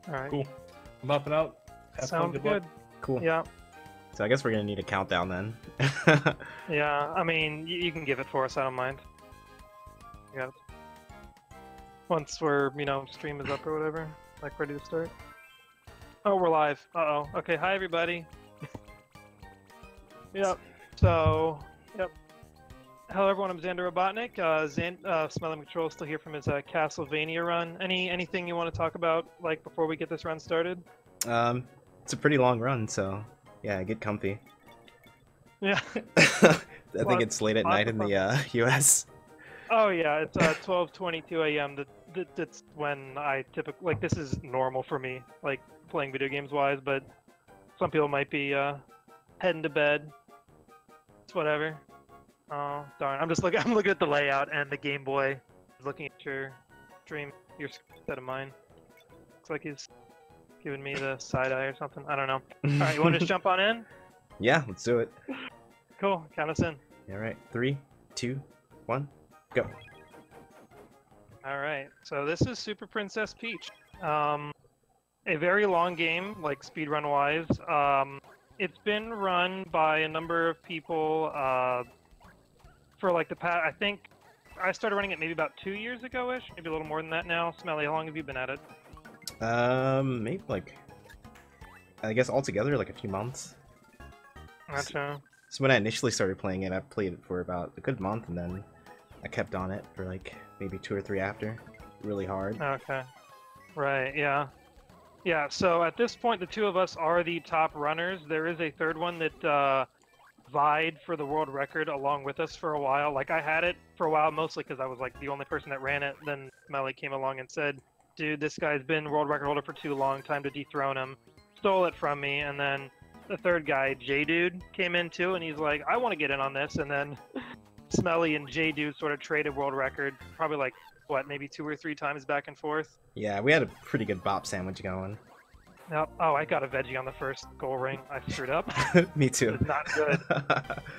All right. Cool. I'm up and out. Have fun, Sounds luck. good. Cool. Yeah. So I guess we're gonna need a countdown then. Yeah. I mean, you can give it for us. I don't mind. Yeah. Once we're, stream is up or whatever, like ready to start. Oh, we're live. Uh-oh. Okay. Hi, everybody. Yep. So, yep. Hello, everyone. I'm Xander Robotnik. Smelling Control still here from his Castlevania run. Anything you want to talk about, like before we get this run started? It's a pretty long run, so yeah, get comfy. Yeah. I think it's late at night in the U.S. Oh yeah, it's 12:22 a.m. That's when I typically, like, this is normal for me, like playing video games wise. But some people might be heading to bed. It's whatever. Oh darn! I'm looking at the layout and the Game Boy. Looking at your stream, your set of mine. Looks like he's giving me the side eye or something. I don't know. All right, you want to just jump on in? Yeah, let's do it. Cool. Count us in. All right, 3, 2, 1, go. All right. So this is Super Princess Peach. A very long game, like speedrun wise. It's been run by a number of people for like the past. I think I started running it maybe about 2 years ago-ish, maybe a little more than that now. Smelly, how long have you been at it? Maybe like, I guess altogether like a few months. Gotcha. So when I initially started playing it, I played it for about a good month, and then I kept on it for like maybe 2 or 3 after. Really hard. Okay. Right, yeah. Yeah, so at this point, the two of us are the top runners. There is a third one that vied for the world record along with us for a while. Like, I had it for a while, mostly because I was like the only person that ran it. Then Melly came along and said, dude, this guy's been world record holder for too long, time to dethrone him. Stole it from me, and then the third guy, J-Dude, came in too, and he's like, I want to get in on this, and then Smelly and J-Dude sort of traded world record, probably like, what, maybe 2 or 3 times back and forth? Yeah, we had a pretty good bop sandwich going. Yep. Oh, I got a veggie on the first goal ring. I screwed up. Me too. It's not good.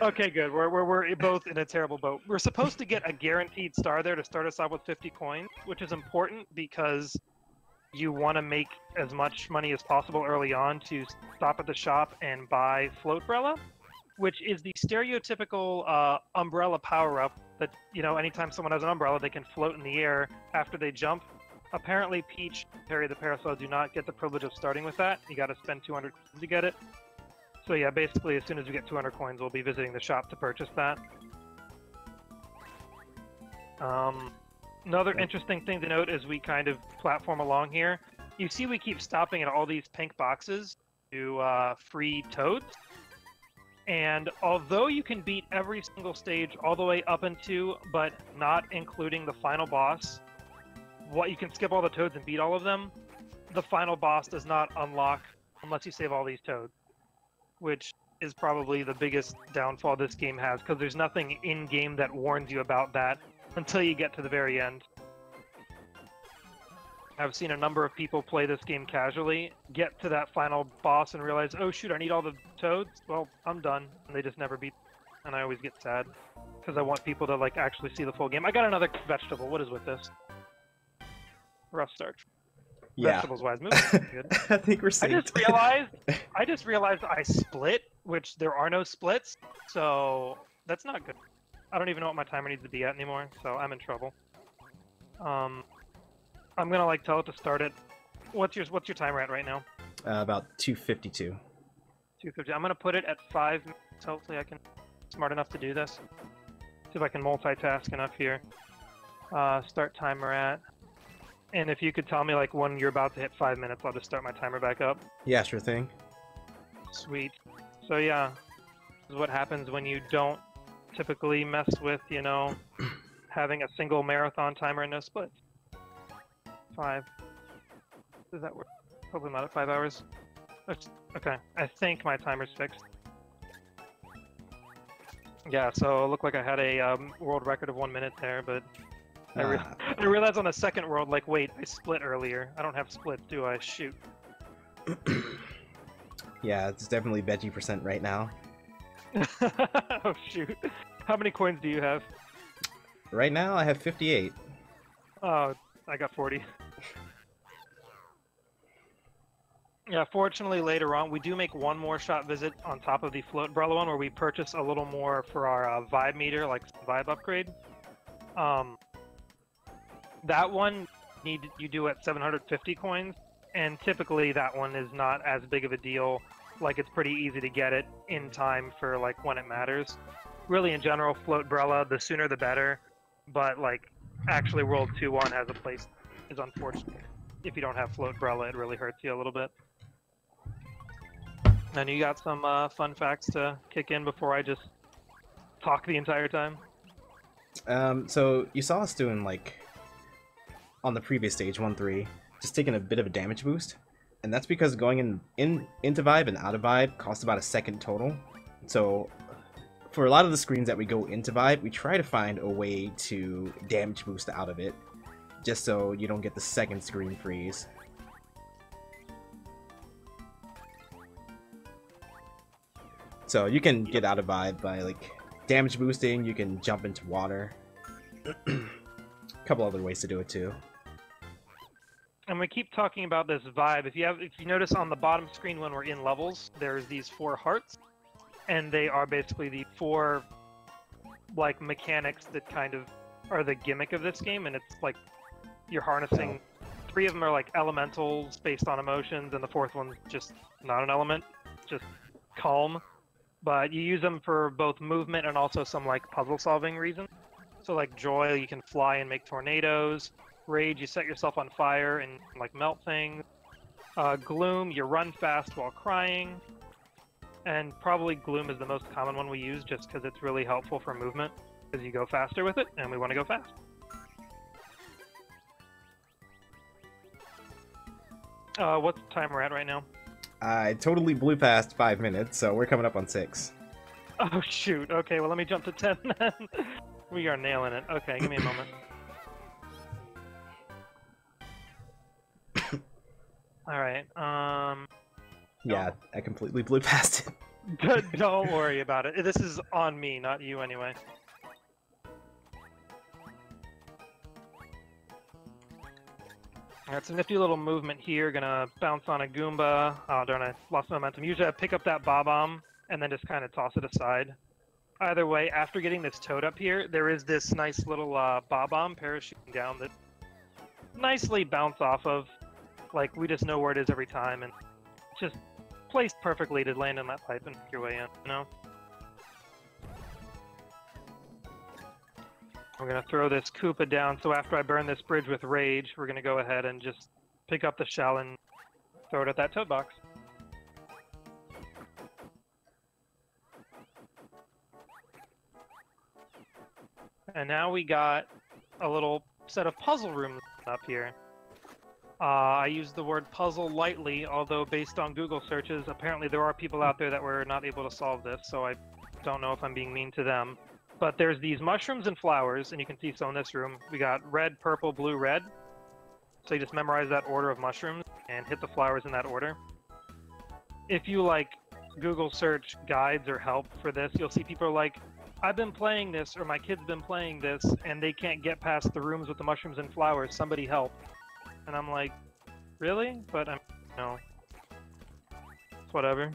Okay, good. We're both in a terrible boat. We're supposed to get a guaranteed star there to start us off with 50 coins, which is important because you want to make as much money as possible early on to stop at the shop and buy Floatbrella, which is the stereotypical umbrella power-up that, anytime someone has an umbrella, they can float in the air after they jump. Apparently, Peach, Perry the Parasol do not get the privilege of starting with that. You got to spend 200 coins to get it. So yeah, basically, as soon as we get 200 coins, we'll be visiting the shop to purchase that. Another interesting thing to note as we kind of platform along here, you see we keep stopping at all these pink boxes to free toads. And although you can beat every single stage all the way up into, but not including the final boss, you can skip all the toads and beat all of them, the final boss does not unlock unless you save all these toads, which is probably the biggest downfall this game has, because there's nothing in-game that warns you about that until you get to the very end. I've seen a number of people play this game casually, get to that final boss and realize, oh shoot, I need all the toads? Well, I'm done. And they just never beat, and I always get sad, because I want people to like actually see the full game. I got another vegetable. What is with this? Rough start. Yeah. Vegetables wise, moving good. I think we're safe. I just realized I split, which there are no splits, so that's not good. I don't even know what my timer needs to be at anymore, so I'm in trouble. I'm gonna like tell it to start it. What's your timer at right now? About 2:52. 250. I'm gonna put it at 5 minutes. Hopefully I can smart enough to do this. See if I can multitask enough here. Start timer at. And if you could tell me like when you're about to hit 5 minutes, I'll just start my timer back up. Yeah, sure thing. Sweet. So yeah, this is what happens when you don't typically mess with, having a single marathon timer and no splits. 5. Does that work? Hopefully not at 5 hours. Okay, I think my timer's fixed. Yeah, so it looked like I had a world record of 1 minute there, but I realized on the second world, like, wait, I split earlier. I don't have splits, do I? Shoot. Yeah, it's definitely veggie percent right now. Oh, shoot. How many coins do you have? Right now, I have 58. Oh, I got 40. Yeah, fortunately later on, we do make one more shop visit on top of the float umbrella one where we purchase a little more for our vibe meter, like vibe upgrade. That one you do at 750 coins, and typically that one is not as big of a deal. Like, it's pretty easy to get it in time for like when it matters. Really, in general, float umbrella, the sooner the better. But like, actually, World 2-1 has a place. Is unfortunate. If you don't have float umbrella, it really hurts you a little bit. And you got some fun facts to kick in before I just talk the entire time? So you saw us doing, like, on the previous stage, 1-3, just taking a bit of a damage boost. And that's because going into Vibe and out of Vibe costs about a second total. So for a lot of the screens that we go into Vibe, we try to find a way to damage boost out of it, just so you don't get the second screen freeze. So you can get out of Vibe by, like, damage boosting, you can jump into water. A couple other ways to do it too. And we keep talking about this vibe. If you notice on the bottom screen when we're in levels, there's these 4 hearts, and they are basically the 4 like mechanics that kind of are the gimmick of this game. And it's like you're harnessing. 3 of them are like elementals based on emotions, and the 4th one's just not an element, just calm. But you use them for both movement and also some like puzzle solving reasons. So like joy, you can fly and make tornadoes. Rage, you set yourself on fire and like melt things. Gloom, you run fast while crying. And probably Gloom is the most common one we use just because it's really helpful for movement, because you go faster with it, and we want to go fast. What's the time we're at right now? I totally blew past 5 minutes, so we're coming up on 6. Oh shoot, okay, well let me jump to 10 then. We are nailing it. Okay, give me a moment. Alright, Yeah, I completely blew past it. Don't worry about it. This is on me, not you anyway. Alright, it's a nifty little movement here. Gonna bounce on a Goomba. Oh darn, I lost momentum. Usually I pick up that Bob-omb and then just kind of toss it aside. Either way, after getting this toad up here, there is this nice little Bob-omb parachuting down that nicely bounce off of. Like, we just know where it is every time, and just placed perfectly to land in that pipe and make your way in, you know? We're gonna throw this Koopa down, so after I burn this bridge with Rage, we're gonna go ahead and just pick up the shell and throw it at that toad box. And now we got a little set of puzzle rooms up here. I use the word puzzle lightly, although based on Google searches, apparently there are people out there that were not able to solve this, so I don't know if I'm being mean to them. But there's these mushrooms and flowers, and you can see so in this room, we got red, purple, blue, red. So you just memorize that order of mushrooms and hit the flowers in that order. If you like Google search guides or help for this, you'll see people are like, I've been playing this, or my kid's been playing this, and they can't get past the rooms with the mushrooms and flowers, somebody help. And I'm like, really? But no. It's whatever.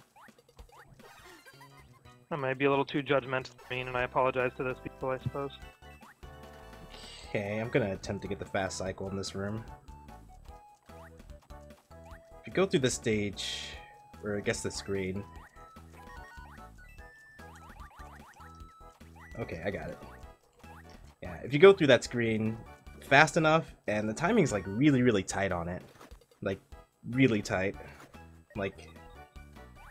I might be a little too judgmental mean, and I apologize to those people, I suppose. Okay, I'm gonna attempt to get the fast cycle in this room. If you go through the stage, or I guess the screen. Okay, I got it. Yeah, if you go through that screen fast enough, and the timing's like really, really tight on it. Like, really tight. Like,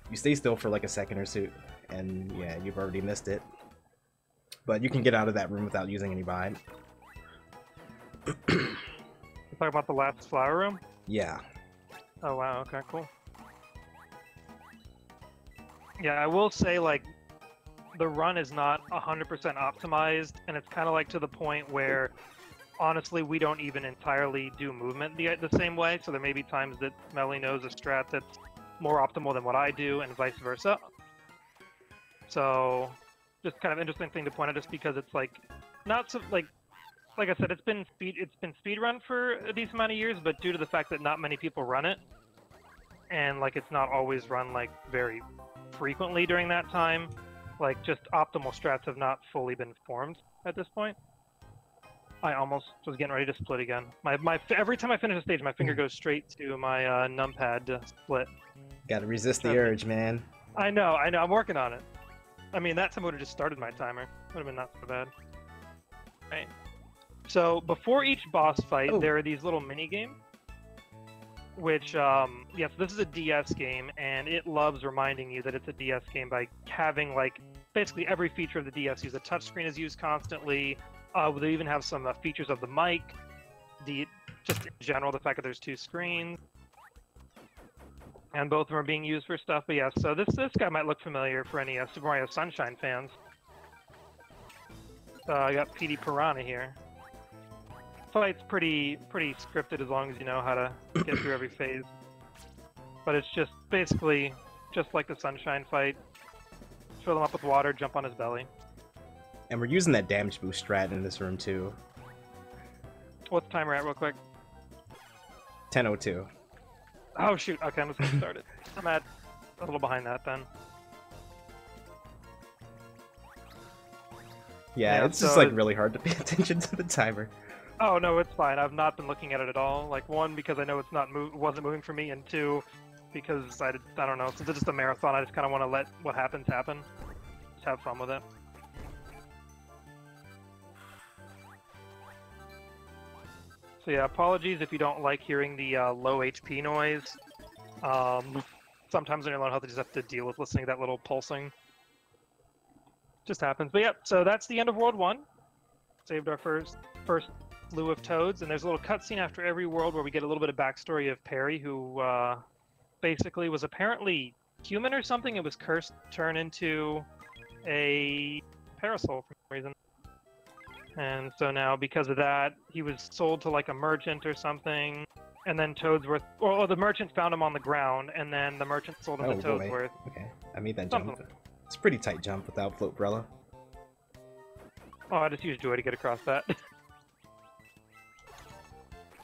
you stay still for like a second or so, and yeah, you've already missed it. But you can get out of that room without using any vibe. You talking about the last flower room? Yeah. Oh wow, okay, cool. Yeah, I will say, like, the run is not 100% optimized, and it's kind of like to the point where honestly we don't even entirely do movement the same way, so there may be times that Melly knows a strat that's more optimal than what I do, and vice versa. So just kind of interesting thing to point out, just because it's like not so like I said, it's been speed run for a decent amount of years, but due to the fact that not many people run it, and like it's not always run like very frequently during that time. Like just optimal strats have not fully been formed at this point. I almost was getting ready to split again. Every time I finish a stage, my finger goes straight to my numpad to split. Gotta resist the urge, man. I know, I'm working on it. I mean, that time would have just started my timer. Would have been not so bad. Right. So before each boss fight, there are these little mini games. Which, yes, this is a DS game, and it loves reminding you that it's a DS game by having like basically every feature of the DS used. The touchscreen is used constantly. They even have some features of the mic. Just in general, the fact that there's two screens. And both of them are being used for stuff, but yeah, so this guy might look familiar for any Super Mario Sunshine fans. I got PD Piranha here. Fight's pretty scripted as long as you know how to get through every phase. But it's just basically just like the Sunshine fight. Fill him up with water, jump on his belly. And we're using that damage boost strat in this room too. What's the timer at real quick? 10:02. Oh shoot, okay, I'm just getting started. I'm at a little behind that then. Yeah, it's just like really hard to pay attention to the timer. Oh no, it's fine. I've not been looking at it at all. Like one, because I know it's not wasn't moving for me, and two, because I don't know. Since it's just a marathon, I just kind of want to let what happens happen. Just have fun with it. So yeah, apologies if you don't like hearing the low HP noise. Sometimes when you're low health, you just have to deal with listening to that little pulsing. Just happens. But yep, so that's the end of World 1. Saved our first slew of toads, and there's a little cutscene after every world where we get a little bit of backstory of Perry, who basically was apparently human or something. It was cursed to turn into a parasol for some reason. And so now, because of that, he was sold to like a merchant or something, and then Toadsworth, or the merchant found him on the ground, and then the merchant sold him to Toadsworth. Okay, I made that jump. It's a pretty tight jump without Floatbrella. Oh, I just used Joy to get across that.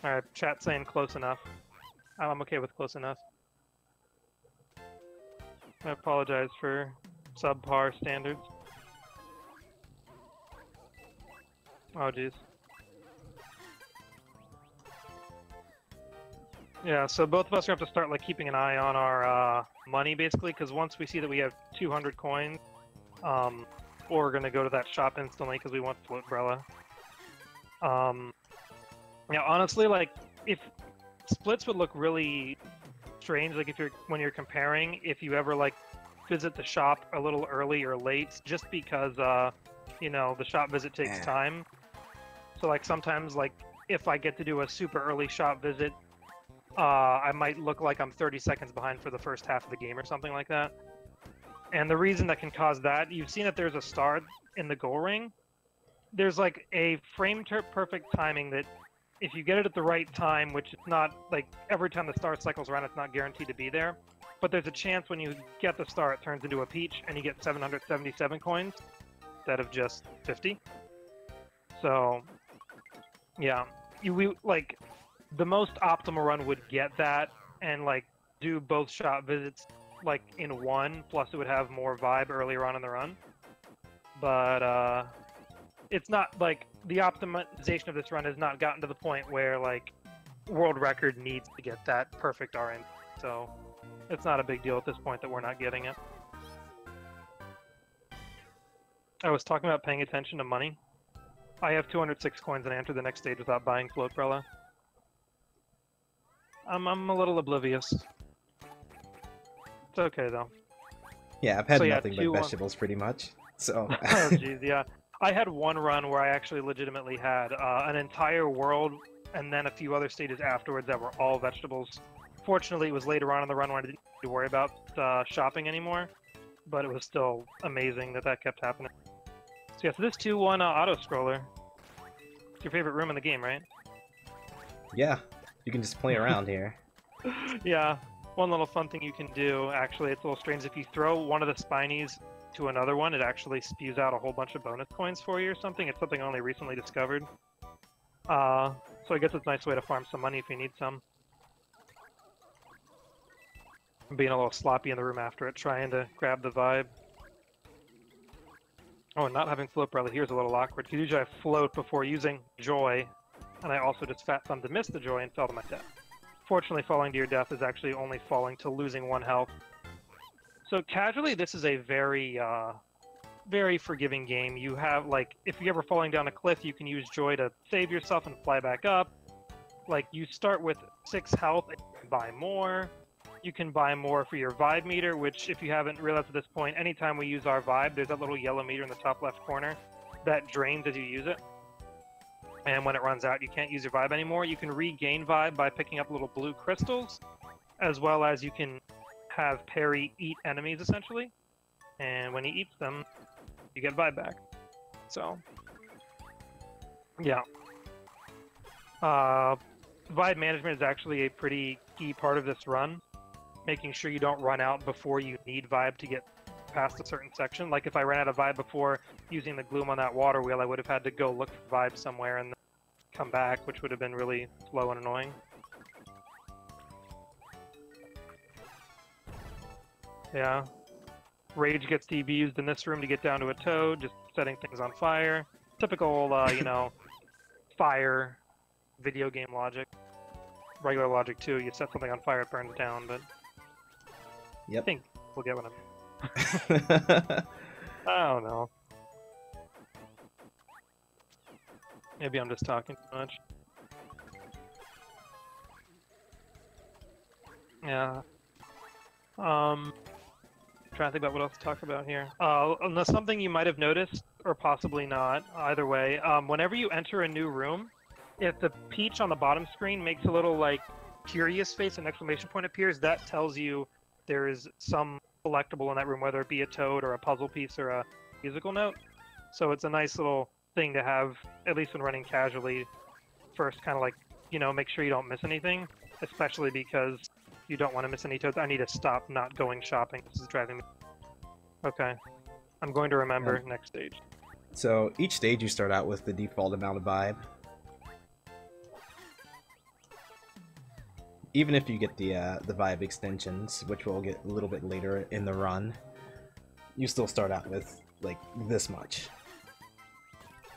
Alright, chat saying close enough. I'm okay with close enough. I apologize for subpar standards. Oh, jeez. Yeah, so both of us are going to have to start like keeping an eye on our money, basically, because once we see that we have 200 coins, we're going to go to that shop instantly because we want Floatbrella. Yeah, honestly, like, if splits would look really strange, like when you're comparing, if you ever like visit the shop a little early or late, just because you know, the shop visit takes time. So like sometimes, like if I get to do a super early shop visit, I might look like I'm 30 seconds behind for the first half of the game or something like that. And the reason that can cause that, you've seen that there's a star in the goal ring. There's like a frame-perfect timing that if you get it at the right time, which it's not like every time the star cycles around, it's not guaranteed to be there. But there's a chance when you get the star, it turns into a peach and you get 777 coins instead of just 50. So, yeah, we like the most optimal run would get that and like do both shop visits like in one, plus it would have more vibe earlier on in the run. But it's not like the optimization of this run has not gotten to the point where like world record needs to get that perfect RN. So it's not a big deal at this point that we're not getting it. I was talking about paying attention to money. I have 206 coins and I entered the next stage without buying Floatbrella. I'm a little oblivious. It's okay though. Yeah, I've had nothing but vegetables pretty much. So. Oh jeez, yeah. I had one run where I actually legitimately had an entire world and then a few other stages afterwards that were all vegetables. Fortunately, it was later on in the run when I didn't need to worry about shopping anymore, but it was still amazing that that kept happening. So yeah, so this 2-1 auto-scroller. It's your favorite room in the game, right? Yeah, you can just play around here. Yeah, one little fun thing you can do, actually, it's a little strange. If you throw one of the Spinies to another one, it actually spews out a whole bunch of bonus coins for you or something. It's something I only recently discovered. So I guess it's a nice way to farm some money if you need some. I'm being a little sloppy in the room after it, trying to grab the vibe. Oh, and not having float rally here is a little awkward, because usually I float before using joy, and I also just fat thumbed to miss the joy and fell to my death. Fortunately, falling to your death is actually only falling to losing 1 health. So casually, this is a very, very forgiving game. You have, like, if you're ever falling down a cliff, you can use joy to save yourself and fly back up. Like, you start with 6 health and you can buy more. You can buy more for your vibe meter, which, if you haven't realized at this point, anytime we use our vibe, there's that little yellow meter in the top left corner that drains as you use it. And when it runs out, you can't use your vibe anymore. You can regain vibe by picking up little blue crystals, as well as you can have Perry eat enemies, essentially. And when he eats them, you get vibe back. So, yeah. Vibe management is actually a pretty key part of this run. Making sure you don't run out before you need vibe to get past a certain section. Like if I ran out of vibe before using the gloom on that water wheel, I would have had to go look for vibe somewhere and then come back, which would have been really slow and annoying. Yeah. Rage gets to be used in this room to get down to a toad, just setting things on fire. Typical, you know, fire video game logic. Regular logic too, you set something on fire, it burns down, but... Yep. I think we'll get what I don't know. Maybe I'm just talking too much. Yeah. Trying to think about what else to talk about here. Unless something you might have noticed, or possibly not, either way, whenever you enter a new room, if the peach on the bottom screen makes a little, like, curious face, an exclamation point appears, that tells you there is some collectible in that room, whether it be a toad or a puzzle piece or a musical note. So it's a nice little thing to have, at least when running casually, first kind of like, you know, make sure you don't miss anything, especially because you don't want to miss any toads. I need to stop not going shopping. This is driving me. Okay. I'm going to remember next stage. So each stage you start out with the default amount of vibe. Even if you get the vibe extensions, which we'll get a little bit later in the run, you still start out with, like, this much.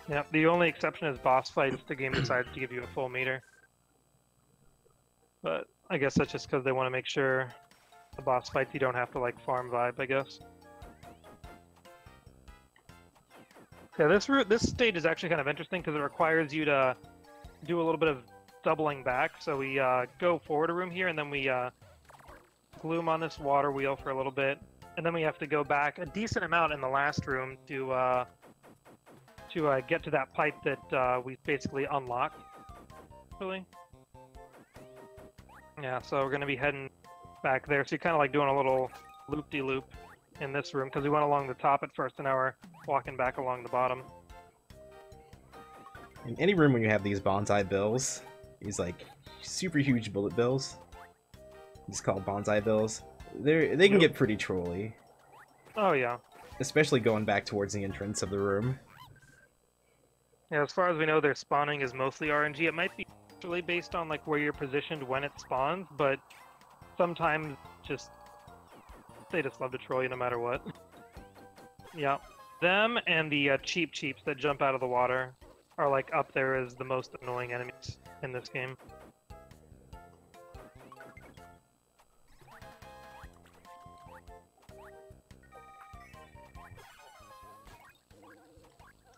Yeah, the only exception is boss fights. The game decides to give you a full meter. But I guess that's just because they want to make sure the boss fights you don't have to, like, farm vibe, I guess. Yeah, this stage is actually kind of interesting because it requires you to do a little bit of doubling back. So we go forward a room here, and then we gloom on this water wheel for a little bit, and then we have to go back a decent amount in the last room to get to that pipe that we basically unlocked. Really? Yeah, so we're going to be heading back there. So you're kind of like doing a little loop-de-loop in this room, because we went along the top at first, and now we're walking back along the bottom. In any room when you have these bonsai bills, these like super huge bullet bills, these called bonsai bills, they can get pretty trolly. Oh yeah. Especially going back towards the entrance of the room. Yeah, as far as we know, their spawning is mostly RNG. It might be actually based on like where you're positioned when it spawns, but sometimes they just love to troll you no matter what. Yeah. Them and the cheeps that jump out of the water are like up there as the most annoying enemies in this game.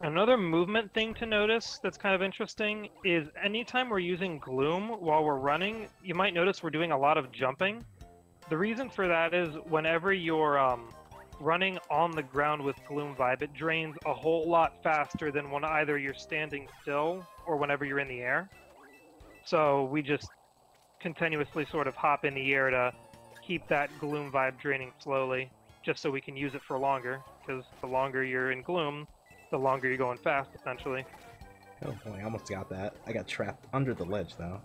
Another movement thing to notice that's kind of interesting is anytime we're using Gloom while we're running, you might notice we're doing a lot of jumping. The reason for that is whenever you're running on the ground with Gloom vibe, it drains a whole lot faster than when either you're standing still or whenever you're in the air. So we just continuously sort of hop in the air to keep that Gloom vibe draining slowly, just so we can use it for longer, because the longer you're in Gloom, the longer you're going fast, essentially. Oh boy, I almost got that. I got trapped under the ledge, though.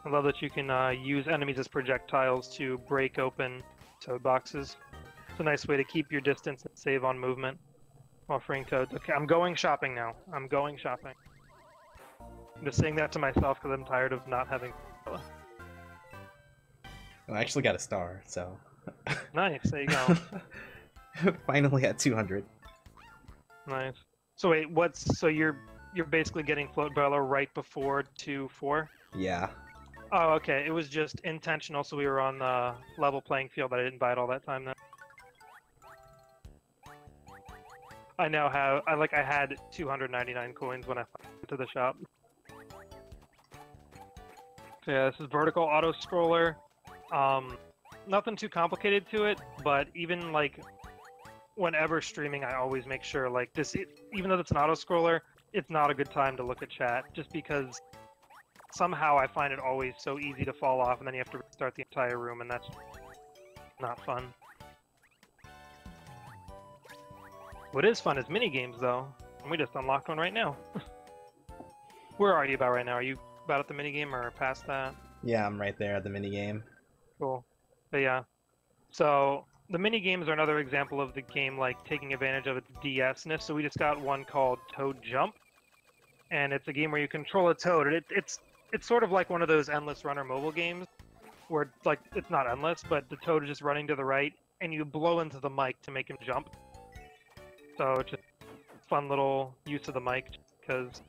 I love that you can use enemies as projectiles to break open toad boxes. It's a nice way to keep your distance and save on movement. Offering toads. Okay, I'm going shopping now. I'm going shopping. I'm just saying that to myself because I'm tired of not having. Well, I actually got a star, so. Nice. There you go. Finally at 200. Nice. So wait, so you're basically getting float Bella right before 2-4? Yeah. Oh, okay. It was just intentional, so we were on the level playing field. I didn't buy it all that time then. I now have I had 299 coins when I went to the shop. So yeah, this is vertical auto scroller. Nothing too complicated to it, but even like whenever streaming, I always make sure like even though it's an auto scroller, it's not a good time to look at chat just because somehow I find it always so easy to fall off and then you have to restart the entire room and that's not fun. What is fun is mini games though, and we just unlocked one right now. Where are you about right now? Are you about at the mini game or past that? Yeah, I'm right there at the minigame. Cool. But yeah. So the mini games are another example of the game like taking advantage of its DS-ness. So we just got one called Toad Jump. And it's a game where you control a toad. And it's sort of like one of those endless runner mobile games where like it's not endless, but the toad is just running to the right and you blow into the mic to make him jump. So it's just fun little use of the mic because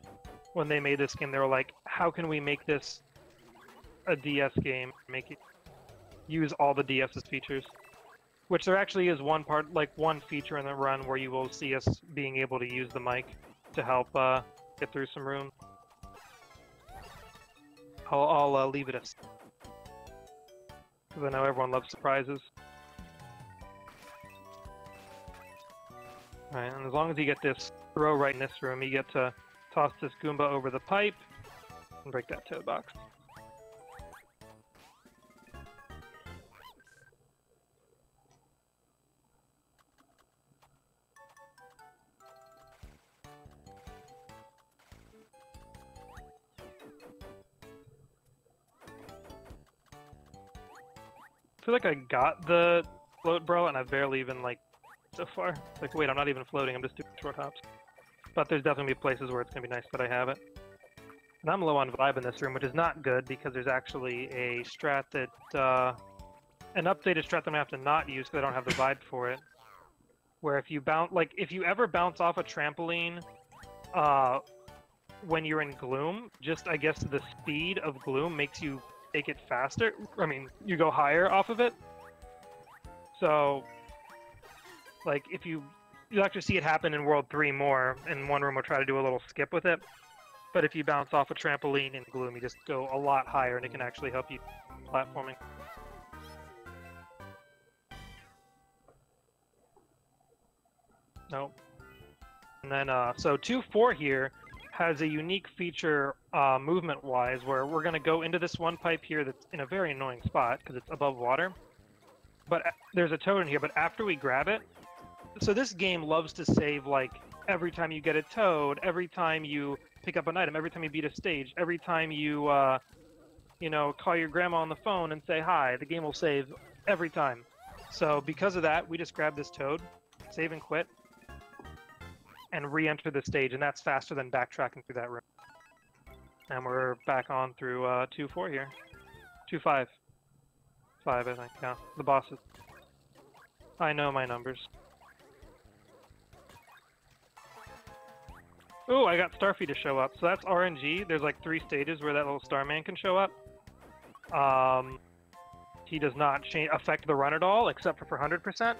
when they made this game, they were like, how can we make this a DS game, make it use all the DS's features? Which there actually is one feature in the run where you will see us being able to use the mic to help get through some rooms. I'll leave it as because I know everyone loves surprises. Alright, and as long as you get this throw right in this room, you get to toss this Goomba over the pipe and break that toad box. I feel like I got the float, bro, and I've barely even so far. It's like, wait, I'm not even floating, I'm just doing short hops. But there's definitely places where it's going to be nice that I have it. And I'm low on vibe in this room, which is not good because there's actually a strat that, an updated strat that I'm going to have to not use because I don't have the vibe for it. Where if you if you ever bounce off a trampoline, when you're in Gloom, just, I guess, the speed of Gloom makes you take it faster. I mean, you go higher off of it. So, like, if you'll actually see it happen in World 3 more, and one room will try to do a little skip with it. But if you bounce off a trampoline in Gloom, you just go a lot higher, and it can actually help you platforming. Nope. And then, so 2-4 here has a unique feature movement-wise, where we're going to go into this one pipe here that's in a very annoying spot, because it's above water. But there's a toad in here, but after we grab it, so this game loves to save, like, every time you get a toad, every time you pick up an item, every time you beat a stage, every time you, you know, call your grandma on the phone and say hi, the game will save every time. So because of that, we just grab this toad, save and quit, and re-enter the stage, and that's faster than backtracking through that room. And we're back on through 2-4 here. 2-5. 5, I think, yeah. The bosses. I know my numbers. Oh, I got Starfy to show up. So that's RNG. There's like 3 stages where that little Starman can show up. He does not affect the run at all, except for 100%,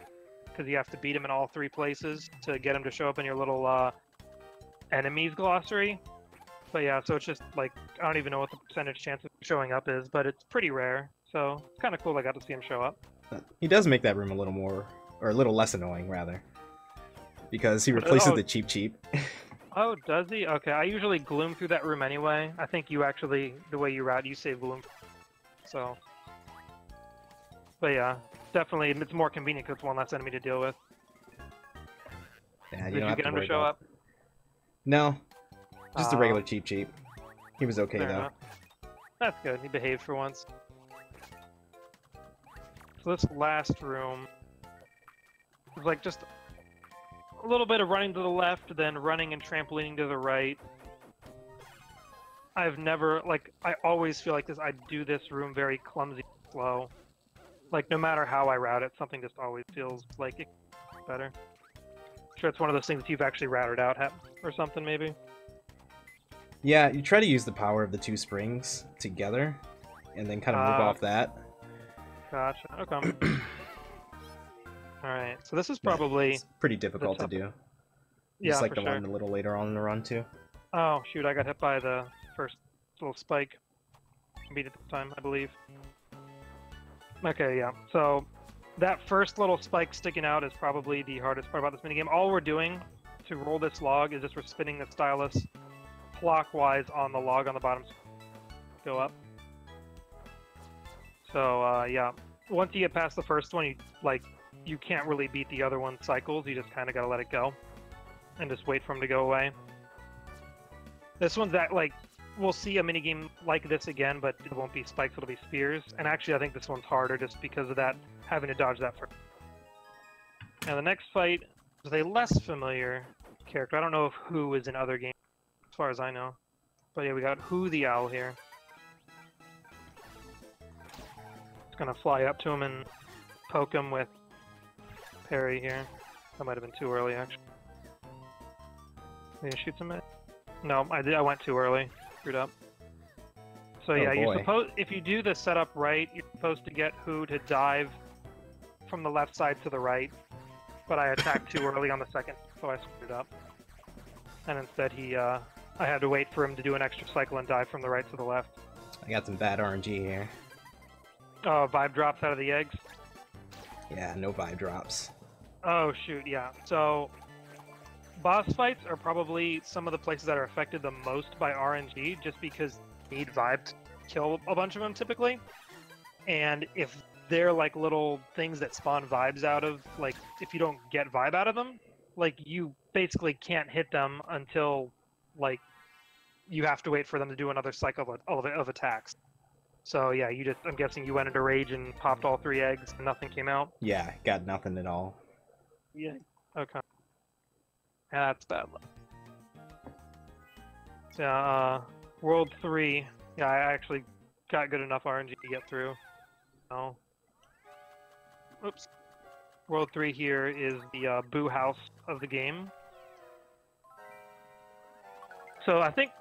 because you have to beat him in all 3 places to get him to show up in your little enemies glossary. But yeah, so it's just like, I don't even know what the percentage chance of showing up is, but it's pretty rare. So it's kind of cool I got to see him show up. He does make that room a little more, or a little less annoying, rather. Because he replaces the cheap cheap. Oh, does he? Okay, I usually gloom through that room anyway. I think you actually, the way you route, you save gloom. So. But yeah, definitely, it's more convenient because it's one less enemy to deal with. Yeah, Did you get him to show up? No. Just a regular cheap cheap. He was okay, though. Enough. That's good, he behaved for once. So this last room is like just a little bit of running to the left, then running and trampolining to the right. I've never, like, I always feel like this, I do this room very clumsy and slow. Like, no matter how I route it, something just always feels like it's better. I'm sure it's one of those things that you've actually routed out or something, maybe. Yeah, you try to use the power of the two springs together, and then kind of move off that. Gotcha. Okay. Alright, so this is probably... It's pretty difficult to do. Yeah, just like for the sure. one a little later on in the run, too. Oh, shoot, I got hit by the first little spike. Beat it this time, I believe. Okay, yeah. So, that first little spike sticking out is probably the hardest part about this minigame. All we're doing to roll this log is just we're spinning the stylus clockwise on the log on the bottom. Go up. So, yeah. Once you get past the first one, you can't really beat the other one cycles. You just kind of gotta let it go. And just wait for them to go away. This one's that, like, we'll see a minigame like this again, but it won't be spikes, it'll be spears. And actually, I think this one's harder just because of that, having to dodge that first. Now, the next fight is a less familiar character. I don't know if Who is in other games, as far as I know. But yeah, we got Who the Owl here. Just gonna fly up to him and poke him with parry here. That might have been too early, actually. Are you gonna shoot some? No, I went too early. Screwed up. So yeah, you're supposed, if you do the setup right, you're supposed to get Who to dive from the left side to the right. But I attacked too early on the second, so I screwed up. And instead I had to wait for him to do an extra cycle and dive from the right to the left. I got some bad RNG here. Oh, vibe drops out of the eggs? Yeah, no vibe drops. Oh shoot, yeah. So, boss fights are probably some of the places that are affected the most by RNG, just because you need vibe to kill a bunch of them typically. And if they're like little things that spawn vibes out of, like, if you don't get vibe out of them, like, you basically can't hit them until, like, you have to wait for them to do another cycle of attacks. So yeah, I'm guessing you went into rage and popped all 3 eggs and nothing came out? Yeah, got nothing at all. Yeah. Okay. That's bad luck. Yeah, World 3. Yeah, I actually got good enough RNG to get through. Oh. Oops. World 3 here is the Boo House of the game. So I think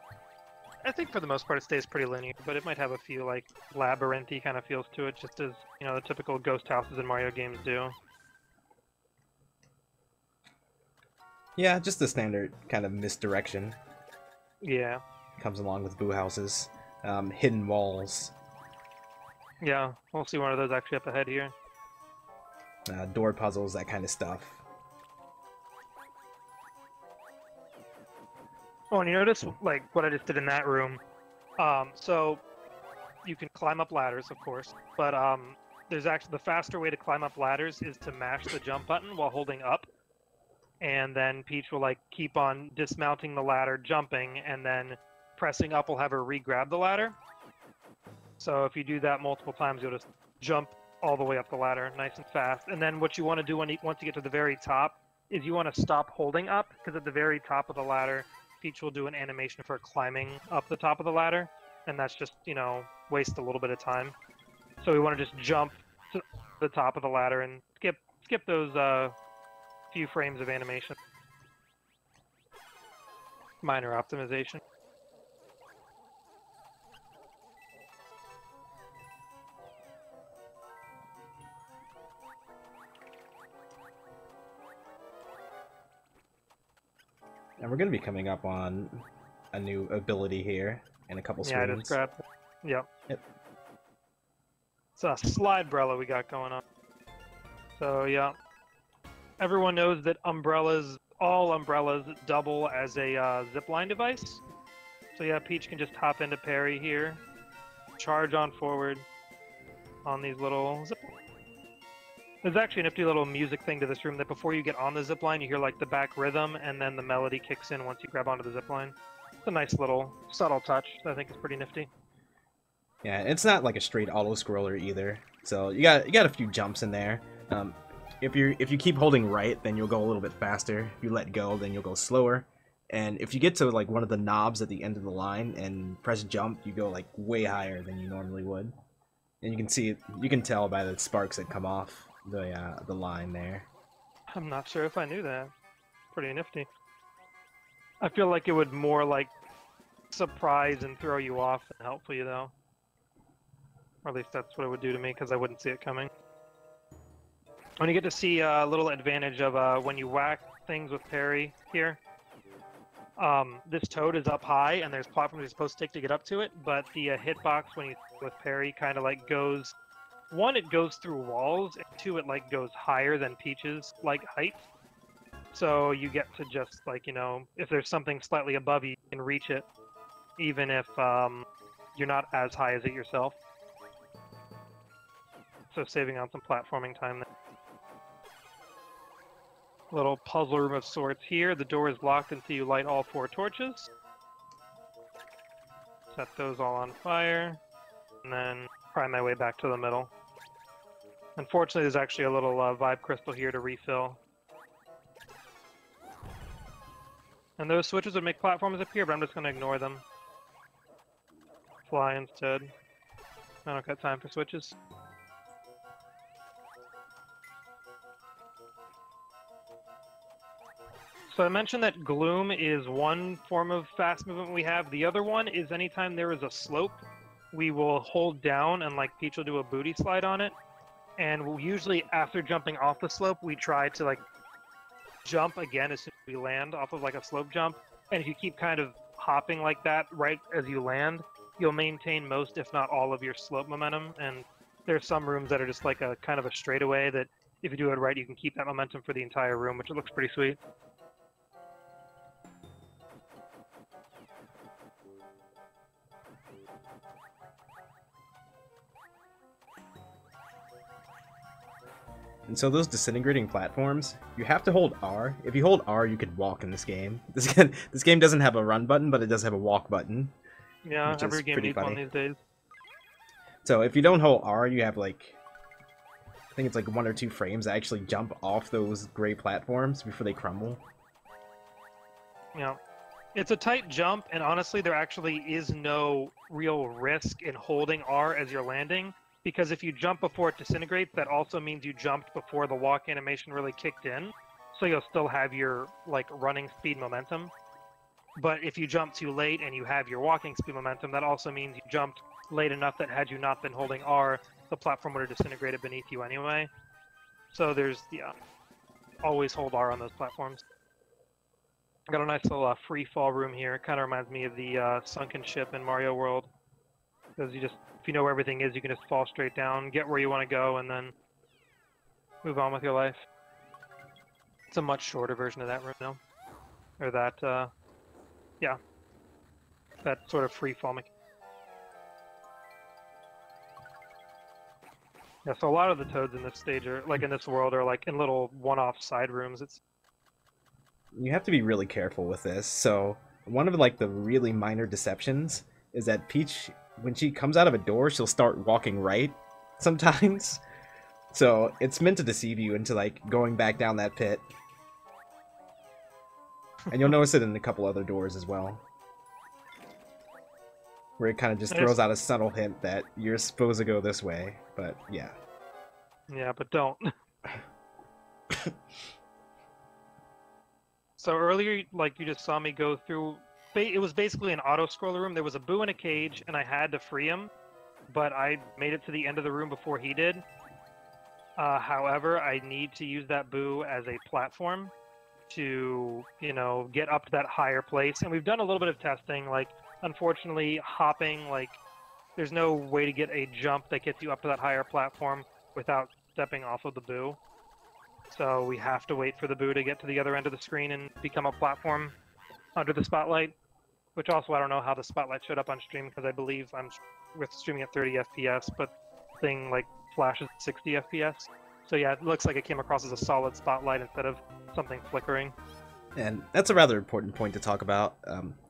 for the most part it stays pretty linear, but it might have a few, like, labyrinthy kind of feels to it, just as, you know, the typical ghost houses in Mario games do. Yeah, just the standard kind of misdirection. Yeah. Comes along with Boo Houses. Hidden walls. Yeah, we'll see one of those actually up ahead here. Door puzzles, that kind of stuff. Oh, and you notice, like, what I just did in that room? So, you can climb up ladders, of course, but there's actually, the faster way to climb up ladders is to mash the jump button while holding up. And then Peach will, like, keep on dismounting the ladder, jumping, and then pressing up will have her re-grab the ladder. So if you do that multiple times, you'll just jump all the way up the ladder, nice and fast. And then what you want to do once you get to the very top is you want to stop holding up, because at the very top of the ladder, Peach will do an animation for climbing up the top of the ladder, and that's just, you know, waste a little bit of time. So we want to just jump to the top of the ladder and skip those few frames of animation. Minor optimization. And we're going to be coming up on a new ability here in a couple screens. Yeah, I just grabbed it. Yep. Yep. It's a slide umbrella we got going on. So yeah, everyone knows that all umbrellas double as a zipline device. So yeah, Peach can just hop into parry here, charge on forward on these little ziplines. There's actually a nifty little music thing to this room that before you get on the zipline, you hear like the back rhythm, and then the melody kicks in once you grab onto the zipline. It's a nice little subtle touch that I think is pretty nifty. Yeah, it's not like a straight auto scroller either. So you got a few jumps in there. if you keep holding right, then you'll go a little bit faster. If you let go, then you'll go slower. And if you get to like one of the knobs at the end of the line and press jump, you go like way higher than you normally would. And you can see it. You can tell by the sparks that come off the line there. I'm not sure if I knew that. Pretty nifty. I feel like it would more like surprise and throw you off than help you though. Or at least that's what it would do to me because I wouldn't see it coming. When you get to see a little advantage of when you whack things with parry here, this toad is up high and there's platforms you're supposed to take to get up to it, but the hitbox when you with parry kind of like goes, one, it goes through walls, and two, it like goes higher than Peach's like height. So you get to just like, you know, if there's something slightly above you, you can reach it, even if you're not as high as it yourself. So saving on some platforming time there. Little puzzle room of sorts here. The door is locked until you light all 4 torches. Set those all on fire, and then pry my way back to the middle. Unfortunately, there's actually a little vibe crystal here to refill. And those switches would make platforms appear, but I'm just going to ignore them. Fly instead. I don't got time for switches. So I mentioned that gloom is one form of fast movement we have. The other one is anytime there is a slope, we will hold down and like Peach will do a booty slide on it. And we'll usually after jumping off the slope, we try to like jump again as soon as we land off of like a slope jump. And if you keep kind of hopping like that right as you land, you'll maintain most, if not all, of your slope momentum. And there's some rooms that are just like a kind of a straightaway that if you do it right, you can keep that momentum for the entire room, which looks pretty sweet. And so those disintegrating platforms, you have to hold R. If you hold R, you could walk in this game. This game doesn't have a run button, but it does have a walk button. Yeah, every game needs one these days. So if you don't hold R, you have like, I think it's like 1 or 2 frames that actually jump off those gray platforms before they crumble. Yeah. It's a tight jump, and honestly, there actually is no real risk in holding R as you're landing. Because if you jump before it disintegrates, that also means you jumped before the walk animation really kicked in. So you'll still have your like running speed momentum. But if you jump too late and you have your walking speed momentum, that also means you jumped late enough that had you not been holding R, the platform would have disintegrated beneath you anyway. So there's, yeah, always hold R on those platforms. Got a nice little free fall room here. It kind of reminds me of the sunken ship in Mario World. Because you just, if you know where everything is, you can just fall straight down, get where you want to go, and then move on with your life. It's a much shorter version of that room, though. Or that, yeah. That sort of free fall mechanic. Yeah, so a lot of the toads in this stage are, like in this world, are like in little one-off side rooms. You have to be really careful with this. So one of like the really minor deceptions is that Peach, when she comes out of a door, she'll start walking right sometimes. So it's meant to deceive you into like going back down that pit. And you'll notice it in a couple other doors as well. Where it kind of just throws out a subtle hint that you're supposed to go this way, but yeah. Yeah, but don't. So earlier, like you just saw me go through, it was basically an auto-scroller room. There was a Boo in a cage, and I had to free him, but I made it to the end of the room before he did. However, I need to use that Boo as a platform to, you know, get up to that higher place. And we've done a little bit of testing. Like, unfortunately, hopping, like, there's no way to get a jump that gets you up to that higher platform without stepping off of the Boo. So we have to wait for the Boo to get to the other end of the screen and become a platform under the spotlight. Which also, I don't know how the spotlight showed up on stream, because I believe we're streaming at 30 FPS, but the thing like flashes 60 FPS. So yeah, it looks like it came across as a solid spotlight instead of something flickering. And that's a rather important point to talk about.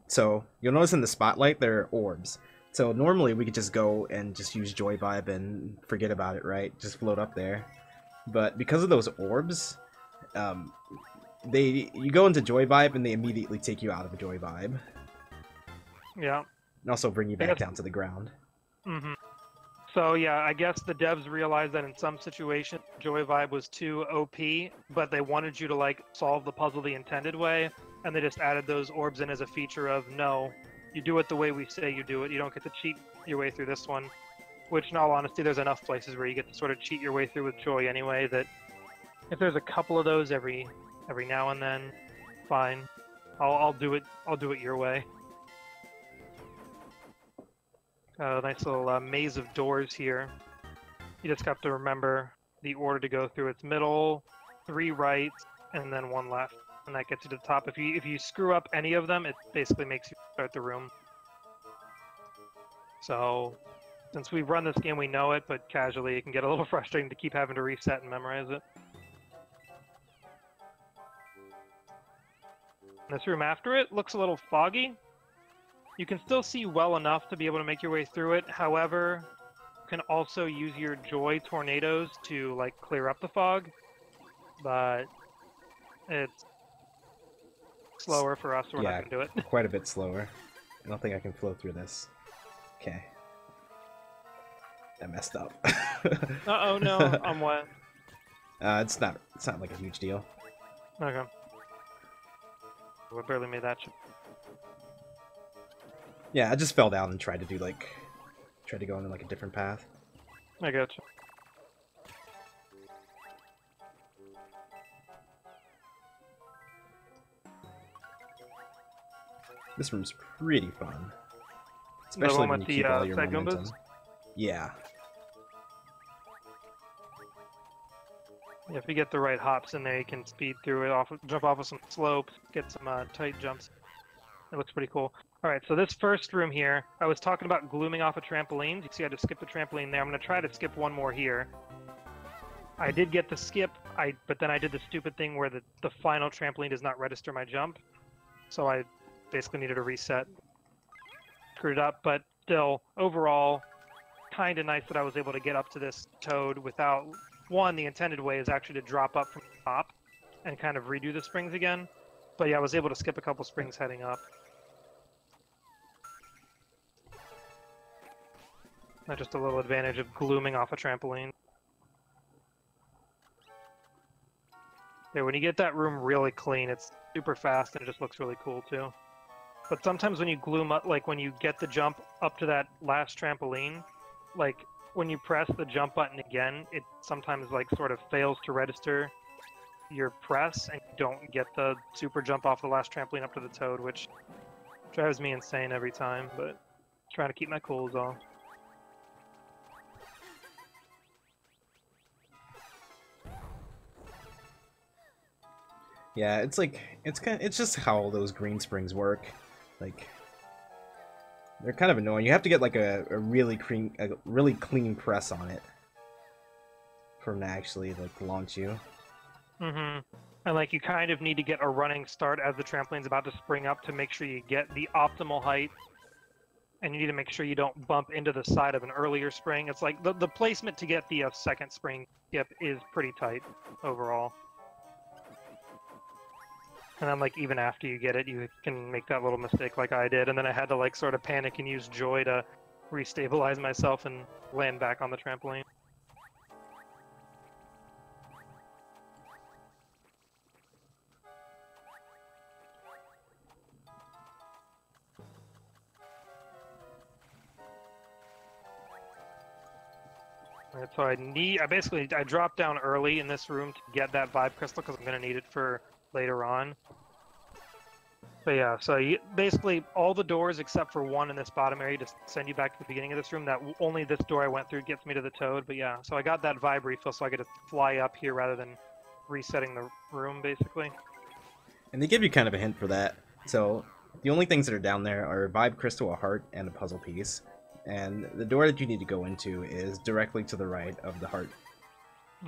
So you'll notice in the spotlight there are orbs. So normally we could just go and just use Joy Vibe and forget about it, right? Just float up there. but because of those orbs, um, you go into Joy Vibe and they immediately take you out of a Joy Vibe. Yeah. And also bring you back down to the ground. Mm-hmm. So yeah, I guess the devs realized that in some situations Joy Vibe was too OP, but they wanted you to like solve the puzzle the intended way, and they just added those orbs in as a feature of no, you do it the way we say you do it. You don't get to cheat your way through this one. Which, in all honesty, there's enough places where you get to sort of cheat your way through with Joy anyway. That if there's a couple of those every now and then, fine. I'll do it. I'll do it your way. Nice little maze of doors here. You just have to remember the order to go through. It's middle, 3 right, and then 1 left, and that gets you to the top. If you screw up any of them, it basically makes you start the room. So, since we've run this game, we know it, but casually it can get a little frustrating to keep having to reset and memorize it. This room after it looks a little foggy. You can still see well enough to be able to make your way through it. However, you can also use your Joy tornadoes to like clear up the fog, but it's slower for us, so we're not going to do it. Quite a bit slower. I don't think I can flow through this. Okay. I messed up. Uh-oh, no, I'm wet. It's not like a huge deal. Okay. We barely made that. Yeah, I just fell down and tried to go into like a different path. I gotcha. This room's pretty fun. The Especially one when with you keep all your Side momentum. Goombas? Yeah. Yeah, if you get the right hops in there, you can speed through it, jump off of some slopes, get some tight jumps. It looks pretty cool. Alright, so this first room here, I was talking about glooming off of trampolines. You see I just skipped the trampoline there. I'm going to try to skip one more here. I did get the skip, but then I did the stupid thing where the final trampoline does not register my jump. So I basically needed a reset. Screwed it up, but still, overall, kind of nice that I was able to get up to this toad without... One, the intended way is actually to drop up from the top and kind of redo the springs again. But yeah, I was able to skip a couple springs heading up. Not just a little advantage of glooming off a trampoline. Yeah, when you get that room really clean, it's super fast and it just looks really cool too. But sometimes when you gloom up, like when you get the jump up to that last trampoline, like when you press the jump button again, it sometimes like sort of fails to register your press and you don't get the super jump off the last trampoline up to the toad, which drives me insane every time, but trying to keep my cool is all. Yeah, it's just how all those green springs work. Like they're kind of annoying. You have to get like a really clean press on it for them to actually like launch you. Mm-hmm. And like you kind of need to get a running start as the trampoline's about to spring up to make sure you get the optimal height. And you need to make sure you don't bump into the side of an earlier spring. It's like the placement to get the second spring skip is pretty tight overall. And then like even after you get it, you can make that little mistake like I did. And then I had to like sort of panic and use Joy to restabilize myself and land back on the trampoline. Alright, so I dropped down early in this room to get that vibe crystal because I'm going to need it for later on. But yeah, so basically all the doors except for one in this bottom area just send you back to the beginning of this room. That only this door I went through gets me to the toad. But yeah, so I got that vibe refill so I get to fly up here rather than resetting the room basically. And they give you kind of a hint for that. So the only things that are down there are a vibe crystal, a heart, and a puzzle piece. And the door that you need to go into is directly to the right of the heart.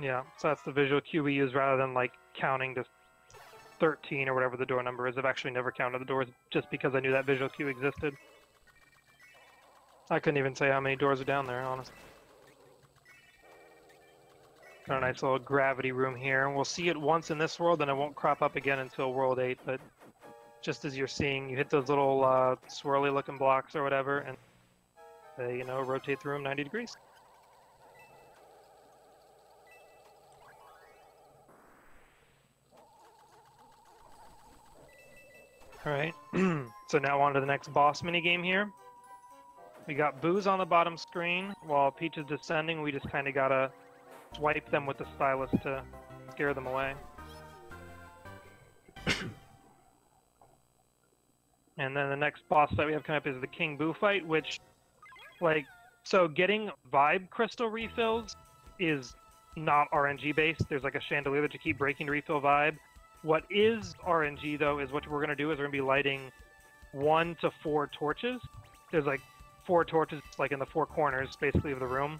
Yeah, so that's the visual cue we use rather than like counting to 13 or whatever the door number is. I've actually never counted the doors just because I knew that visual cue existed. I couldn't even say how many doors are down there, honestly. Got a nice little gravity room here, and we'll see it once in this world, and it won't crop up again until World 8, but just as you're seeing, you hit those little swirly-looking blocks or whatever, and they, you know, rotate the room 90 degrees. Alright, so now on to the next boss minigame here. We got Boo's on the bottom screen, while Peach is descending, we just kind of gotta swipe them with the stylus to scare them away. And then the next boss that we have coming up is the King Boo fight, which, like, so getting vibe crystal refills is not RNG based. There's like a chandelier that you keep breaking to refill vibe. What is RNG though is what we're gonna do is we're gonna be lighting 1 to 4 torches. There's like 4 torches like in the 4 corners basically of the room.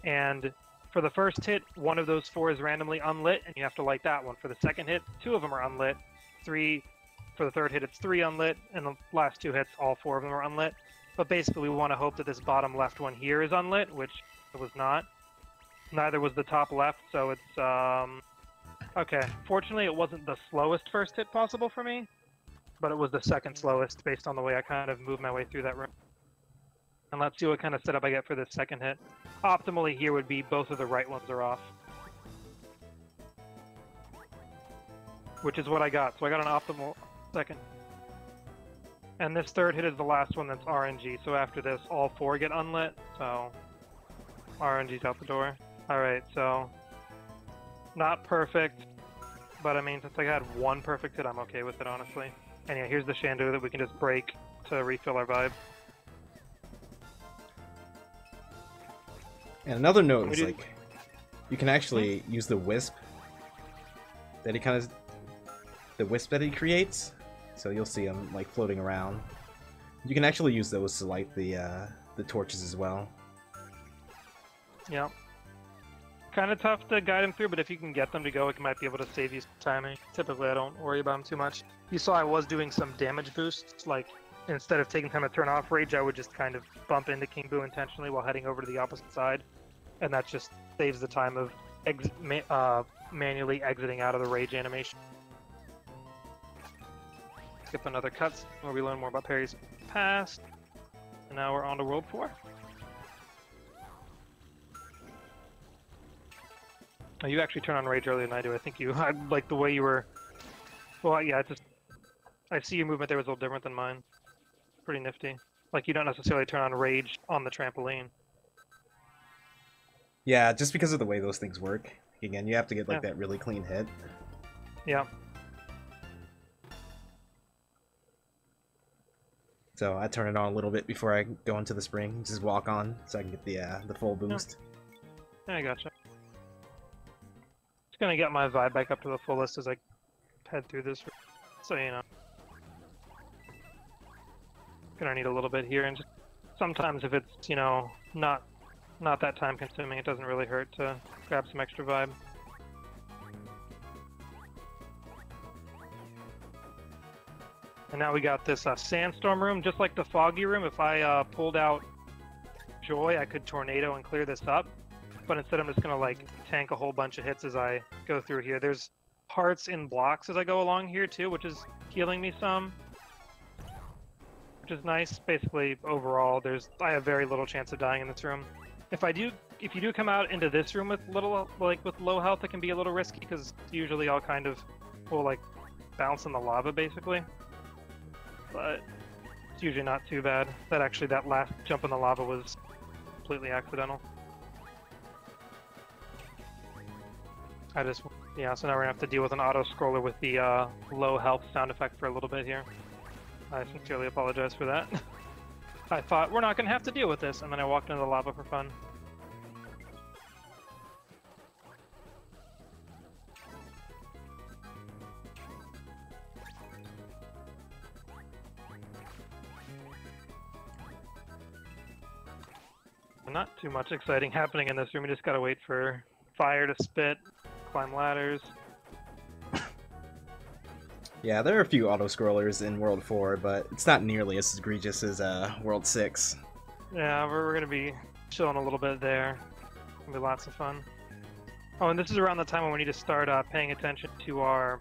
And for the first hit, 1 of those 4 is randomly unlit and you have to light that one. For the second hit, 2 of them are unlit. For the third hit, it's 3 unlit, and the last 2 hits, all 4 of them are unlit. But basically, we want to hope that this bottom left one here is unlit, which it was not. Neither was the top left, so it's, okay. Fortunately, it wasn't the slowest first hit possible for me, but it was the second slowest based on the way I kind of moved my way through that room. And let's see what kind of setup I get for this second hit. Optimally here would be both of the right ones are off. Which is what I got, so I got an optimal second. And this third hit is the last one that's RNG, so after this, all 4 get unlit, so RNG's out the door. Alright, so not perfect, but I mean, since I had 1 perfect hit, I'm okay with it, honestly. And yeah, here's the chandelier that we can just break to refill our vibe. And another note is, like, you can actually use the wisp that he creates. So you'll see them like floating around. You can actually use those to light the torches as well. Yeah. Kind of tough to guide them through, but if you can get them to go, it might be able to save you some timing. Typically, I don't worry about them too much. You saw I was doing some damage boosts. Like, instead of taking time to turn off Rage, I would just kind of bump into King Boo intentionally while heading over to the opposite side. And that just saves the time of manually exiting out of the Rage animation. Skip another cutscene where we learn more about Perry's past. And now we're on to World 4. Oh, you actually turned on Rage earlier than I do. I think I like the way you were... Well, yeah, I see your movement there was a little different than mine. Pretty nifty. Like, you don't necessarily turn on Rage on the trampoline. Yeah, just because of the way those things work. Again, you have to get like that really clean hit. Yeah. So I turn it on a little bit before I go into the spring. Just walk on so I can get the full boost. Yeah, I gotcha. Just gonna get my vibe back up to the fullest as I head through this, so you know. Gonna need a little bit here, and just sometimes if it's, you know, not that time consuming, it doesn't really hurt to grab some extra vibe. And now we got this sandstorm room, just like the foggy room. If I pulled out Joy, I could tornado and clear this up. But instead I'm just gonna like tank a whole bunch of hits as I go through here. There's hearts in blocks as I go along here too, which is healing me some. Which is nice. Basically, overall, I have very little chance of dying in this room. If you do come out into this room with with low health, it can be a little risky because usually I'll kind of will like bounce in the lava basically. But it's usually not too bad. That last jump in the lava was completely accidental. Yeah, so now we're gonna have to deal with an auto scroller with the low health sound effect for a little bit here. I sincerely apologize for that. I thought we're not gonna have to deal with this, and then I walked into the lava for fun. Not too much exciting happening in this room. We just gotta wait for fire to spit, climb ladders. Yeah, there are a few auto-scrollers in World 4, but it's not nearly as egregious as World 6. Yeah, we're gonna be chilling a little bit there. It'll be lots of fun. Oh, and this is around the time when we need to start paying attention to our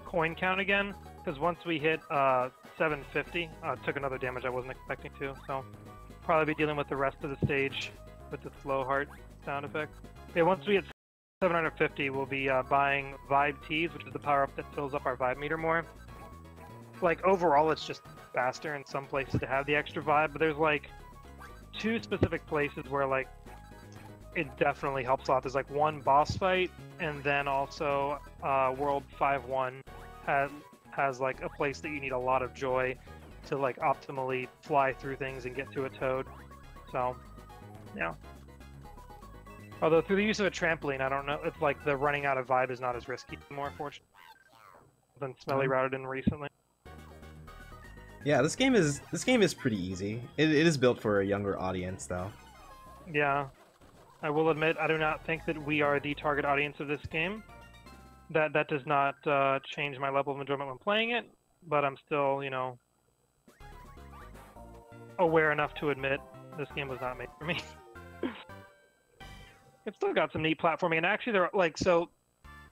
coin count again, because once we hit 750, took another damage I wasn't expecting to, so probably be dealing with the rest of the stage with the slow heart sound effect. Yeah, once we hit 750, we'll be buying Vibe Teas, which is the power-up that fills up our Vibe meter more. Like, overall, it's just faster in some places to have the extra Vibe, but there's, like, 2 specific places where, like, it definitely helps a lot. There's, like, one boss fight, and then also World 5-1 has, like, a place that you need a lot of joy to, like, optimally fly through things and get to a toad. So, yeah. Although through the use of a trampoline, I don't know, it's like the running out of vibe is not as risky anymore, fortunately, than Smelly routed in recently. Yeah, this game is pretty easy. It is built for a younger audience, though. Yeah, I will admit I do not think that we are the target audience of this game. That does not change my level of enjoyment when playing it, but I'm still, you know, aware enough to admit this game was not made for me. It's still got some neat platforming, and actually there are, like, so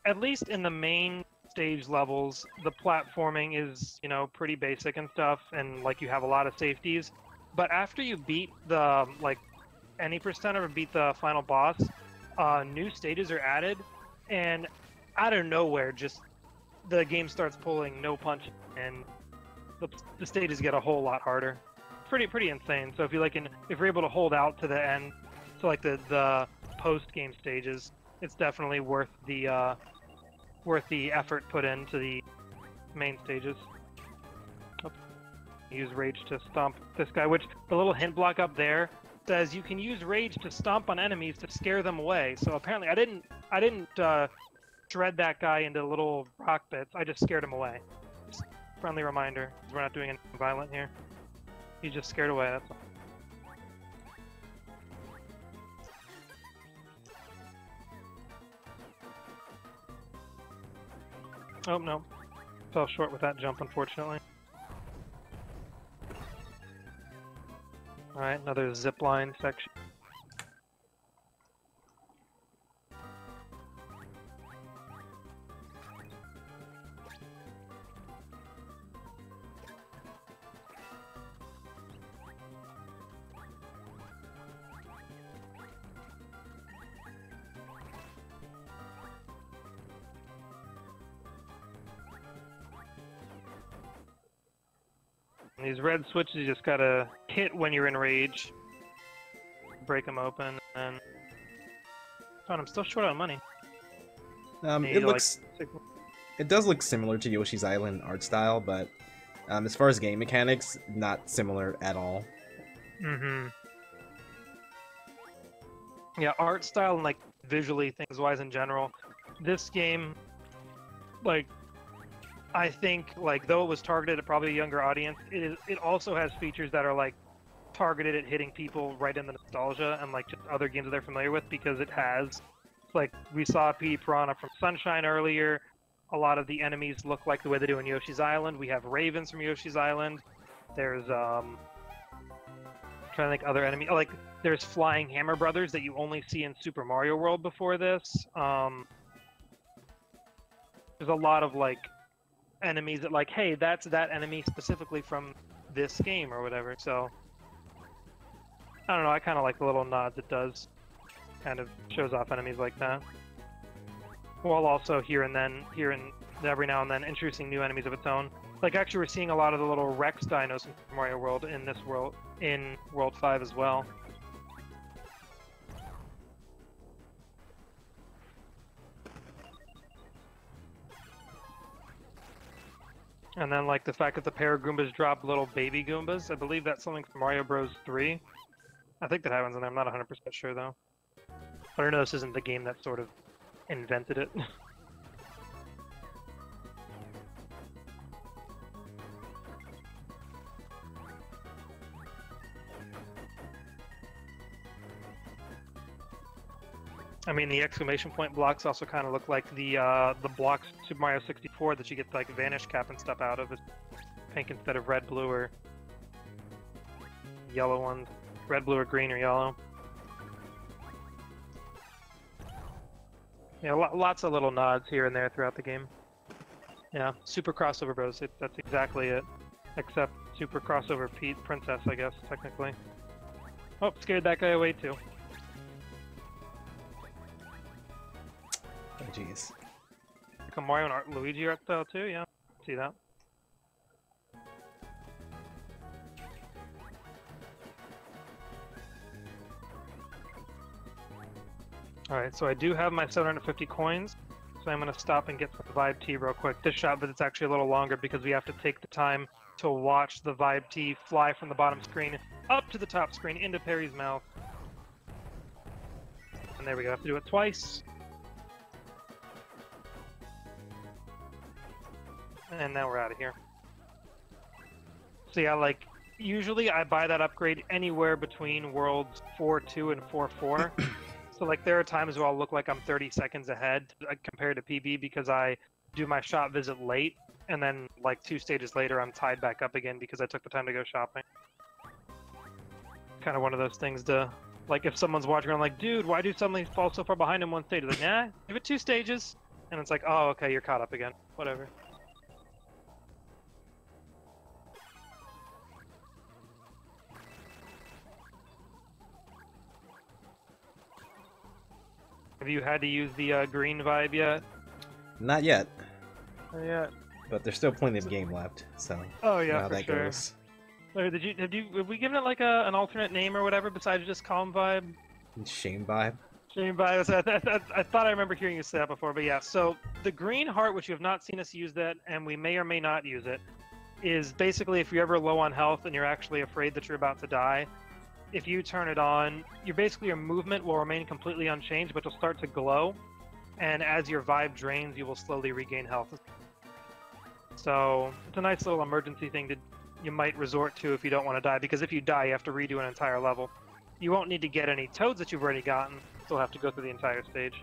at least in the main stage levels, the platforming is, you know, pretty basic and stuff, and like you have a lot of safeties. But after you beat the, like, any percent or beat the final boss, new stages are added, and out of nowhere, just the game starts pulling no punch, and the stages get a whole lot harder. Pretty insane. So if you if you're able to hold out to the end, to like the post-game stages, it's definitely worth the effort put into the main stages. Use rage to stomp this guy, which the little hint block up there says you can use rage to stomp on enemies to scare them away. So apparently I didn't shred that guy into little rock bits. I just scared him away. Just friendly reminder, we're not doing anything violent here. He's just scared away, that's all. Oh, no. Fell short with that jump, unfortunately. Alright, another zipline section. These red switches you just gotta hit when you're in rage. Break them open, and God, I'm still short on money. It does look similar to Yoshi's Island art style, but as far as game mechanics, not similar at all. Mm-hmm. Yeah, art style and like visually, things wise in general, this game, like, I think, like, though it was targeted at probably a younger audience, it also has features that are like targeted at hitting people right in the nostalgia and like just other games that they're familiar with, because it has, like, we saw P. Piranha from Sunshine earlier. A lot of the enemies look like the way they do in Yoshi's Island. We have ravens from Yoshi's Island. There's I'm trying to think other enemy, like there's flying hammer brothers that you only see in Super Mario World before this. There's a lot of like enemies that, like, hey, that's that enemy specifically from this game or whatever. So I don't know, I kind of like the little nods it does. Kind of shows off enemies like that, while also here and every now and then introducing new enemies of its own. Like, actually we're seeing a lot of the little Rex dinos in Super Mario World in this world, in World 5 as well. And then, like, the fact that the Paragoombas drop little baby Goombas, I believe that's something from Mario Bros. 3. I think that happens in there, I'm not 100% sure though. But I know this isn't the game that sort of invented it. I mean, the exclamation point blocks also kind of look like the blocks in Super Mario 64 that you get like Vanish Cap and stuff out of. It's pink instead of red, blue, or yellow ones. Red, blue, or green, or yellow. Yeah, lots of little nods here and there throughout the game. Yeah, Super Crossover Bros. That's exactly it. Except Super Crossover Princess, I guess, technically. Oh, scared that guy away too. Oh, jeez. Come Mario and Luigi art style too, yeah. See that. Alright, so I do have my 750 coins, so I'm going to stop and get some Vibe Tea real quick. This shot visit's actually a little longer because we have to take the time to watch the Vibe Tea fly from the bottom screen up to the top screen into Perry's mouth. And there we go, have to do it twice. And now we're out of here. So yeah, like, usually I buy that upgrade anywhere between Worlds 4.2 and 4.4. So like there are times where I'll look like I'm 30 seconds ahead compared to PB because I do my shop visit late, and then like 2 stages later I'm tied back up again because I took the time to go shopping. Kind of one of those things to, like if someone's watching, I'm like, dude, why do you suddenly fall so far behind in 1 stage? Like, nah, give it 2 stages. And it's like, oh, okay, you're caught up again. Whatever. Have you had to use the green vibe yet? Not yet. Not yet. But there's still plenty of game left, so oh yeah, how for that sure. goes. Larry, have we given it like an alternate name or whatever besides just Calm Vibe? Shame vibe. Shame Vibe. I thought I remember hearing you say that before, but yeah. So the green heart, which you have not seen us use that, and we may or may not use it, is basically if you're ever low on health and you're actually afraid that you're about to die. If you turn it on, your movement will remain completely unchanged, but you'll start to glow, and as your vibe drains, you will slowly regain health. So it's a nice little emergency thing that you might resort to if you don't want to die, because if you die, you have to redo an entire level. You won't need to get any toads that you've already gotten, still have to go through the entire stage.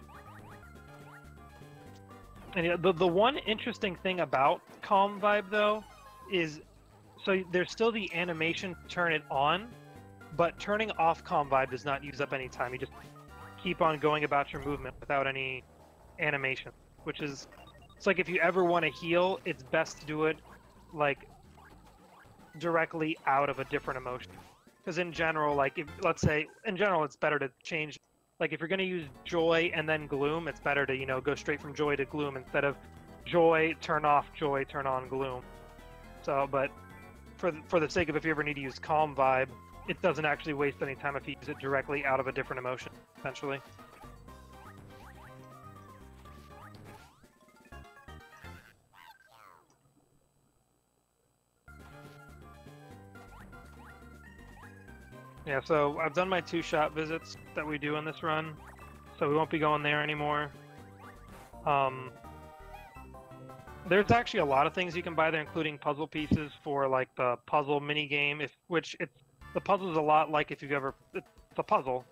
And yeah, the one interesting thing about Calm Vibe, though, is so there's still the animation to turn it on, but turning off Calm Vibe does not use up any time. You just keep on going about your movement without any animation, which is, it's like if you ever want to heal, it's best to do it like directly out of a different emotion. Because in general, like if, let's say, in general, it's better to change, like if you're going to use joy and then gloom, it's better to, you know, go straight from joy to gloom instead of joy, turn off joy, turn on gloom. So, but for the sake of if you ever need to use Calm Vibe, it doesn't actually waste any time if you use it directly out of a different emotion, essentially. Yeah, so I've done my 2 shop visits that we do in this run, so we won't be going there anymore. There's actually a lot of things you can buy there, including puzzle pieces for like the puzzle mini game, the puzzle is a lot like if you've ever, it's a puzzle,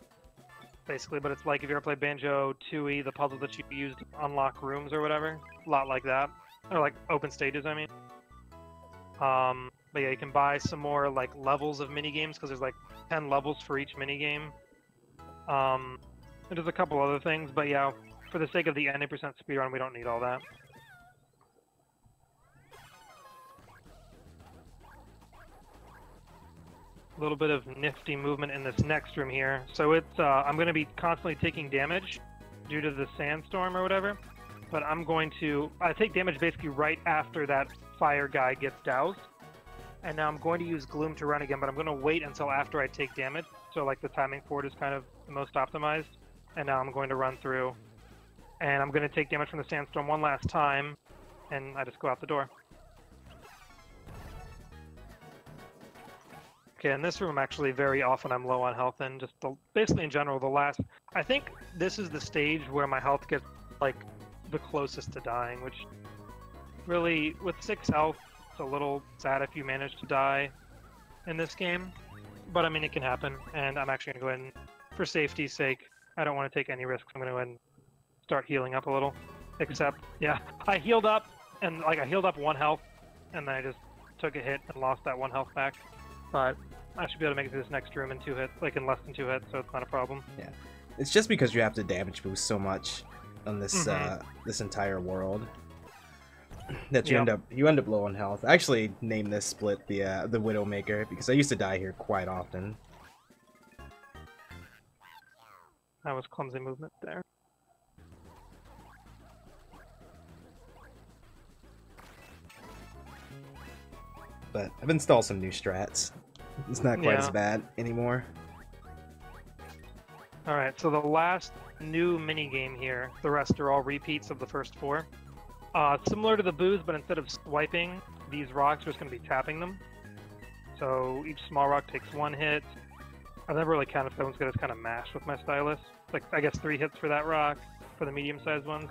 basically, but it's like if you ever played Banjo-Tooie, the puzzle that you use to unlock rooms or whatever, a lot like that, or like open stages, I mean. But yeah, you can buy some more like levels of mini games because there's like 10 levels for each mini game. And there's a couple other things, but yeah, for the sake of the 90% speedrun, we don't need all that. A little bit of nifty movement in this next room here. So it's I'm going to be constantly taking damage due to the sandstorm or whatever, but I take damage basically right after that fire guy gets doused, and now I'm going to use gloom to run again, but I'm going to wait until after I take damage, so like the timing for it is kind of the most optimized, and now I'm going to run through, and I'm going to take damage from the sandstorm one last time, and I just go out the door. Okay, in this room, actually, very often I'm low on health, and just basically in general, I think this is the stage where my health gets, like, the closest to dying, which really, with 6 health, it's a little sad if you manage to die in this game, but I mean, it can happen, and I'm actually going to go ahead and, for safety's sake, I don't want to take any risks, I'm going to go ahead and start healing up a little, except, yeah, I healed up, and, like, I healed up 1 health, and then I just took a hit and lost that 1 health back. But I should be able to make it to this next room in 2 hits, like in less than 2 hits, so it's not a problem. Yeah, it's just because you have to damage boost so much. on this this entire world. That you Yep. end up low on health. I actually named this split the Widowmaker because I used to die here quite often. That was clumsy movement there. But I've installed some new strats. It's not quite as bad anymore. Alright, so the last new mini game here, the rest are all repeats of the first 4. Similar to the booze, but instead of swiping these rocks, we're just going to be tapping them. So each small rock takes 1 hit. I've never really counted if that one's going to kind of mash with my stylus. Like, I guess 3 hits for that rock, for the medium-sized ones.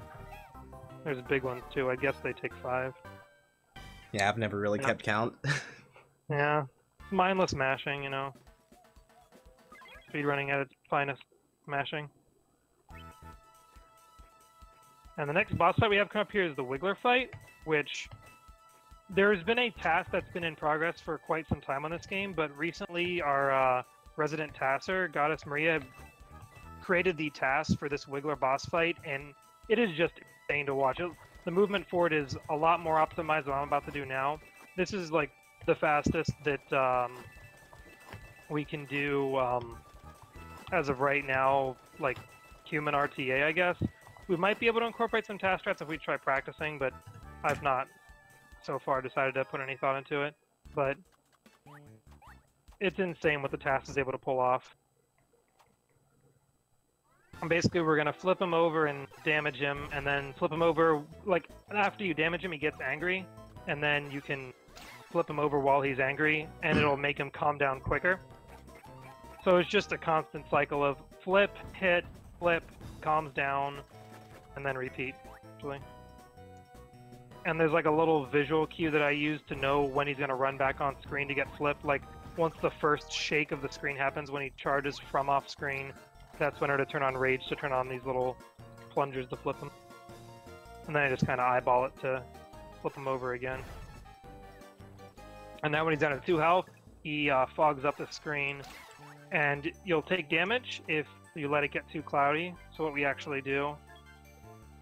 There's big ones too, I guess they take 5. Yeah, I've never really kept count. Yeah, mindless mashing, you know. Speedrunning at its finest, mashing. And the next boss fight we have come up here is the Wiggler fight, which there's been a task that's been in progress for quite some time on this game, but recently our resident tasser, Goddess Maria, created the task for this Wiggler boss fight, and it is just insane to watch. The movement for it is a lot more optimized than I'm about to do now. This is like the fastest that we can do as of right now, like human RTA, I guess. We might be able to incorporate some task strats if we try practicing, but I've not so far decided to put any thought into it. But it's insane what the task is able to pull off. And basically, we're going to flip him over and damage him, and then flip him over, like, after you damage him, he gets angry, and then you can flip him over while he's angry, and it'll make him calm down quicker. So it's just a constant cycle of flip, hit, flip, calms down, and then repeat, actually. And there's like a little visual cue that I use to know when he's going to run back on screen to get flipped. Like, once the first shake of the screen happens, when he charges from off screen, that's when to turn on Rage to turn on these little plungers to flip him. And then I just kind of eyeball it to flip him over again. And now when he's down to 2 health, he fogs up the screen. And you'll take damage if you let it get too cloudy. So what we actually do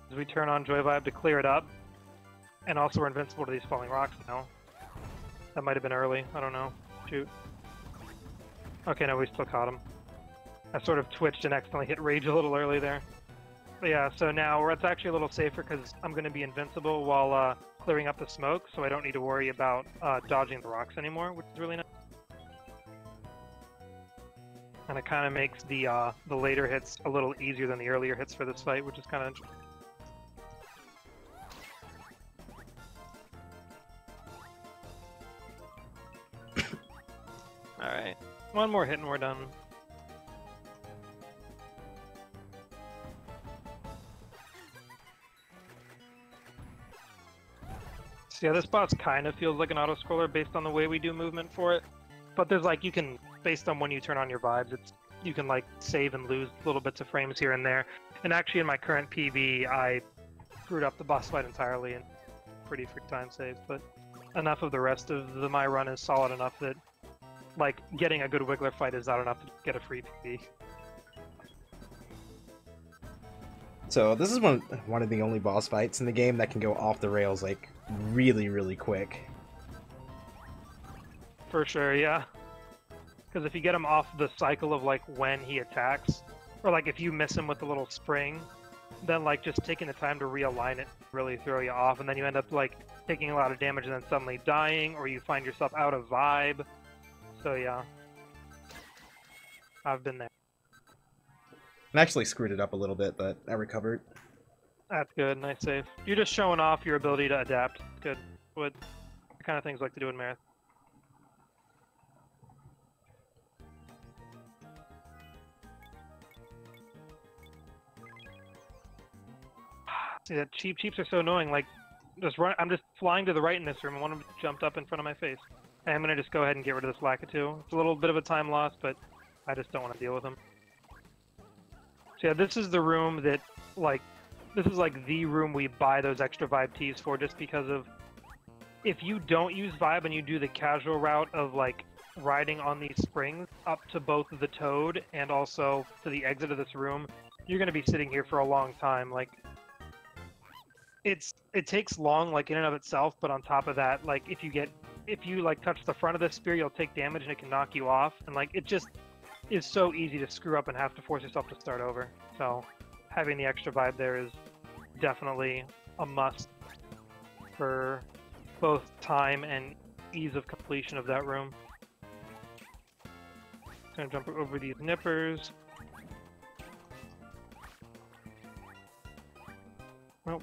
is we turn on Joy Vibe to clear it up. And also we're invincible to these falling rocks now. That might have been early, I don't know. Shoot. Okay, no, we still caught him. I sort of twitched and accidentally hit Rage a little early there. But yeah, so now it's actually a little safer because I'm going to be invincible while clearing up the smoke, so I don't need to worry about dodging the rocks anymore, which is really nice. And it kind of makes the later hits a little easier than the earlier hits for this fight, which is kind of interesting. Alright, one more hit and we're done. So yeah, this boss kind of feels like an auto-scroller based on the way we do movement for it. But there's like, you can, based on when you turn on your vibes, you can like save and lose little bits of frames here and there. And actually in my current PB, I screwed up the boss fight entirely and pretty free time saves. But enough of the rest of my run is solid enough that like getting a good Wiggler fight is not enough to get a free PB. So this is one of the only boss fights in the game that can go off the rails like really, really quick. For sure, yeah. Because if you get him off the cycle of like when he attacks, or like if you miss him with a little spring, then like just taking the time to realign it really throw you off, and then you end up like taking a lot of damage and then suddenly dying, or you find yourself out of vibe. So yeah, I've been there. I actually screwed it up a little bit, but I recovered. That's good, nice save. You're just showing off your ability to adapt. Good. What kind of things I like to do in Marathon. See, that cheeps are so annoying. Like, I'm just flying to the right in this room, and one of them jumped up in front of my face. And I'm gonna just go ahead and get rid of this Lakitu. It's a little bit of a time loss, but I just don't want to deal with him. So yeah, this is the room that, like, this is like the room we buy those extra Vibe teas for, just because of, if you don't use Vibe and you do the casual route of like riding on these springs up to both the Toad and also to the exit of this room, you're going to be sitting here for a long time. Like, it takes long, like in and of itself, but on top of that, like if you like touch the front of the spear, you'll take damage and it can knock you off, and like it just is so easy to screw up and have to force yourself to start over. So having the extra vibe there is definitely a must for both time and ease of completion of that room. Gonna jump over these nippers. Well.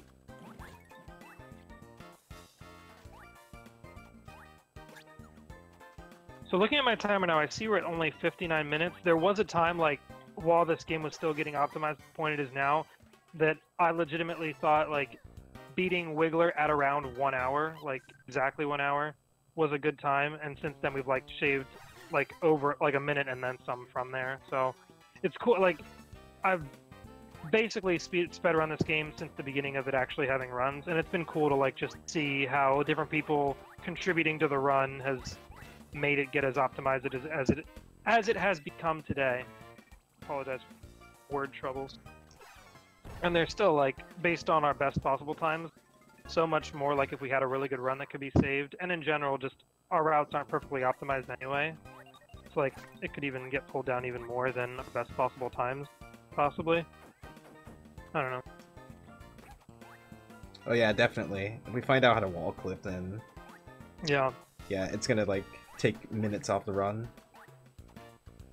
So looking at my timer now, I see we're at only 59 minutes. There was a time, like, while this game was still getting optimized to the point it is now, that I legitimately thought, like, beating Wiggler at around 1 hour, like, exactly 1 hour, was a good time. And since then, we've, like, shaved, like, over, like, a minute and then some from there. So it's cool. Like, I've basically sped around this game since the beginning of it actually having runs. And it's been cool to, like, just see how different people contributing to the run has made it get as optimized as it has become today. Apologize for word troubles. And they're still, like, based on our best possible times, so much more like if we had a really good run that could be saved. And in general, just our routes aren't perfectly optimized anyway. So, like, it could even get pulled down even more than our best possible times, possibly. I don't know. Oh yeah, definitely. If we find out how to wall clip, then Yeah. yeah, it's gonna like take minutes off the run.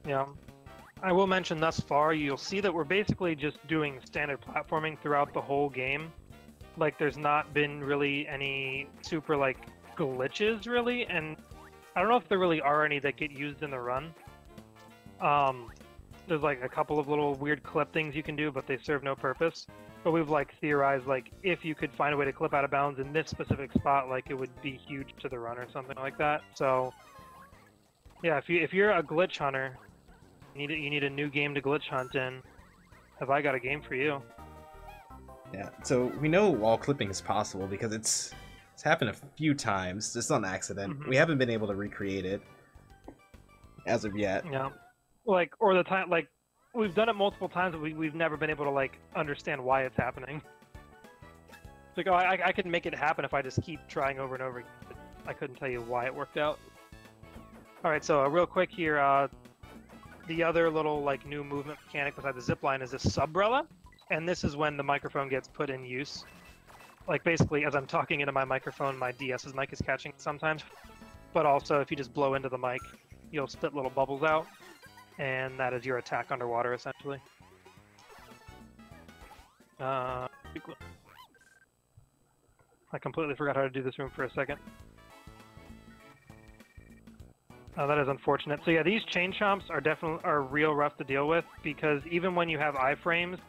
Yeah. I will mention thus far, you'll see that we're basically just doing standard platforming throughout the whole game. Like, there's not been really any super, like, glitches, really, and I don't know if there really are any that get used in the run. There's, like, a couple of little weird clip things you can do, but they serve no purpose. But we've, like, theorized, like, if you could find a way to clip out of bounds in this specific spot, like, it would be huge to the run or something like that. So, yeah, if you're a glitch hunter, you need a new game to glitch hunt in, have I got a game for you? Yeah, so we know wall clipping is possible because it's happened a few times, just on accident. Mm-hmm. We haven't been able to recreate it as of yet. Yeah, like, or the time, like, we've done it multiple times, but we've never been able to, like, understand why it's happening. It's like, oh, I can make it happen if I just keep trying over and over again, but I couldn't tell you why it worked out. Alright, so real quick here, the other little, like, new movement mechanic beside the zipline is this subrella, and this is when the microphone gets put in use. Like, basically, as I'm talking into my microphone, my DS's mic is catching it sometimes, but also if you just blow into the mic, you'll spit little bubbles out, and that is your attack underwater, essentially. I completely forgot how to do this room for a second. That is unfortunate. So yeah, these chain chomps are real rough to deal with, because even when you have iframes,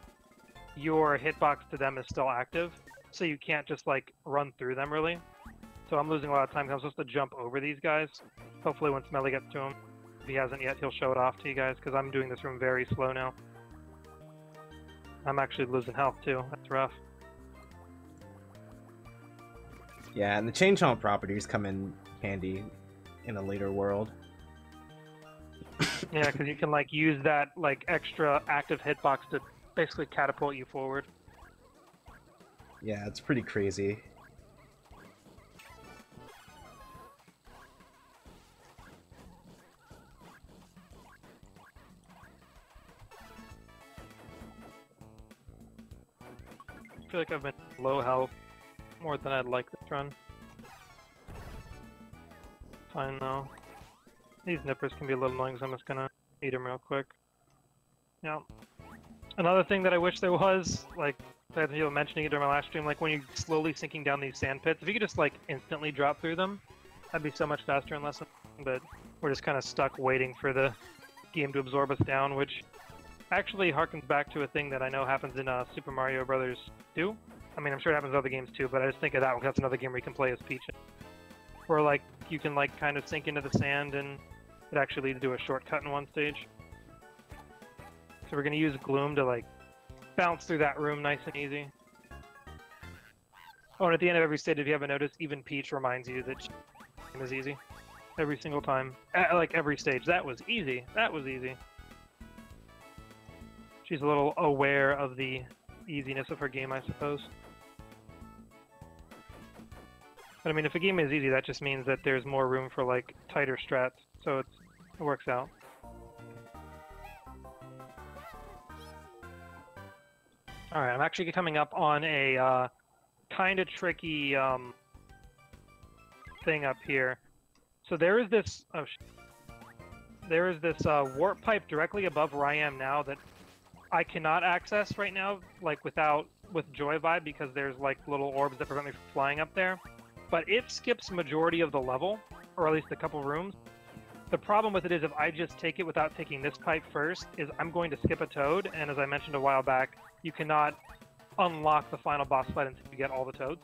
your hitbox to them is still active, so you can't just, like, run through them, really. So I'm losing a lot of time. I'm supposed to jump over these guys. Hopefully when Smelly gets to him, if he hasn't yet, he'll show it off to you guys, because I'm doing this room very slow now. I'm actually losing health, too. That's rough. Yeah, and the chain chomp properties come in handy in a later world. Yeah, because you can, like, use that, like, extra active hitbox to basically catapult you forward. Yeah, it's pretty crazy. I feel like I've been low health more than I'd like this run. Fine though. These nippers can be a little annoying, so I'm just gonna eat them real quick. Yeah. Another thing that I wish there was, like, I had people mentioning it during my last stream, like when you're slowly sinking down these sand pits, if you could just, like, instantly drop through them, that'd be so much faster and less annoying, but we're just kind of stuck waiting for the game to absorb us down, which actually harkens back to a thing that I know happens in Super Mario Brothers 2. I mean, I'm sure it happens in other games too, but I just think of that one because that's another game where you can play as Peach. Where, like, you can, like, kind of sink into the sand and it actually leads to a shortcut in one stage. So we're going to use Gloom to, like, bounce through that room nice and easy. Oh, and at the end of every stage, if you haven't noticed, even Peach reminds you that game is easy. Every single time. Like, every stage. That was easy. That was easy. She's a little aware of the easiness of her game, I suppose. But I mean, if a game is easy, that just means that there's more room for like tighter strats, so it works out. All right, I'm actually coming up on a kind of tricky thing up here. So there is this warp pipe directly above where I am now that I cannot access right now, like with Joy Vibe, because there's like little orbs that prevent me from flying up there. But it skips majority of the level, or at least a couple rooms. The problem with it is if I just take it without taking this pipe first, is I'm going to skip a toad, and as I mentioned a while back, you cannot unlock the final boss fight until you get all the toads.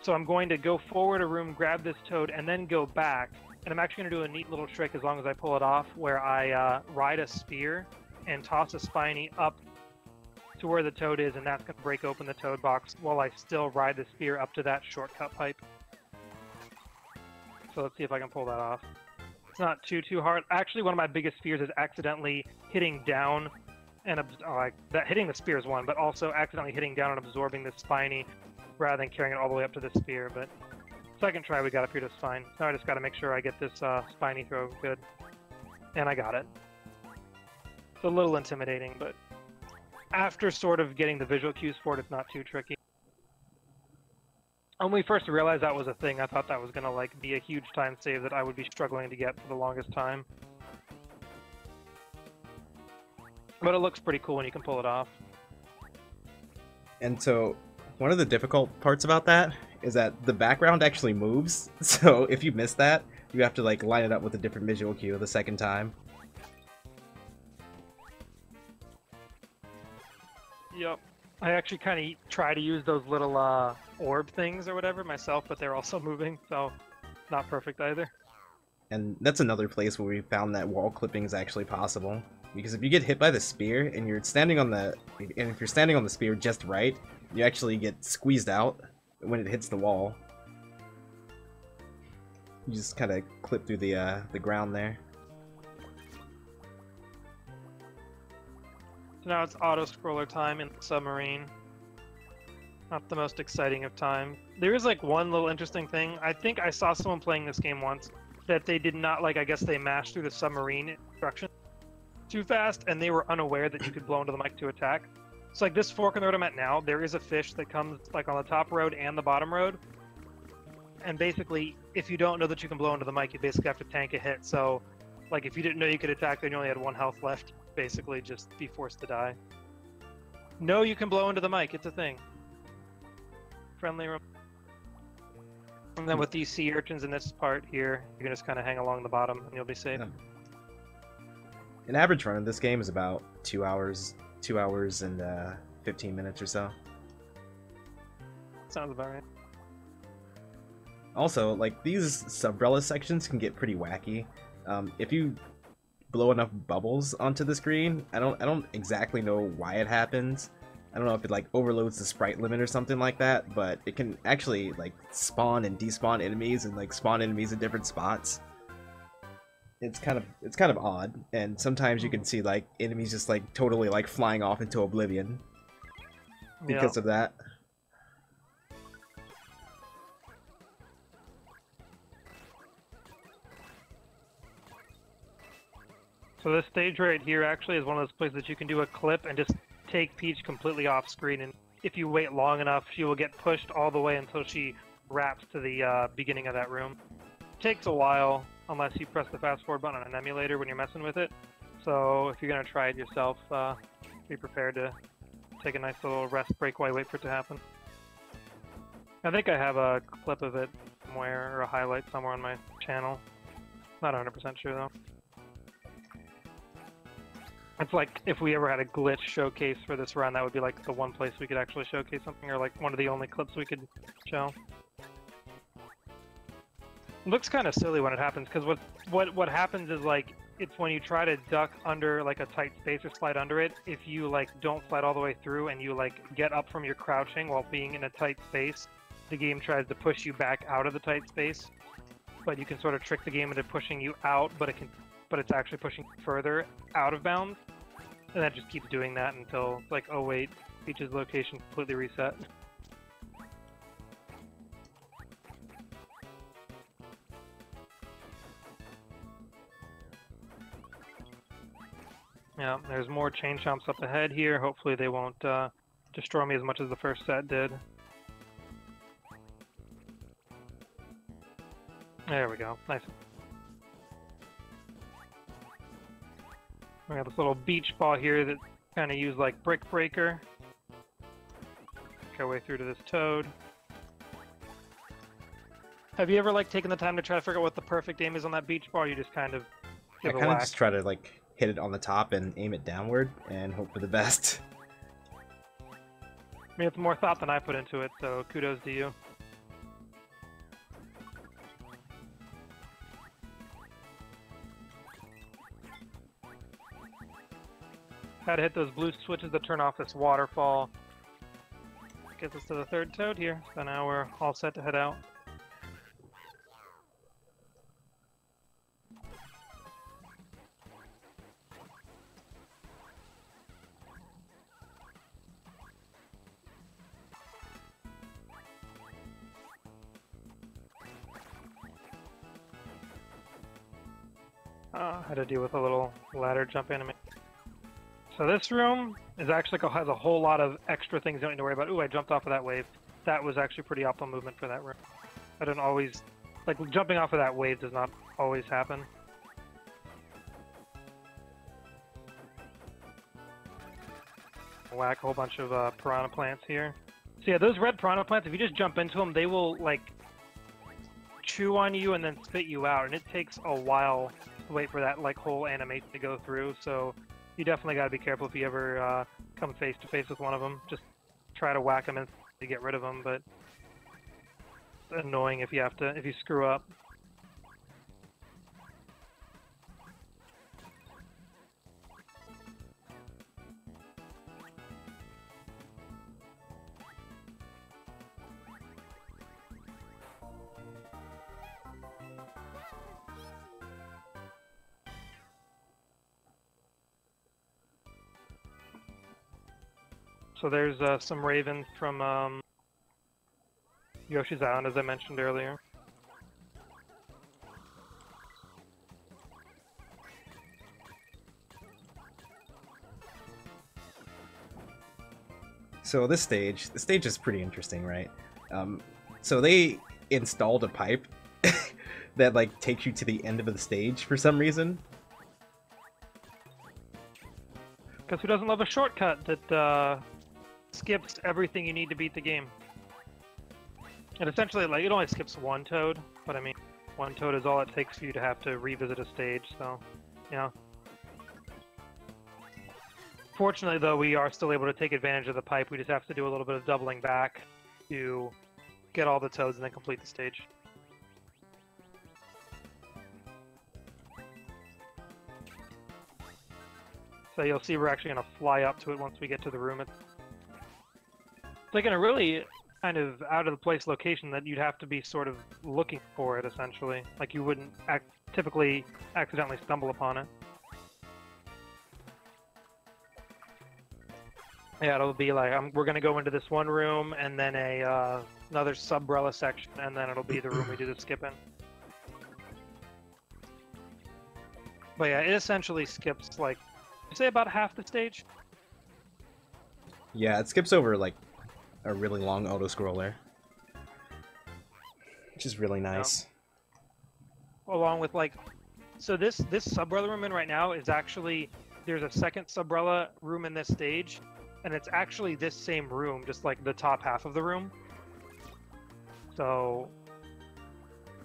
So I'm going to go forward a room, grab this toad, and then go back. And I'm actually going to do a neat little trick as long as I pull it off, where I ride a spear and toss a spiny up to where the toad is, and that's going to break open the toad box while I still ride the spear up to that shortcut pipe. So let's see if I can pull that off. It's not too hard. Actually, one of my biggest fears is accidentally hitting down and hitting the spear is one, but also accidentally hitting down and absorbing the spiny rather than carrying it all the way up to the spear. But second try we got up here just fine. Now I just got to make sure I get this spiny throw good. And I got it. It's a little intimidating, but after sort of getting the visual cues for it, it's not too tricky. When we first realized that was a thing, I thought that was gonna like be a huge time save that I would be struggling to get for the longest time. But it looks pretty cool when you can pull it off. And so, one of the difficult parts about that is that the background actually moves. So if you miss that, you have to like line it up with a different visual cue the second time. Yep. I actually kind of try to use those little orb things or whatever myself, but they're also moving, so not perfect either. And that's another place where we found that wall clipping is actually possible. Because if you get hit by the spear and you're standing on the spear just right, you actually get squeezed out when it hits the wall. You just kind of clip through the ground there. So now it's auto-scroller time in the submarine. Not the most exciting of time. There is like one little interesting thing. I think I saw someone playing this game once that they did not like, I guess they mashed through the submarine instructions too fast, and they were unaware that you could blow into the mic to attack. So like this fork in the road I'm at now, there is a fish that comes like on the top road and the bottom road. And basically, if you don't know that you can blow into the mic, you basically have to tank a hit. So like if you didn't know you could attack, then you only had 1 health left. Basically just be forced to die. No, you can blow into the mic, it's a thing. Friendly room. And then with these sea urchins in this part here, you can just kind of hang along the bottom and you'll be safe. Yeah. An average run of this game is about 2 hours and 15 minutes or so. Sounds about right. Also, like, these Subrella sections can get pretty wacky. If you blow enough bubbles onto the screen, I don't exactly know why it happens. I don't know if it like overloads the sprite limit or something like that, but it can actually like spawn and despawn enemies and like spawn enemies in different spots. It's kind of odd, and sometimes you can see like enemies just like totally like flying off into oblivion because of that. So this stage right here actually is one of those places that you can do a clip and just take Peach completely off screen, and if you wait long enough, she will get pushed all the way until she wraps to the beginning of that room. It takes a while, unless you press the fast forward button on an emulator when you're messing with it. So if you're going to try it yourself, be prepared to take a nice little rest break while you wait for it to happen. I think I have a clip of it somewhere, or a highlight somewhere on my channel. Not 100% sure though. It's like, if we ever had a glitch showcase for this run, that would be like the one place we could actually showcase something, or like one of the only clips we could show. It looks kind of silly when it happens, because what happens is like, it's when you try to duck under like a tight space or slide under it, if you like don't slide all the way through and you like get up from your crouching while being in a tight space, the game tries to push you back out of the tight space. But you can sort of trick the game into pushing you out, but it's actually pushing further out of bounds. And that just keeps doing that until it's like, oh wait, Peach's location completely reset. Yeah, there's more chain chomps up ahead here. Hopefully they won't destroy me as much as the first set did. There we go. Nice. We got this little beach ball here that kind of use like brick breaker. Make our way through to this toad. Have you ever like taken the time to try to figure out what the perfect aim is on that beach ball? Or you just kind of give I a kind of whack? just try to like hit it on the top and aim it downward and hope for the best. I mean, it's more thought than I put into it, so kudos to you. Had to hit those blue switches to turn off this waterfall. Gets us to the third toad here, so now we're all set to head out. Had to deal with a little ladder jump animation. So this room is actually has a whole lot of extra things you don't need to worry about. Ooh, I jumped off of that wave. That was actually pretty optimal movement for that room. I don't always, like jumping off of that wave does not always happen. Whack a whole bunch of piranha plants here. So yeah, those red piranha plants, if you just jump into them, they will like chew on you and then spit you out, and it takes a while to wait for that like whole animation to go through. So you definitely got to be careful if you ever come face to face with one of them. Just try to whack them and to get rid of them, but it's annoying if you screw up. So there's some ravens from Yoshi's Island, as I mentioned earlier. So the stage is pretty interesting, right? So they installed a pipe that like takes you to the end of the stage for some reason. Because who doesn't love a shortcut that skips everything you need to beat the game? And essentially, like, it only skips one toad, but I mean, one toad is all it takes for you to have to revisit a stage, so, yeah. Fortunately, though, we are still able to take advantage of the pipe. We just have to do a little bit of doubling back to get all the toads and then complete the stage. So you'll see we're actually going to fly up to it once we get to the room. It's like in a really kind of out-of-the-place location that you'd have to be sort of looking for it, essentially. Like you wouldn't typically accidentally stumble upon it. Yeah, it'll be like, we're going to go into this one room, and then another sub-umbrella section, and then it'll be the room we do the skip in. But yeah, it essentially skips, like, I'd say about half the stage. Yeah, it skips over like a really long auto-scroller, which is really nice. Yeah. Along with like, so this sub-umbrella room in right now is actually, there's a second sub-umbrella room in this stage, and it's actually this same room, just like the top half of the room. So,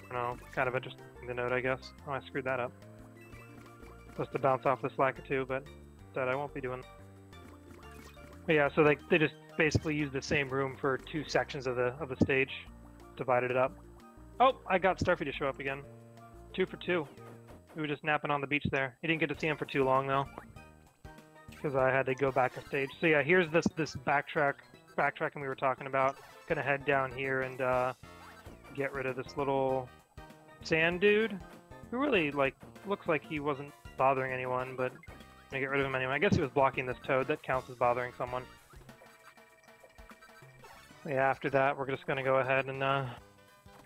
you know, kind of interesting to note, I guess. Oh, I screwed that up. Supposed to bounce off this Lakitu, but that I won't be doing. But yeah, so like they just basically used the same room for two sections of the stage, divided it up. Oh, I got Starfy to show up again. 2 for 2. We were just napping on the beach there. You didn't get to see him for too long though, because I had to go back a stage. So yeah, here's this backtracking we were talking about. Gonna head down here and get rid of this little sand dude, who really like looks like he wasn't bothering anyone, but I'm gonna get rid of him anyway. I guess he was blocking this toad. That counts as bothering someone. Yeah, after that, we're just gonna go ahead and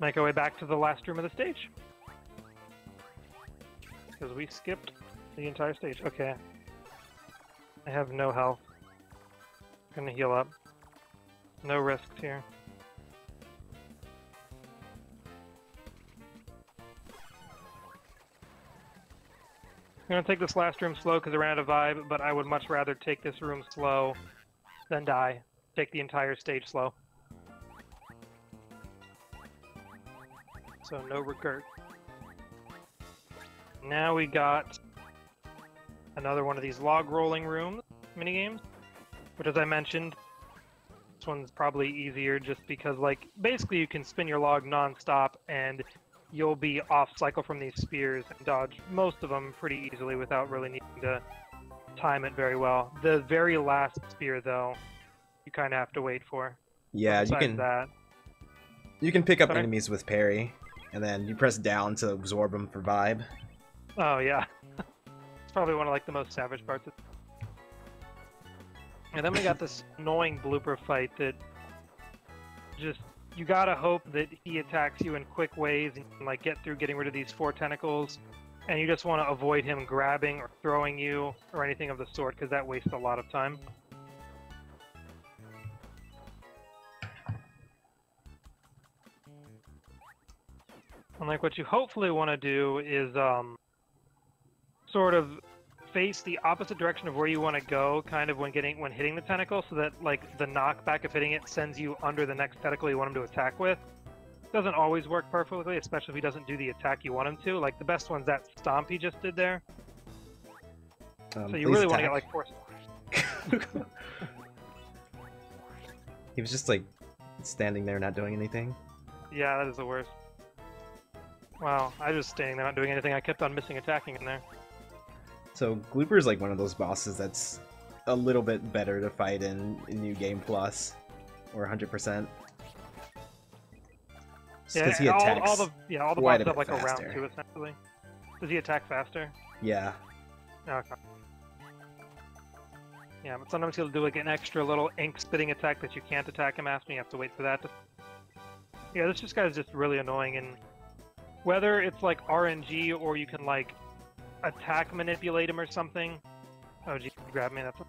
make our way back to the last room of the stage. Because we skipped the entire stage. Okay. I have no health. Gonna heal up. No risks here. I'm gonna take this last room slow because I ran out of vibe, but I would much rather take this room slow than die. Take the entire stage slow. So no regret. Now we got another one of these log rolling room minigames, which, as I mentioned, this one's probably easier just because, like, basically you can spin your log non-stop and you'll be off cycle from these spears and dodge most of them pretty easily without really needing to time it very well. The very last spear, though, you kind of have to wait for. Yeah, you can. That. You can pick up Sorry? enemies with parry, and then you press down to absorb them for vibe. Oh yeah, it's probably one of like the most savage parts. And then we got this annoying blooper fight that just, you gotta hope that he attacks you in quick ways and you can like get through getting rid of these 4 tentacles, and you just want to avoid him grabbing or throwing you or anything of the sort because that wastes a lot of time. And like what you hopefully want to do is sort of face the opposite direction of where you want to go, kind of when hitting the tentacle, so that like the knockback of hitting it sends you under the next tentacle you want him to attack with. Doesn't always work perfectly, especially if he doesn't do the attack you want him to. Like the best one's that stomp he just did there. So you really want to get like 4. He was just like standing there not doing anything. Yeah, that is the worst. Wow, I was just standing there not doing anything. I kept on missing attacking in there. So Glooper is like one of those bosses that's a little bit better to fight in New Game Plus or 100%. Yeah, because he attacks all the quite bosses a have like bit a round faster. 2 essentially. Does he attack faster? Yeah. Okay. Yeah, but sometimes he'll do like an extra little ink spitting attack that you can't attack him after, and you have to wait for that to... Yeah, this guy's just really annoying, and whether it's like RNG or you can like attack manipulate him or something. Oh geez, grab me, that's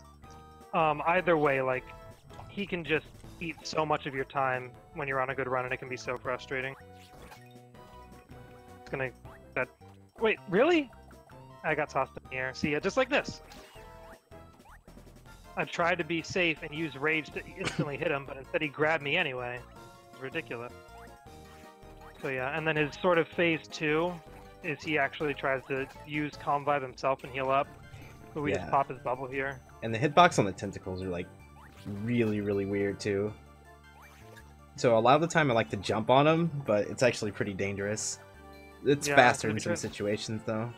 either way, like he can just eat so much of your time when you're on a good run, and it can be so frustrating. It's gonna... Wait, really? I got tossed in the air. See, just like this. I tried to be safe and use rage to instantly hit him, but instead he grabbed me anyway. It's ridiculous. So yeah, and then his sort of phase 2 is he actually tries to use Calm Vibe himself and heal up. But we just pop his bubble here. And the hitbox on the tentacles are like really, really weird too. So a lot of the time I like to jump on him, but it's actually pretty dangerous. It's faster in some situations though.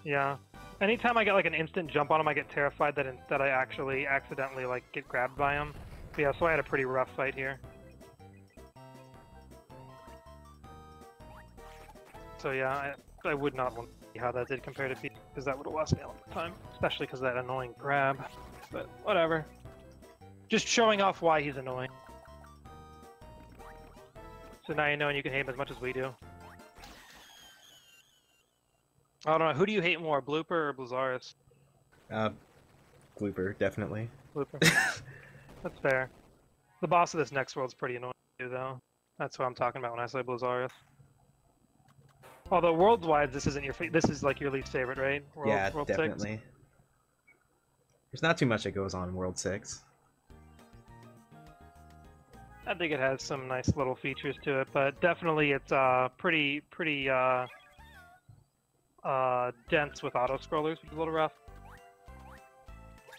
Yeah. Anytime I get like an instant jump on him, I get terrified that instead I actually accidentally like get grabbed by him. But yeah, so I had a pretty rough fight here. So yeah, I would not want to see how that did compare to Pete, because that would have lost me a lot of time, especially because of that annoying grab. But whatever. Just showing off why he's annoying. So now you know, and you can hate him as much as we do. I don't know, who do you hate more, Blooper or Blazzaris? Glooper, definitely. Blooper. That's fair. The boss of this next world's pretty annoying too, though. That's what I'm talking about when I say Blazzaris. Although worlds-wide, this isn't your this is like your least favorite, right? World definitely. 6? There's not too much that goes on in World 6. I think it has some nice little features to it, but definitely it's pretty dense with auto-scrollers, which is a little rough.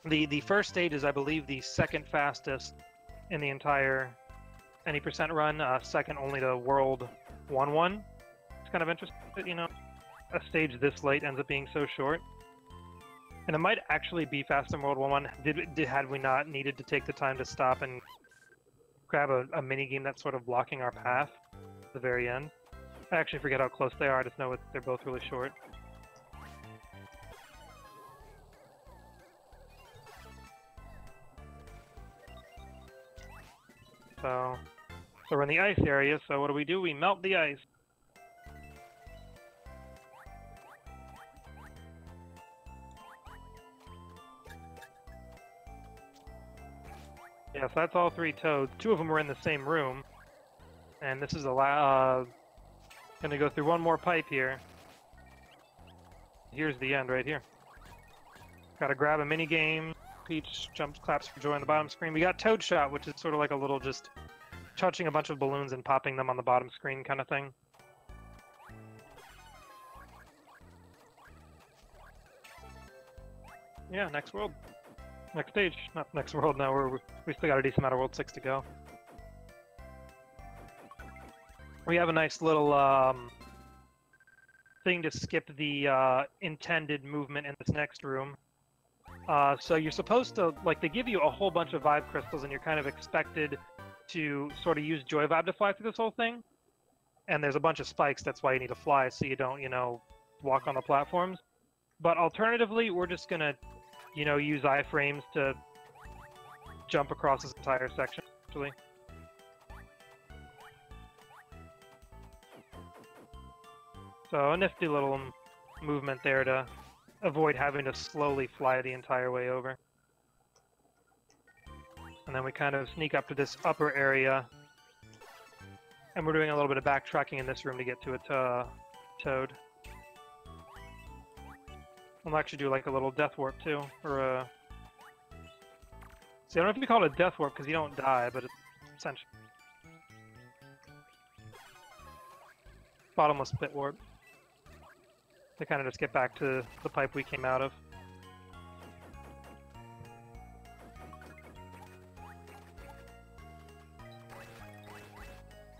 The first stage is, I believe, the second fastest in the entire any percent run, second only to World 1-1. It's kind of interesting that, you know, a stage this late ends up being so short. And it might actually be faster than World 1-1 had we not needed to take the time to stop and grab a mini-game that's sort of blocking our path at the very end. I actually forget how close they are, I just know they're both really short. So we're in the ice area, so what do? We melt the ice. Yeah, so that's all 3 toads. 2 of them were in the same room. And this is gonna go through one more pipe here. Here's the end right here. Gotta grab a mini game. Peach jumps, claps for joy on the bottom screen. We got Toad Shot, which is sort of like a little just touching a bunch of balloons and popping them on the bottom screen kind of thing. Yeah, next world. Next stage. Not next world now. We still got a decent amount of World 6 to go. We have a nice little thing to skip the intended movement in this next room. So you're supposed to, like, they give you a whole bunch of vibe crystals and you're kind of expected to sort of use Joy Vibe to fly through this whole thing. And there's a bunch of spikes, that's why you need to fly, so you don't, you know, walk on the platforms. But alternatively, we're just gonna, you know, use iframes to jump across this entire section, actually. So a nifty little movement there to avoid having to slowly fly the entire way over. And then we kind of sneak up to this upper area. And we're doing a little bit of backtracking in this room to get to a toad. We'll actually do like a little death warp too, or a... See, I don't know if you call it a death warp because you don't die, but it's essentially... Bottomless pit warp. To kind of just get back to the pipe we came out of.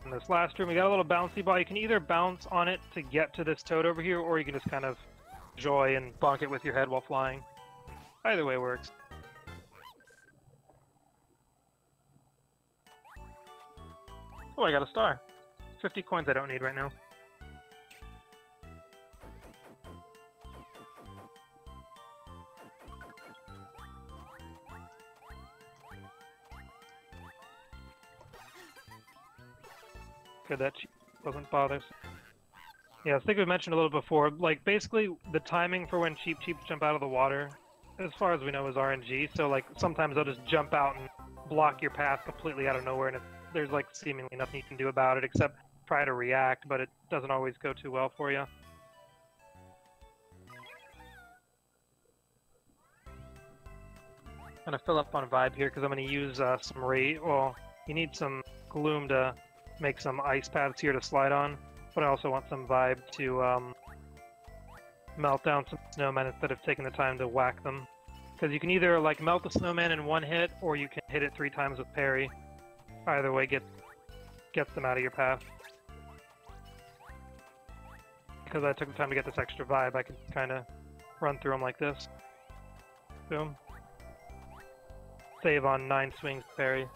In this last room, we got a little bouncy ball. You can either bounce on it to get to this toad over here, or you can just kind of joy and bonk it with your head while flying. Either way works. Oh, I got a star. 50 coins I don't need right now. Good, that doesn't bother. Yeah, I think we mentioned a little before, like, basically, the timing for when Cheep Cheeps jump out of the water, as far as we know, is RNG, so, like, sometimes they'll just jump out and block your path completely out of nowhere, and there's, like, seemingly nothing you can do about it, except try to react, but it doesn't always go too well for you. I'm gonna fill up on vibe here, because I'm gonna use some well, you need some gloom to make some ice paths here to slide on, but I also want some vibe to melt down some snowmen instead of taking the time to whack them. Because you can either like melt the snowman in one hit, or you can hit it 3 times with parry. Either way gets them out of your path. Because I took the time to get this extra vibe, I can kind of run through them like this. Boom. Save on 9 swings with parry.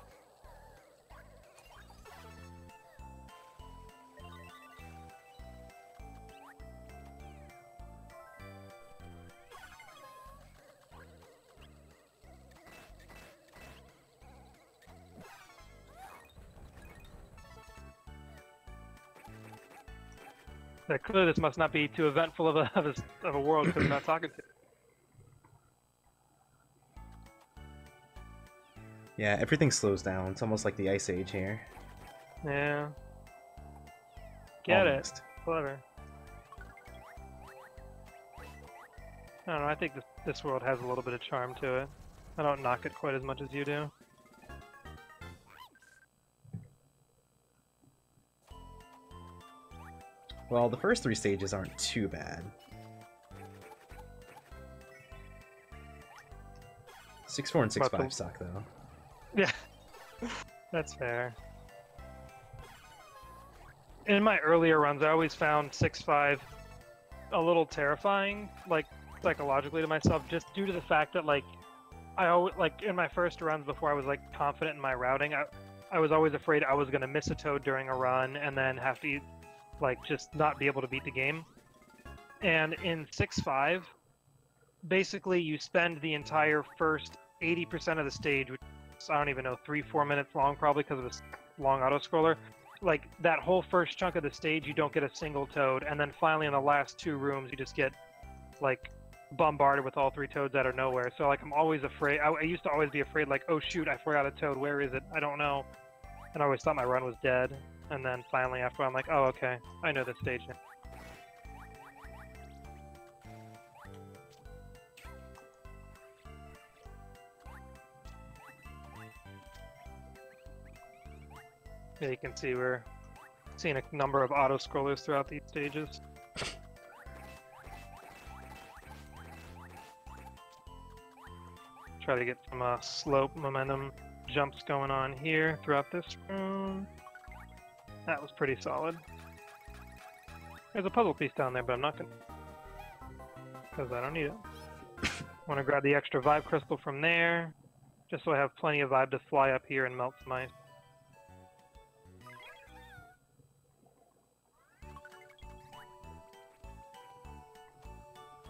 Yeah, clearly this must not be too eventful of a world because I'm not talking to. Yeah, everything slows down. It's almost like the Ice Age here. Yeah. Get Almost. it. Clever. I don't know, I think this world has a little bit of charm to it. I don't knock it quite as much as you do. Well, the first 3 stages aren't too bad. 6-4 and 6-5 suck, though. Yeah, that's fair. In my earlier runs, I always found 6-5 a little terrifying, like, psychologically to myself, just due to the fact that, like, I always, like, in my first runs before I was, like, confident in my routing, I was always afraid I was going to miss a toad during a run and then have to, like, just not be able to beat the game. And in 6-5, basically you spend the entire first 80% of the stage, which is, I don't even know, 3-4 minutes long probably because of this long auto-scroller. Like, that whole first chunk of the stage, you don't get a single toad, and then finally in the last 2 rooms, you just get, like, bombarded with all 3 toads out of nowhere. So like I'm always afraid. I used to always be afraid like, oh shoot, I forgot a toad. Where is it? I don't know. And I always thought my run was dead. And then finally after I'm like, oh okay, I know this stage now. Yeah, you can see we're seeing a number of auto scrollers throughout these stages. Try to get some slope momentum jumps going on here throughout this room. That was pretty solid. There's a puzzle piece down there, but I'm not gonna, because I don't need it. Want to grab the extra vibe crystal from there, just so I have plenty of vibe to fly up here and melt some ice.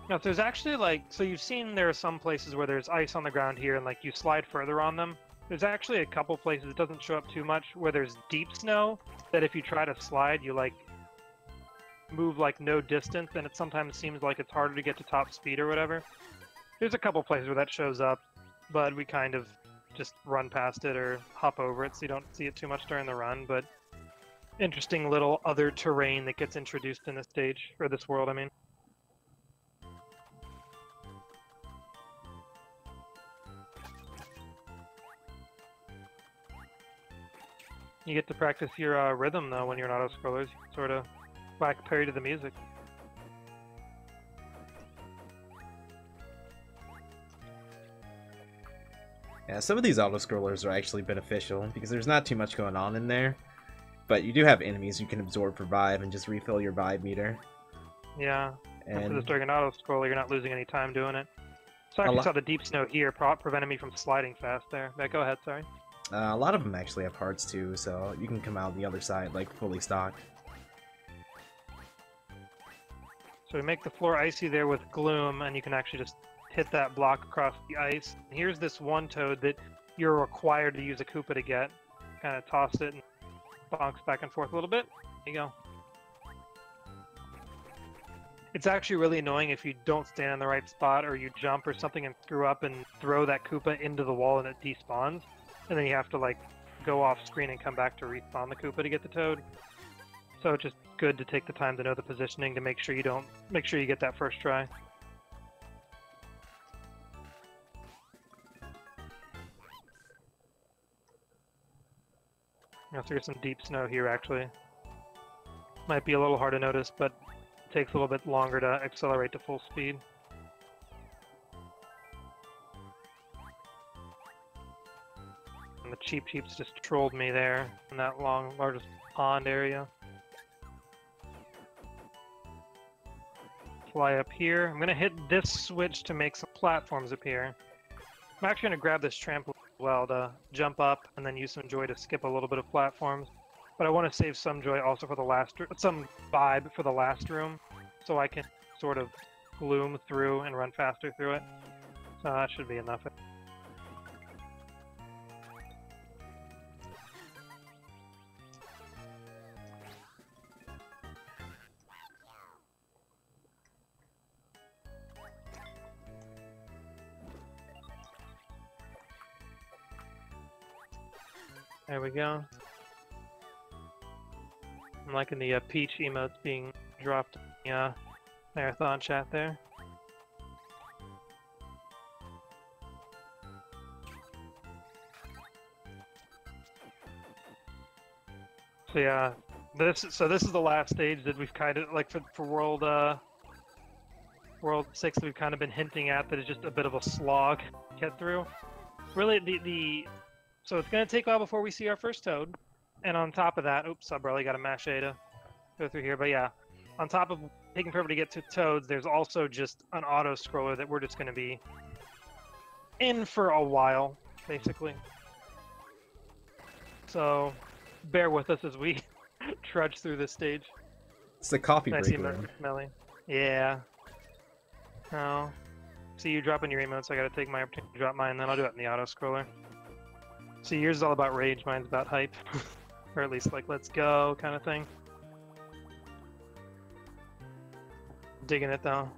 Now, if there's actually like, so you've seen there are some places where there's ice on the ground here and like you slide further on them. There's actually a couple places, it doesn't show up too much, where there's deep snow that if you try to slide, you like move like no distance and it sometimes seems like it's harder to get to top speed or whatever. There's a couple places where that shows up, but we kind of just run past it or hop over it so you don't see it too much during the run, but interesting little other terrain that gets introduced in this stage, or this world, I mean. You get to practice your rhythm though when you're in auto-scrollers. You can sort of whack parry to the music. Yeah, some of these auto-scrollers are actually beneficial because there's not too much going on in there. But you do have enemies you can absorb for vibe and just refill your vibe meter. Yeah, and for And this during an auto-scroller, you're not losing any time doing it. So I actually saw the deep snow here prevented me from sliding fast there. Yeah, go ahead, sorry. a lot of them actually have hearts too, so you can come out the other side like fully stocked. So we make the floor icy there with gloom, and you can actually just hit that block across the ice. And here's this one toad that you're required to use a Koopa to get. Kind of toss it and bonks back and forth a little bit. There you go. It's actually really annoying if you don't stand in the right spot or you jump or something and screw up and throw that Koopa into the wall and it despawns. And then you have to like go off screen and come back to respawn the Koopa to get the toad. So it's just good to take the time to know the positioning to make sure you get that first try. So there's some deep snow here actually. Might be a little hard to notice, but it takes a little bit longer to accelerate to full speed. And the Cheeps just trolled me there in that largest pond area. Fly up here. I'm gonna hit this switch to make some platforms appear. I'm actually gonna grab this trampoline as well to jump up and then use some joy to skip a little bit of platforms. But I want to save some joy also for the last, some vibe for the last room, so I can sort of gloom through and run faster through it. So that should be enough. There we go. I'm liking the Peach emotes being dropped in the marathon chat there. So yeah, this is the last stage that we've kind of like for World 6 that we've kind of been hinting at that is just a bit of a slog to get through. Really, so it's gonna take a while before we see our first toad. And on top of that, oops, I barely got a mache to go through here, but yeah, on top of taking forever to get to toads, there's also just an auto scroller that we're just going to be in for a while, basically. So bear with us as we trudge through this stage. It's the coffee Nice break emote room. for Smelly. Yeah. Oh. See you dropping your emotes, so I gotta take my opportunity to drop mine, then I'll do it in the auto scroller. See, yours is all about rage, mine's about hype. Or at least like, let's go kind of thing. Digging it though.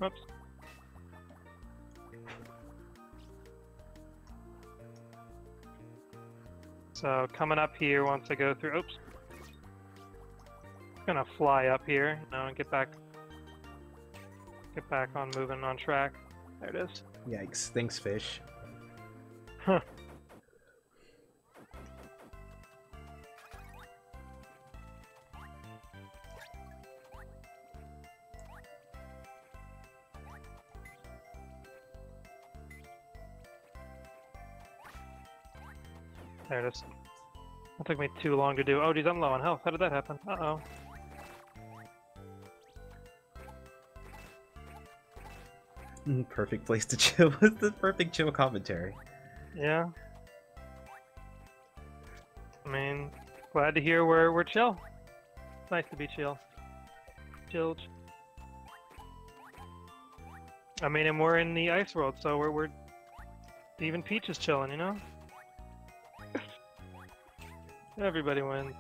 Oops. So coming up here once I go through. Oops. Gonna fly up here now and get back on moving on track. There it is. Yikes! Thanks, fish. Huh. There it is. It took me too long to do. Oh, geez, I'm low on health. How did that happen? Uh-oh. Perfect place to chill. With the perfect chill commentary. Yeah. I mean, glad to hear we're chill. Nice to be chill. Chilled. I mean, and we're in the ice world, so we're even Peach is chilling, you know? Everybody wins.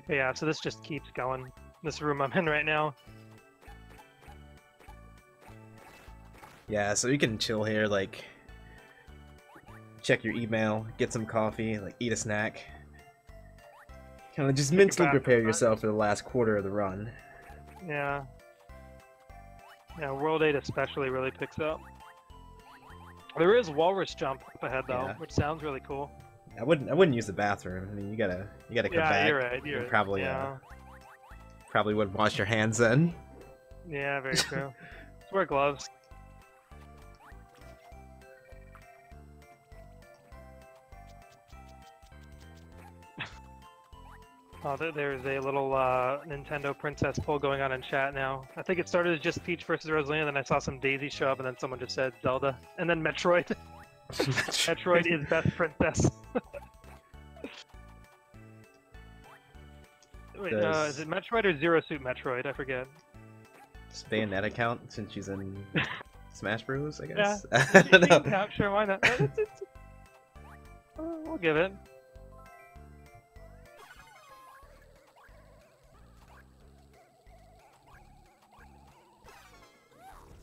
But yeah, so this just keeps going. This room I'm in right now. Yeah, so you can chill here, like, check your email, get some coffee, like, eat a snack. Kind of just mentally prepare yourself for the last quarter of the run. Yeah. Yeah, World 8 especially really picks up. There is Walrus Jump up ahead though, Yeah. which sounds really cool. I wouldn't use the bathroom. I mean, you gotta come back. Yeah, you're right. You're right. Probably Yeah. Probably wouldn't wash your hands then. Yeah, very true. Just wear gloves. Oh, there's a little Nintendo Princess poll going on in chat now. I think it started as just Peach versus Rosalina, then I saw some Daisy show up, and then someone just said Zelda, and then Metroid. Metroid is best princess. Wait, is it Metroid or Zero Suit Metroid? I forget. Does Bayonetta count since she's in Smash Bros, I guess? Yeah, I don't know. yeah, sure, why not? We'll give it.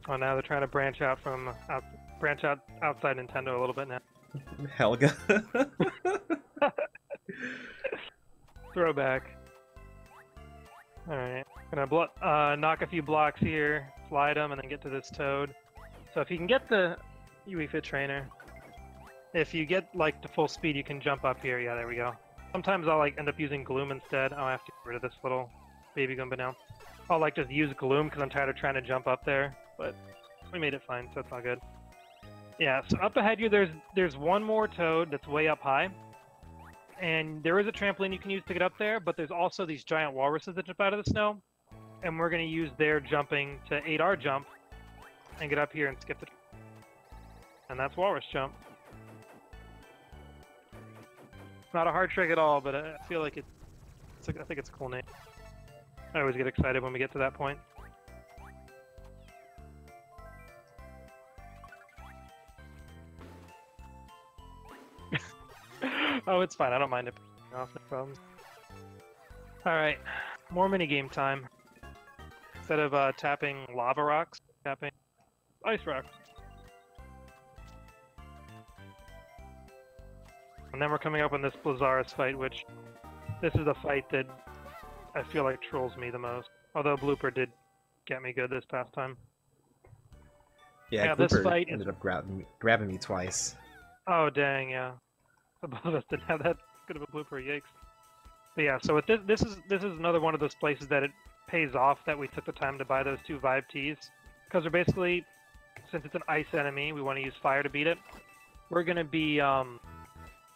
Oh, now they're trying to branch out outside Nintendo a little bit now. Helga. Throwback. Alright, gonna knock a few blocks here, slide them, and then get to this Toad. So if you can get the Wii Fit Trainer, if you get like to full speed, you can jump up here. Yeah, there we go. Sometimes I'll like end up using Gloom instead. I'll have to get rid of this little baby Goomba now. I'll like just use Gloom because I'm tired of trying to jump up there, but we made it fine, so it's all good. Yeah, so up ahead here, there's one more Toad that's way up high. And there is a trampoline you can use to get up there, but there's also these giant walruses that jump out of the snow. And we're going to use their jumping to aid our jump and get up here and skip the... And that's Walrus Jump. Not a hard trick at all, but I feel like I think it's a cool name. I always get excited when we get to that point. Oh, it's fine. I don't mind it. Off, no problems. Alright, more minigame time. Instead of tapping lava rocks, tapping ice rocks. And then we're coming up on this Blazzaris fight, which this is the fight that I feel like trolls me the most. Although Blooper did get me good this past time. Yeah, this Blooper fight ended up grabbing me twice. Oh dang, yeah. So both of us didn't have that good of a blooper, yikes. But yeah, so with this is another one of those places that it pays off that we took the time to buy those 2 Vibe Teas. Because we're basically, since it's an ice enemy, we want to use fire to beat it. We're going to be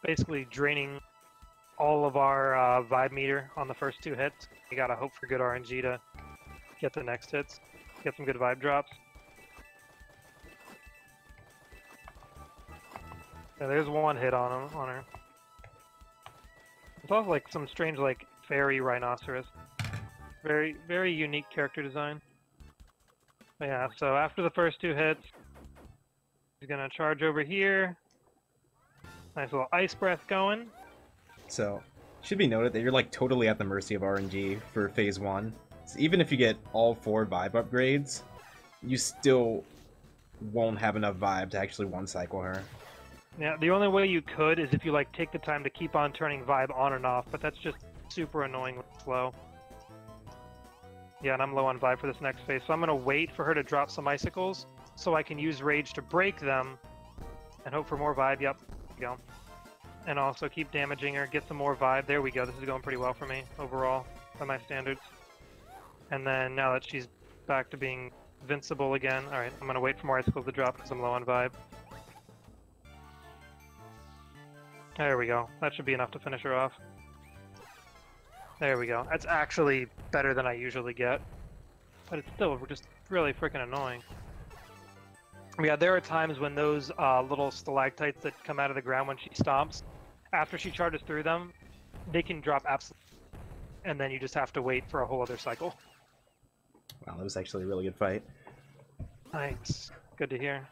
basically draining all of our Vibe meter on the first 2 hits. You gotta hope for good RNG to get the next hits, get some good Vibe drops. Yeah, there's one hit on her. It's also like some strange, like, fairy rhinoceros. Very, very unique character design. But yeah, so after the first 2 hits, he's gonna charge over here. Nice little ice breath going. So, should be noted that you're like totally at the mercy of RNG for phase 1. So even if you get all 4 Vibe upgrades, you still won't have enough vibe to actually one-cycle her. Yeah, the only way you could is if you like take the time to keep on turning vibe on and off, but that's just super annoyingly slow. Yeah, and I'm low on vibe for this next phase, so I'm gonna wait for her to drop some icicles so I can use rage to break them and hope for more vibe. Yep, there we go. And also keep damaging her, get some more vibe. There we go. This is going pretty well for me overall by my standards. And then now that she's back to being invincible again, all right, I'm gonna wait for more icicles to drop because I'm low on vibe. There we go. That should be enough to finish her off. There we go. That's actually better than I usually get. But it's still just really freaking annoying. Yeah, there are times when those little stalactites that come out of the ground when she stomps, after she charges through them, they can drop absolutely. And then you just have to wait for a whole other cycle. Wow, that was actually a really good fight. Nice. Good to hear.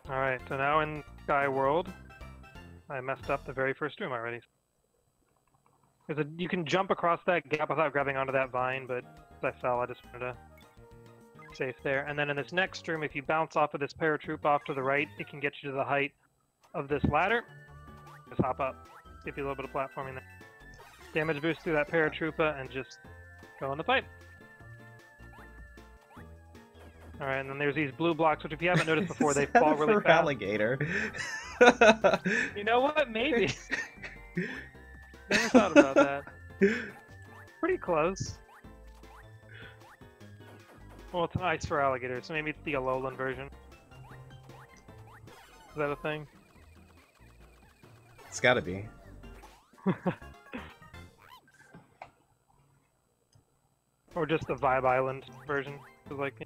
Alright, so now in Sky World, I messed up the very first room already. You can jump across that gap without grabbing onto that vine, but I fell, I just wanted to be safe there. And then in this next room, if you bounce off of this paratroop off to the right, it can get you to the height of this ladder. Just hop up, give you a little bit of platforming there. Damage boost through that paratroopa and just go in the fight. Alright, and then there's these blue blocks, which if you haven't noticed before, they fall really fast. Alligator. You know what? Maybe. Never thought about that. Pretty close. Well, it's ice for alligator, so maybe it's the Alolan version. Is that a thing? It's gotta be. Or just the Vibe Island version. It's like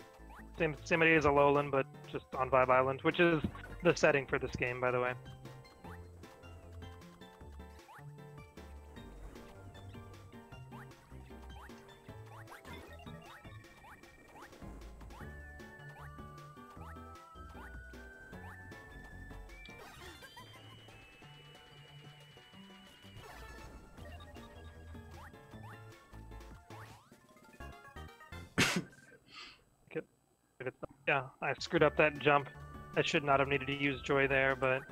same idea as Alolan, but just on Vibe Island, which is the setting for this game, by the way. Yeah, I screwed up that jump. I should not have needed to use Joy there, but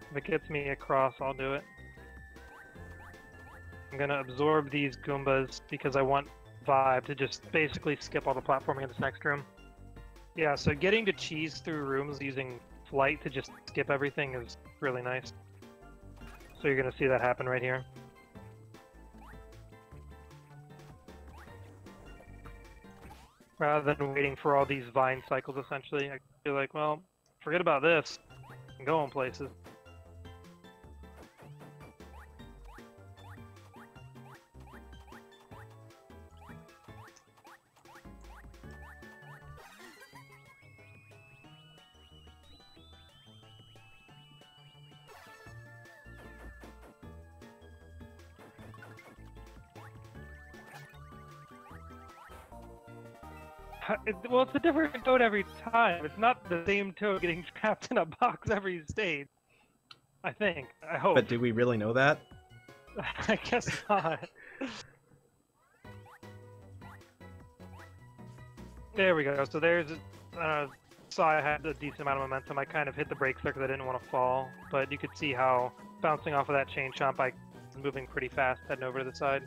if it gets me across, I'll do it. I'm gonna absorb these Goombas because I want Vibe to just basically skip all the platforming in this next room. Yeah, so getting to cheese through rooms using Flight to just skip everything is really nice. So you're gonna see that happen right here. Rather than waiting for all these vine cycles, essentially, I feel like, well, forget about this and go in places. Well, it's a different toad every time. It's not the same toad getting trapped in a box every stage. I think. I hope. But do we really know that? I guess not. There we go. So there's... saw I had a decent amount of momentum. I kind of hit the brakes there because I didn't want to fall. But you could see how, bouncing off of that chain chomp, I was moving pretty fast, heading over to the side.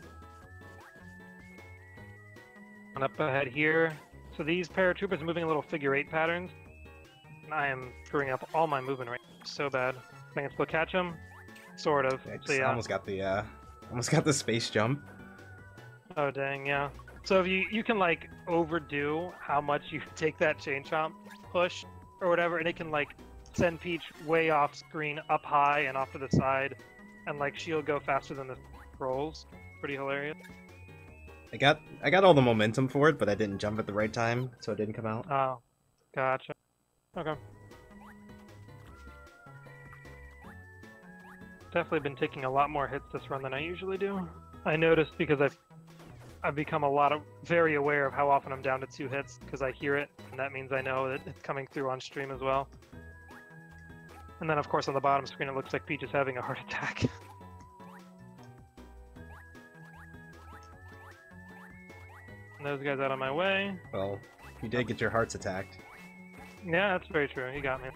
And up ahead here. So these paratroopers are moving in little figure-8 patterns. And I am screwing up all my movement right now. So bad. I can still catch them? Sort of. I So yeah. almost got the space jump. Oh dang, yeah. So if you can like overdo how much you take that chain chomp push or whatever, and it can like send Peach way off screen, up high and off to the side, and like she'll go faster than the rolls. Pretty hilarious. I got all the momentum for it, but I didn't jump at the right time, so it didn't come out. Oh, gotcha. Okay. Definitely been taking a lot more hits this run than I usually do. I noticed because I've become very aware of how often I'm down to 2 hits because I hear it, and that means I know that it's coming through on stream as well. And then of course on the bottom screen it looks like Peach is having a heart attack. those guys out of my way. Well, you did get your hearts attacked. Yeah, that's very true. You got me.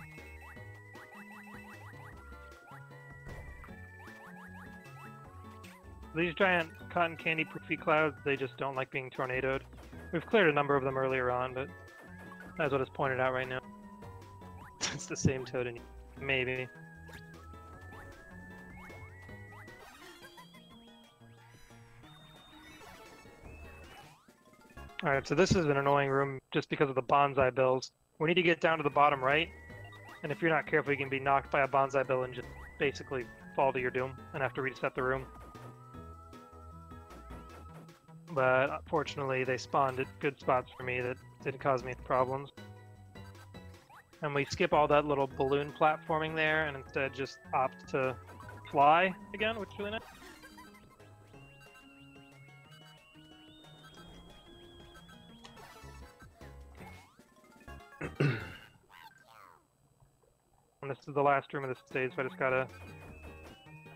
These giant cotton candy poofy clouds, they just don't like being tornadoed. We've cleared a number of them earlier on, but that's what is pointed out right now. It's the same toad in maybe. Alright, so this is an annoying room just because of the bonsai bills. We need to get down to the bottom right, and if you're not careful you can be knocked by a bonsai bill and just basically fall to your doom and have to reset the room. But fortunately they spawned at good spots for me that didn't cause me problems. And we skip all that little balloon platforming there and instead just opt to fly again, which is really nice. And this is the last room of this stage, so I just gotta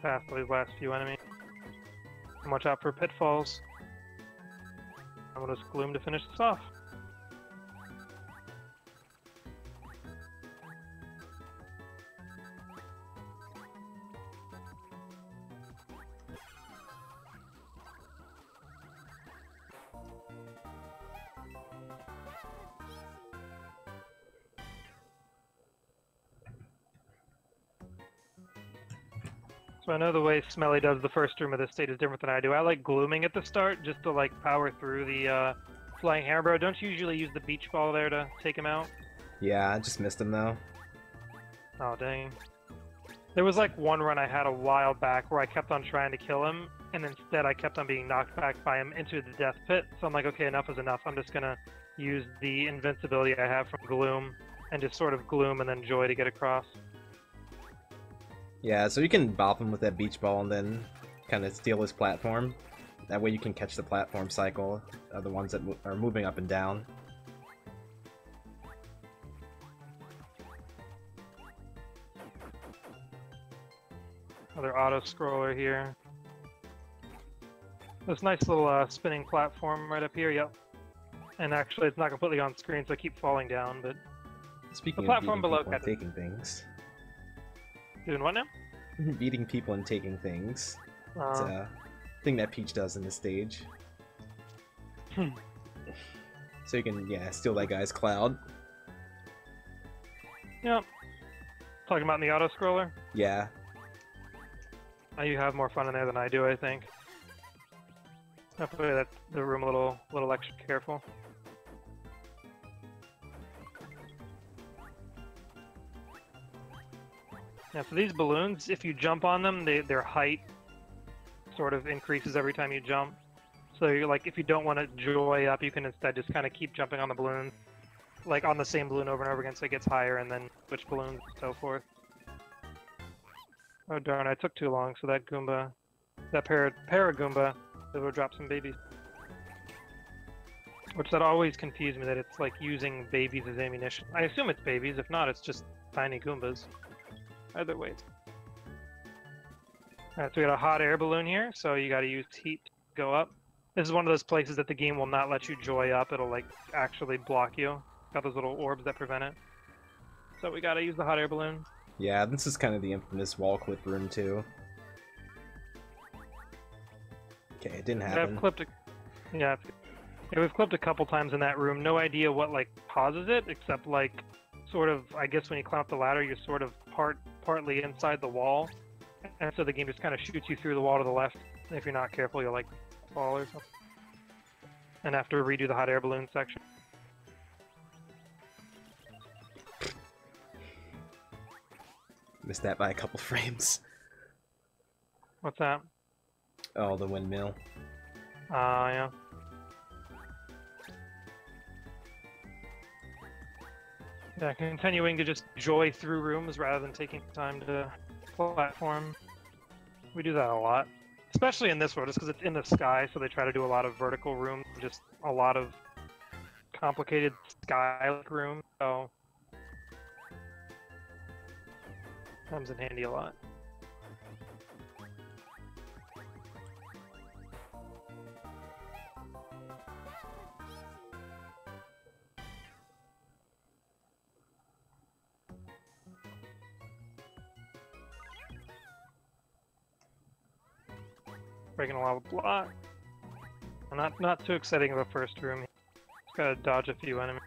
pass these last few enemies. And watch out for pitfalls. And we'll just gloom to finish this off. So I know the way Smelly does the first room of this stage is different than I do. I like glooming at the start just to like power through the flying hammer bro. Don't you usually use the beach ball there to take him out? Yeah, I just missed him though. Oh dang. There was like one run I had a while back where I kept on trying to kill him and instead I kept on being knocked back by him into the death pit. So I'm like, okay, enough is enough. I'm just gonna use the invincibility I have from gloom and just sort of gloom and then joy to get across. Yeah, so you can bop him with that beach ball and then kind of steal his platform. That way you can catch the platform cycle of the ones that are moving up and down. Another auto-scroller here. This nice little spinning platform right up here, yep. And actually it's not completely on screen, so I keep falling down, but Speaking the platform of below beating people and taking things. Doing what now? Beating people and taking things. It's a thing that Peach does in this stage. So you can, yeah, steal that guy's cloud. Yep. Talking about in the auto-scroller? Yeah. You have more fun in there than I do, I think. Hopefully that's the room a little extra careful. Yeah, so these balloons, if you jump on them, their height sort of increases every time you jump. So you're like, if you don't want to joy up, you can instead just kind of keep jumping on the balloon, like on the same balloon over and over again, so it gets higher, and then switch balloons and so forth. Oh darn, I took too long, so that Goomba, that Paragoomba, it will drop some babies. Which that always confused me, that it's like using babies as ammunition. I assume it's babies, if not, it's just tiny Goombas. Either way. Alright, so we got a hot air balloon here, so you gotta use heat to go up. This is one of those places that the game will not let you joy up, it'll like actually block you. Got those little orbs that prevent it. So we gotta use the hot air balloon. Yeah, this is kind of the infamous wall clip room too. Okay, it didn't happen. I've clipped yeah, we've clipped a couple times in that room. No idea what like causes it, except like sort of, I guess when you climb up the ladder, you're sort of partly inside the wall, and so the game just kind of shoots you through the wall to the left. And if you're not careful, you'll like fall or something, and have to redo the hot air balloon section. Missed that by a couple frames. What's that? Oh, the windmill. Yeah. Yeah, continuing to just joy through rooms rather than taking time to platform. We do that a lot. Especially in this world, just because it's in the sky, so they try to do a lot of vertical rooms, just a lot of complicated sky-like rooms, so comes in handy a lot. Breaking a lava block. Not too exciting of a first room. Just gotta dodge a few enemies.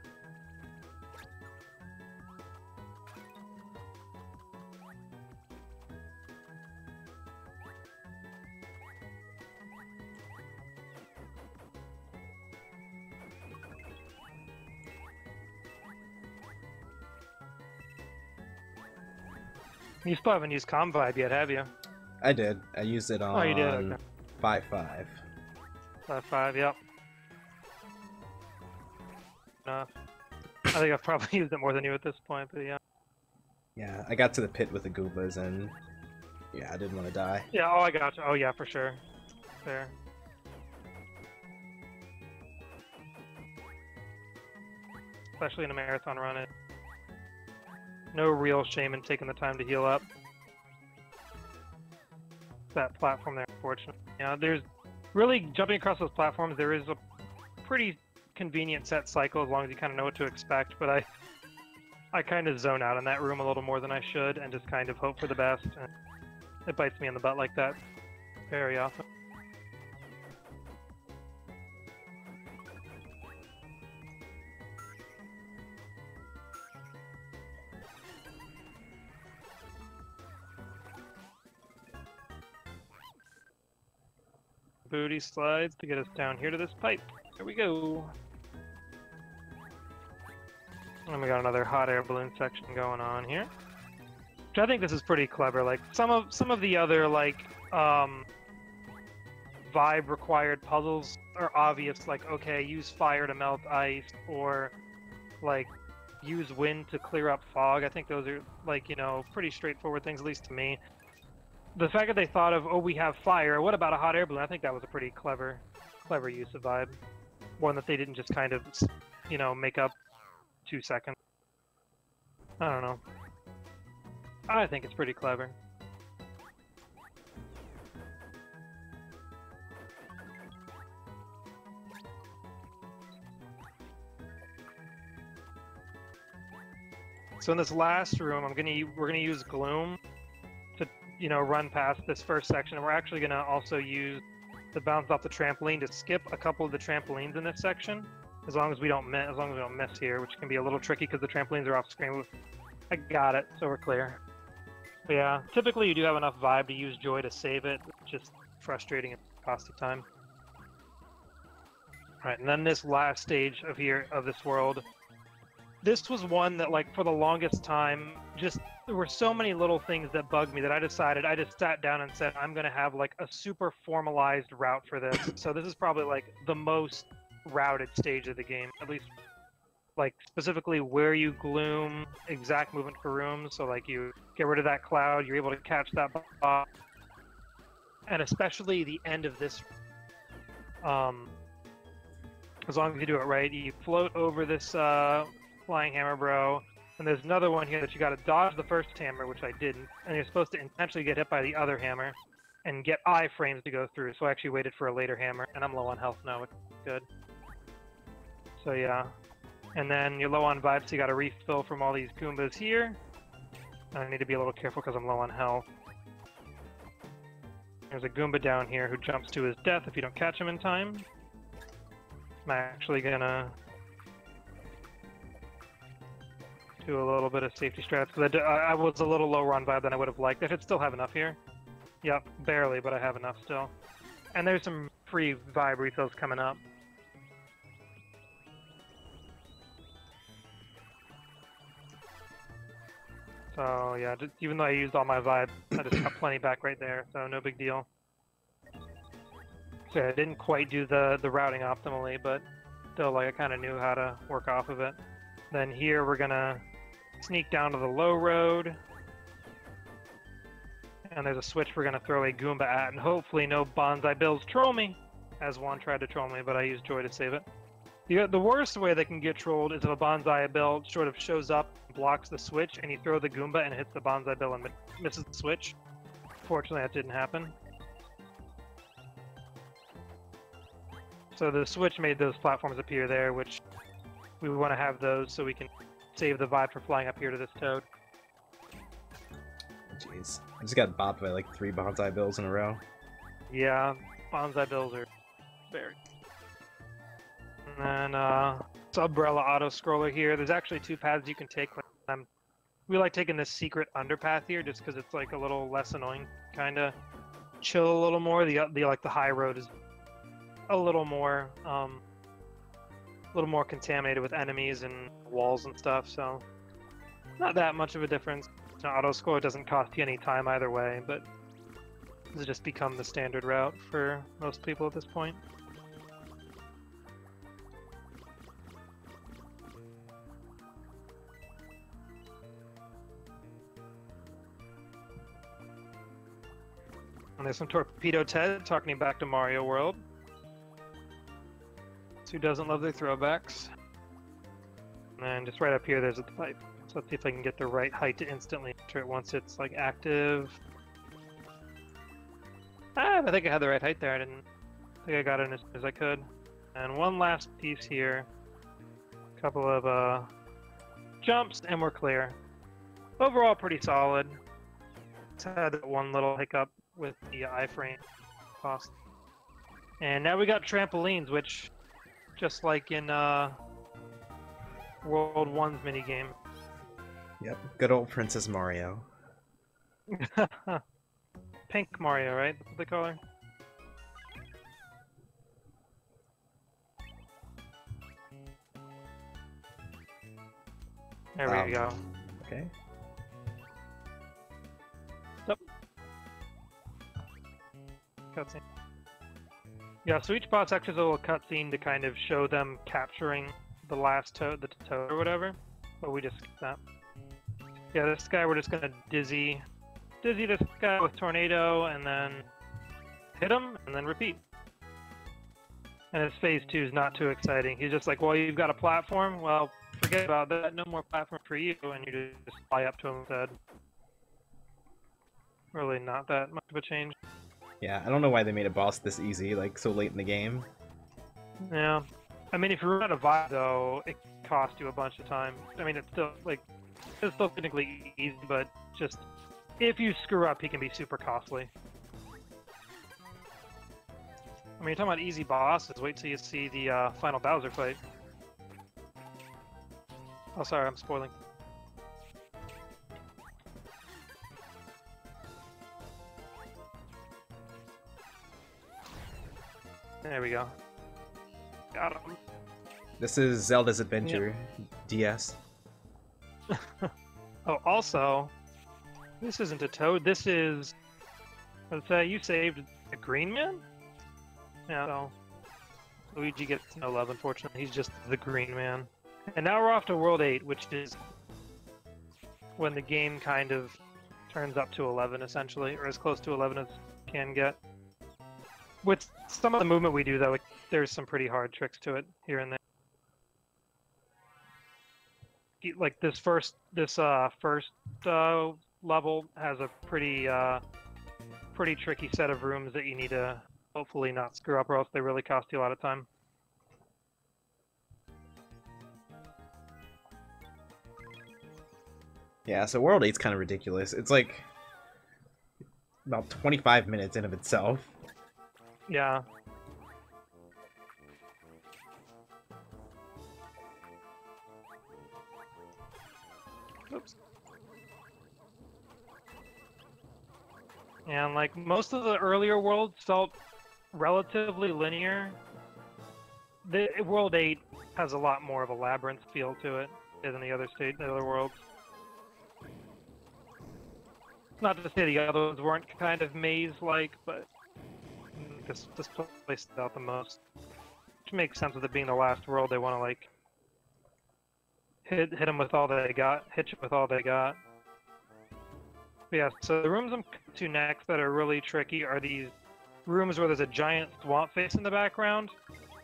You still haven't used Comm Vibe yet, have you? I did. I used it on Oh, you did? Okay. 5.5. 5.5, yep. Enough. I think I've probably used it more than you at this point, but yeah. Yeah, I got to the pit with the Goombas and yeah, I didn't want to die. Yeah, oh, I got you. Oh, yeah, for sure. Fair. Especially in a marathon run, no real shame in taking the time to heal up. That platform there, unfortunately. Yeah, there's really jumping across those platforms. There is a pretty convenient set cycle as long as you kind of know what to expect. But I kind of zone out in that room a little more than I should, and just kind of hope for the best. And it bites me in the butt like that very often. Booty slides to get us down here to this pipe. There we go. And we got another hot air balloon section going on here. Which I think this is pretty clever. Like some of the other like vibe required puzzles are obvious, like okay, use fire to melt ice, or like use wind to clear up fog. I think those are like, you know, pretty straightforward things, at least to me. The fact that they thought of, oh, we have fire, what about a hot air balloon? I think that was a pretty clever use of vibe. One that they didn't just kind of, you know, make up 2 seconds. I don't know. I think it's pretty clever. So in this last room, we're gonna use Gloom to, you know, run past this first section, and we're actually gonna also use the bounce off the trampoline to skip a couple of the trampolines in this section, as long as we don't miss here, which can be a little tricky because the trampolines are off screen. I got it, so we're clear. But yeah, typically you do have enough vibe to use Joy to save it. It's just frustrating and cost of time. All right, and then this last stage of this world. This was one that, like, for the longest time, just there were so many little things that bugged me that I just sat down and said, I'm gonna have like a super formalized route for this. So this is probably like the most routed stage of the game, at least like specifically where you gloom, exact movement for rooms. So like you get rid of that cloud, you're able to catch that boss, and especially the end of this. As long as you do it right, you float over this flying hammer, bro. And there's another one here that you got to dodge the first hammer, which I didn't, and you're supposed to intentionally get hit by the other hammer and get iframes to go through. So I actually waited for a later hammer, and I'm low on health now, which is good. So yeah, and then you're low on vibes, so you got to refill from all these Goombas here. And I need to be a little careful because I'm low on health. There's a Goomba down here who jumps to his death if you don't catch him in time. I'm actually gonna do a little bit of safety strats because I was a little lower on vibe than I would have liked. I should still have enough here. Yep, barely, but I have enough still. And there's some free vibe refills coming up. So yeah, even though I used all my vibe, I just got plenty back right there, so no big deal. So I didn't quite do the routing optimally, but still, like, I kind of knew how to work off of it. Then here we're gonna sneak down to the low road, and there's a switch we're gonna throw a Goomba at, and hopefully no Bonsai Bills troll me, as one tried to troll me, but I used Joy to save it. The worst way they can get trolled is if a Bonsai Bill sort of shows up, blocks the switch, and you throw the Goomba and it hits the Bonsai Bill and misses the switch. Fortunately, that didn't happen. So the switch made those platforms appear there, which we want to have those so we can save the vibe for flying up here to this toad. Jeez. I just got bopped by like 3 Bonsai Bills in a row. Yeah, Bonsai bills are very. And then Umbrella auto scroller here. There's actually two paths you can take. We like taking this secret underpath here just because it's like a little less annoying, kind of chill a little more. The high road is a little more contaminated with enemies and walls and stuff. So not that much of a difference. Auto scroller doesn't cost you any time either way, but this has just become the standard route for most people at this point. And there's some Torpedo Ted talking back to Mario World. Who doesn't love their throwbacks? And just right up here, there's a pipe. So let's see if I can get the right height to instantly enter it once it's like active. I think I had the right height there. I think I got it as soon as I could. And one last piece here. A couple of jumps, and we're clear. Overall, pretty solid. Just had that one little hiccup with the iframe cost. And now we got trampolines, which, just like in World 1's minigame. Yep, good old Princess Mario. Pink Mario, right? That's what they call her? There we go. Okay. Yep. Cutscene. Yeah, so each boss actually has a little cutscene to kind of show them capturing the last toad, the toad or whatever. But we just skipped that. Yeah, this guy we're just gonna dizzy this guy with tornado, and then hit him, and then repeat. And his phase 2 is not too exciting. He's just like, well, you've got a platform? Well, forget about that. No more platform for you, and you just fly up to him instead. Really not that much of a change. Yeah, I don't know why they made a boss this easy, like, so late in the game. Yeah. I mean, if you run out of vibe, though, it costs you a bunch of time. I mean, it's still technically easy, but just, if you screw up, he can be super costly. I mean, you're talking about easy bosses, wait till you see the final Bowser fight. Oh, sorry, I'm spoiling. There we go. Got him. This is Zelda's Adventure, DS. Oh, also, this isn't a toad, this is... Let's say you saved a green man? Yeah, so... Luigi gets no love, unfortunately. He's just the green man. And now we're off to World 8, which is when the game kind of turns up to 11, essentially, or as close to 11 as can get. With some of the movement we do, though, there's some pretty hard tricks to it here and there. Like this first level has a pretty tricky set of rooms that you need to hopefully not screw up, or else they really cost you a lot of time. Yeah, so World 8's kind of ridiculous. It's like about 25 minutes in of itself. Yeah. Oops. And like most of the earlier worlds felt relatively linear. The World 8 has a lot more of a labyrinth feel to it than the other worlds. Not to say the other ones weren't kind of maze-like, but this place stood out the most. Which makes sense with it being the last world. They want to like hit them with all they got, hit you with all they got. But yeah, so the rooms I'm coming to next that are really tricky are these rooms where there's a giant swamp face in the background,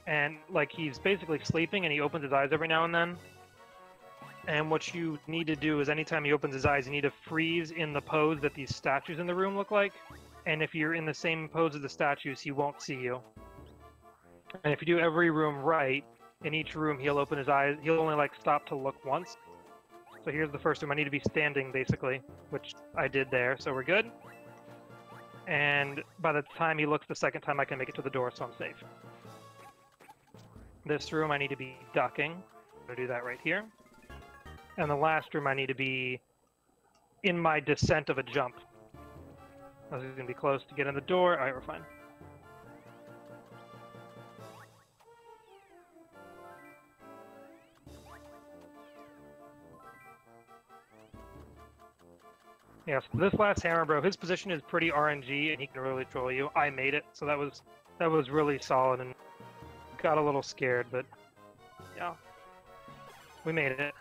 and like he's basically sleeping and he opens his eyes every now and then. And what you need to do is anytime he opens his eyes, you need to freeze in the pose that these statues in the room look like. And if you're in the same pose as the statues, he won't see you. And if you do every room right, in each room he'll open his eyes. He'll only like stop to look once. So here's the first room. I need to be standing basically, which I did there, so we're good. And by the time he looks the second time, I can make it to the door, so I'm safe. This room I need to be ducking. I'm going to do that right here. And the last room I need to be in my descent of a jump. I was going to be close to get in the door. Alright, we're fine. Yeah, so this last hammer, bro, his position is pretty RNG, and he can really troll you. I made it, so that was really solid, and got a little scared, but yeah, we made it.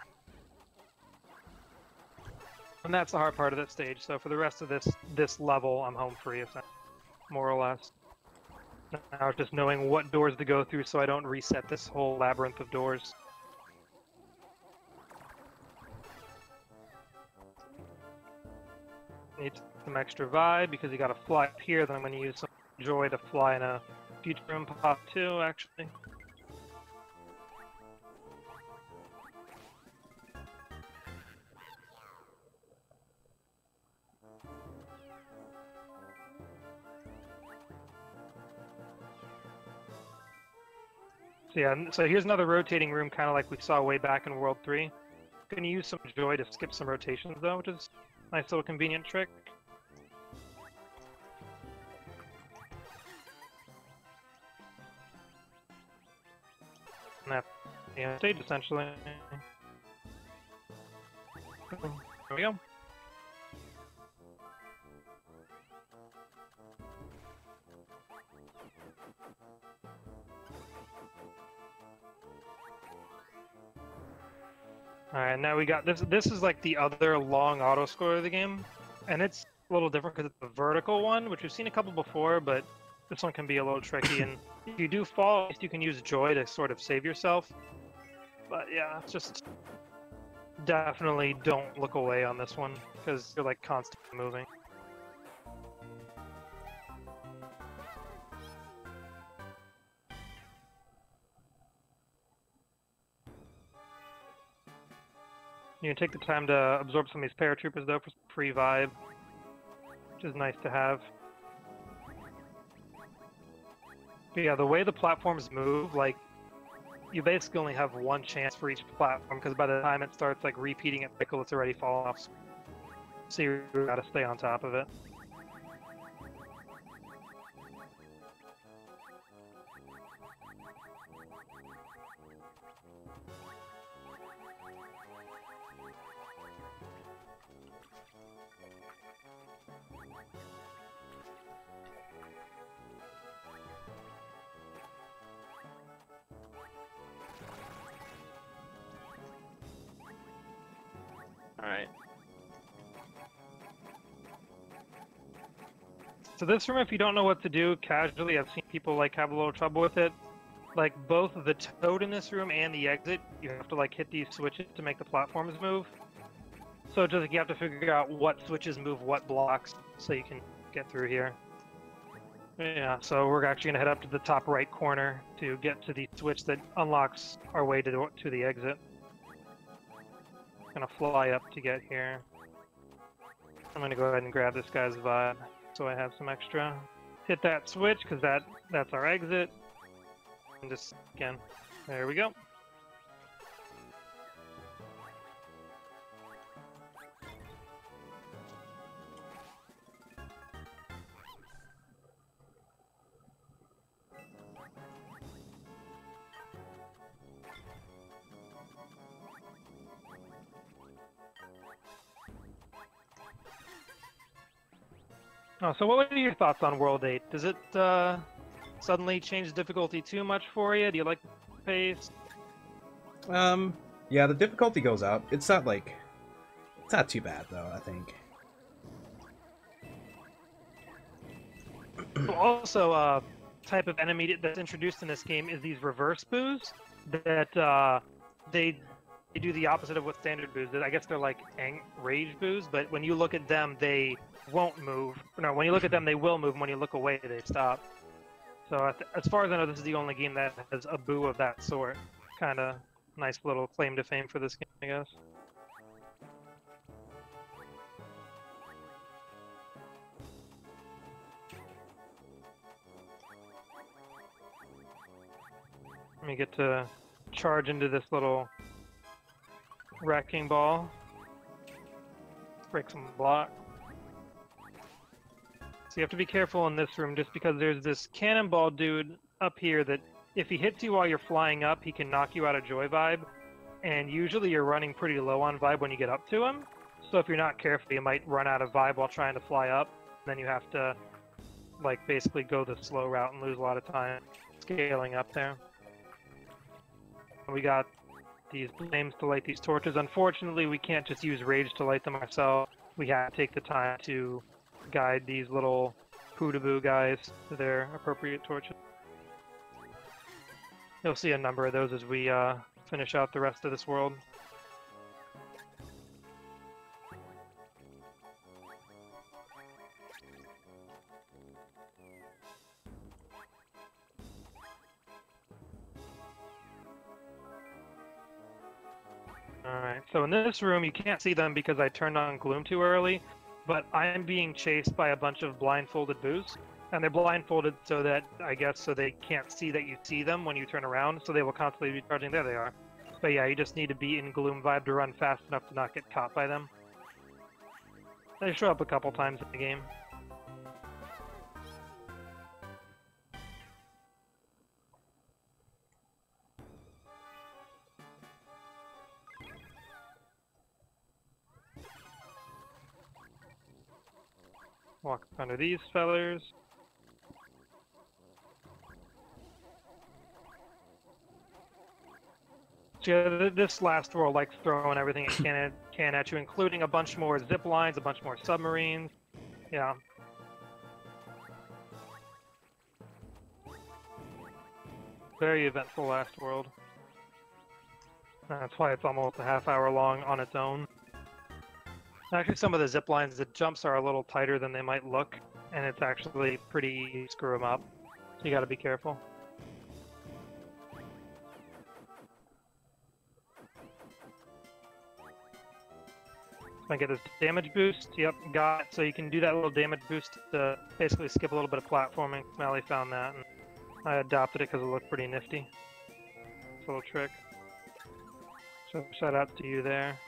And that's the hard part of that stage. So for the rest of this level, I'm home free, more or less. Now it's just knowing what doors to go through, so I don't reset this whole labyrinth of doors. Need some extra vibe because you gotta fly up here, then I'm gonna use some joy to fly in a future room pop too, actually. So yeah, so here's another rotating room, kind of like we saw way back in World 3. Gonna use some joy to skip some rotations though, which is a nice little convenient trick. And that's the end stage essentially. There we go. Alright, now we got this. This is like the other long auto score of the game, and it's a little different because it's a vertical one, which we've seen a couple before, but this one can be a little tricky. And if you do fall, at least you can use joy to sort of save yourself. But yeah, it's just definitely don't look away on this one because you're like constantly moving. You can take the time to absorb some of these paratroopers though for some free vibe, which is nice to have. But yeah, the way the platforms move, like, you basically only have one chance for each platform because by the time it starts like repeating its cycle, it's already fallen off. So you gotta stay on top of it. Alright. So this room, if you don't know what to do casually, I've seen people like have a little trouble with it. Like both the toad in this room and the exit, you have to like hit these switches to make the platforms move. So just like you have to figure out what switches move what blocks so you can get through here. Yeah, so we're actually gonna head up to the top right corner to get to the switch that unlocks our way to the exit. Gonna fly up to get here. I'm gonna go ahead and grab this guy's vibe so I have some extra. Hit that switch because that's our exit. And just again, there we go. Oh, so what are your thoughts on World 8? Does it suddenly change the difficulty too much for you? Do you like the pace? Yeah, the difficulty goes up. It's not too bad though, I think. Also, type of enemy that's introduced in this game is these reverse boos that they do the opposite of what standard boos did. I guess they're like rage boos, but when you look at them, they won't move. No, when you look at them, they will move. And when you look away, they stop. So as far as I know, this is the only game that has a boo of that sort. Kind of nice little claim to fame for this game, I guess. Let me get to charge into this little wrecking ball. Break some block. So you have to be careful in this room just because there's this cannonball dude up here that if he hits you while you're flying up, he can knock you out of Joy Vibe. And usually you're running pretty low on Vibe when you get up to him. So if you're not careful, you might run out of Vibe while trying to fly up. Then you have to, like, basically go the slow route and lose a lot of time scaling up there. We got these flames to light these torches. Unfortunately, we can't just use Rage to light them ourselves. We have to take the time to guide these little Poodaboo guys to their appropriate torches. You'll see a number of those as we finish out the rest of this world. Alright, so in this room you can't see them because I turned on Gloom too early, but I am being chased by a bunch of blindfolded boos. And they're blindfolded so that, I guess, so they can't see that you see them when you turn around, so they will constantly be charging. There they are. But yeah, you just need to be in Gloom Vibe to run fast enough to not get caught by them. They show up a couple times in the game. Walk under these fellers. So yeah, this last world likes throwing everything it can at you, including a bunch more zip lines, a bunch more submarines. Yeah. Very eventful last world. That's why it's almost a half-hour long on its own. Actually, some of the zip lines, the jumps are a little tighter than they might look, and it's actually pretty easy to screw them up. So you gotta be careful. I get this damage boost. Yep, got it. So you can do that little damage boost to basically skip a little bit of platforming. Smiley found that, and I adopted it because it looked pretty nifty. It's a little trick. So shout out to you there.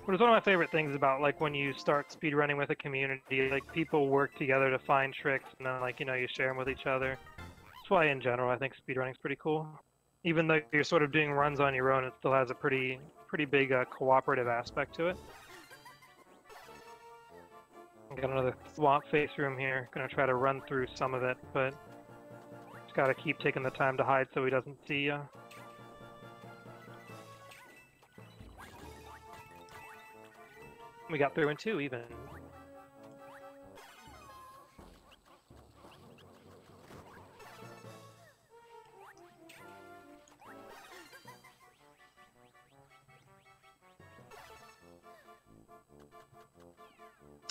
But it's one of my favorite things about, like, when you start speedrunning with a community, like, people work together to find tricks, and then, like, you know, you share them with each other. That's why, in general, I think speedrunning's pretty cool. Even though you're sort of doing runs on your own, it still has a pretty big cooperative aspect to it. Got another swamp face room here. Gonna try to run through some of it, but just gotta keep taking the time to hide so he doesn't see you. We got through in two, even.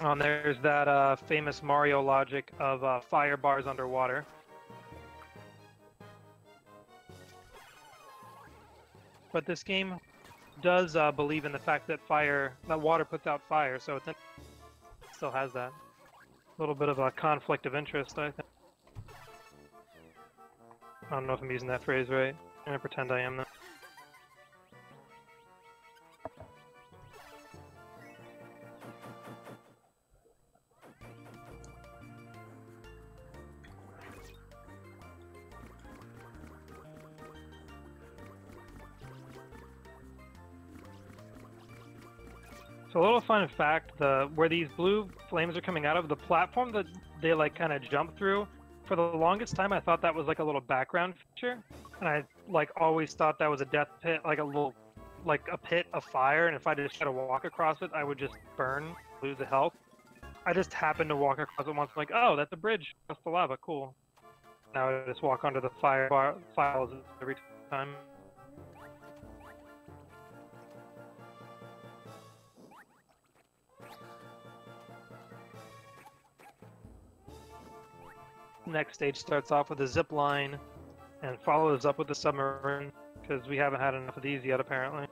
And there's that famous Mario logic of fire bars underwater. But this game does believe in the fact that water puts out fire, so it still has that little bit of a conflict of interest, I think. I don't know if I'm using that phrase right. I'm gonna pretend I am though. So a little fun fact, where these blue flames are coming out of, the platform that they like kind of jump through, for the longest time I thought that was like a little background feature, and I like always thought that was a death pit, like a pit of fire, and if I just try to walk across it, I would just burn, lose the health. I just happened to walk across it once, like, oh, that's a bridge, that's the lava, cool. Now I just walk under the files every time. Next stage starts off with a zip line and follows up with a submarine, because we haven't had enough of these yet, apparently.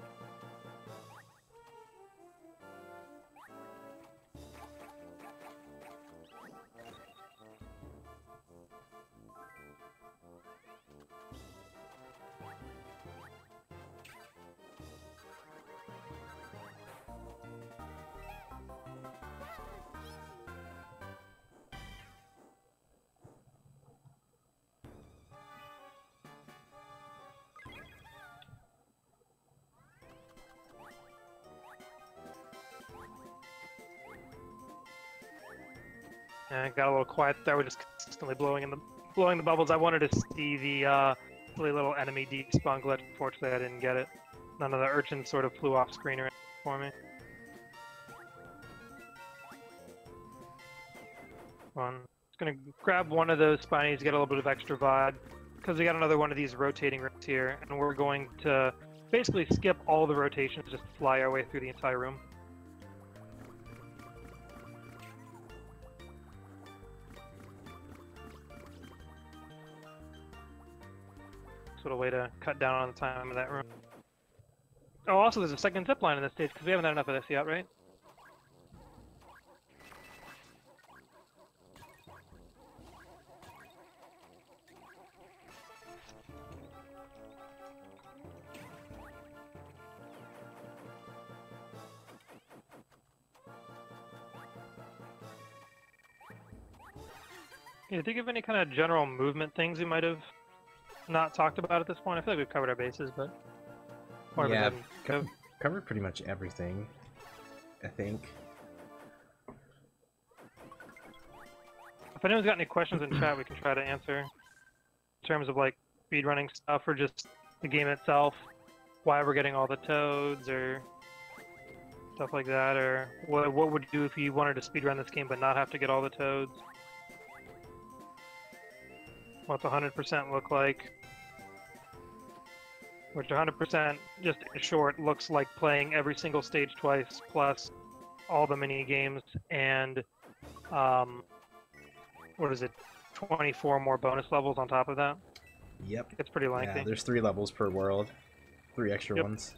And it got a little quiet there. We're just constantly blowing the bubbles. I wanted to see the silly little enemy despawn glitch. Unfortunately, I didn't get it. None of the urchins sort of flew off screen or anything for me. Just gonna grab one of those spinies, get a little bit of extra vibe, because we got another one of these rotating rooms here, and we're going to basically skip all the rotations, just fly our way through the entire room. Sort of way to cut down on the time of that room. Oh, also there's a second zip line in this stage, because we haven't had enough of this yet, right? Yeah, think of any kind of general movement things we might have not talked about at this point? I feel like we've covered our bases, but... Yeah, covered pretty much everything, I think. If anyone's got any questions in chat, we can try to answer. In terms of, like, speedrunning stuff, or just the game itself, why we're getting all the toads, or stuff like that, or what would you do if you wanted to speedrun this game but not have to get all the toads? What's 100% look like? Which 100%, just in short, looks like playing every single stage twice, plus all the mini games, and what is it, 24 more bonus levels on top of that? Yep. It's pretty lengthy. Yeah, there's 3 levels per world. 3 extra ones.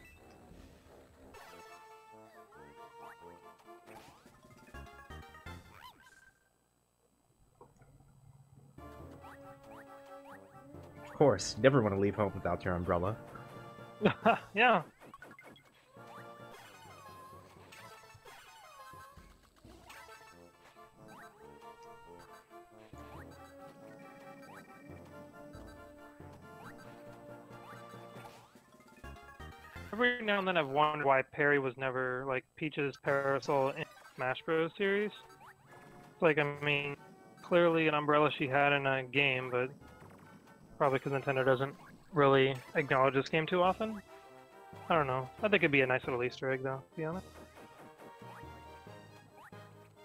Of course, you never want to leave home without your umbrella. Yeah. Every now and then I've wondered why Perry was never, like, Peach's Parasol in Smash Bros. Series. It's like, I mean, clearly an umbrella she had in a game, but probably because Nintendo doesn't really acknowledge this game too often. I don't know. I think it'd be a nice little Easter egg, though, to be honest.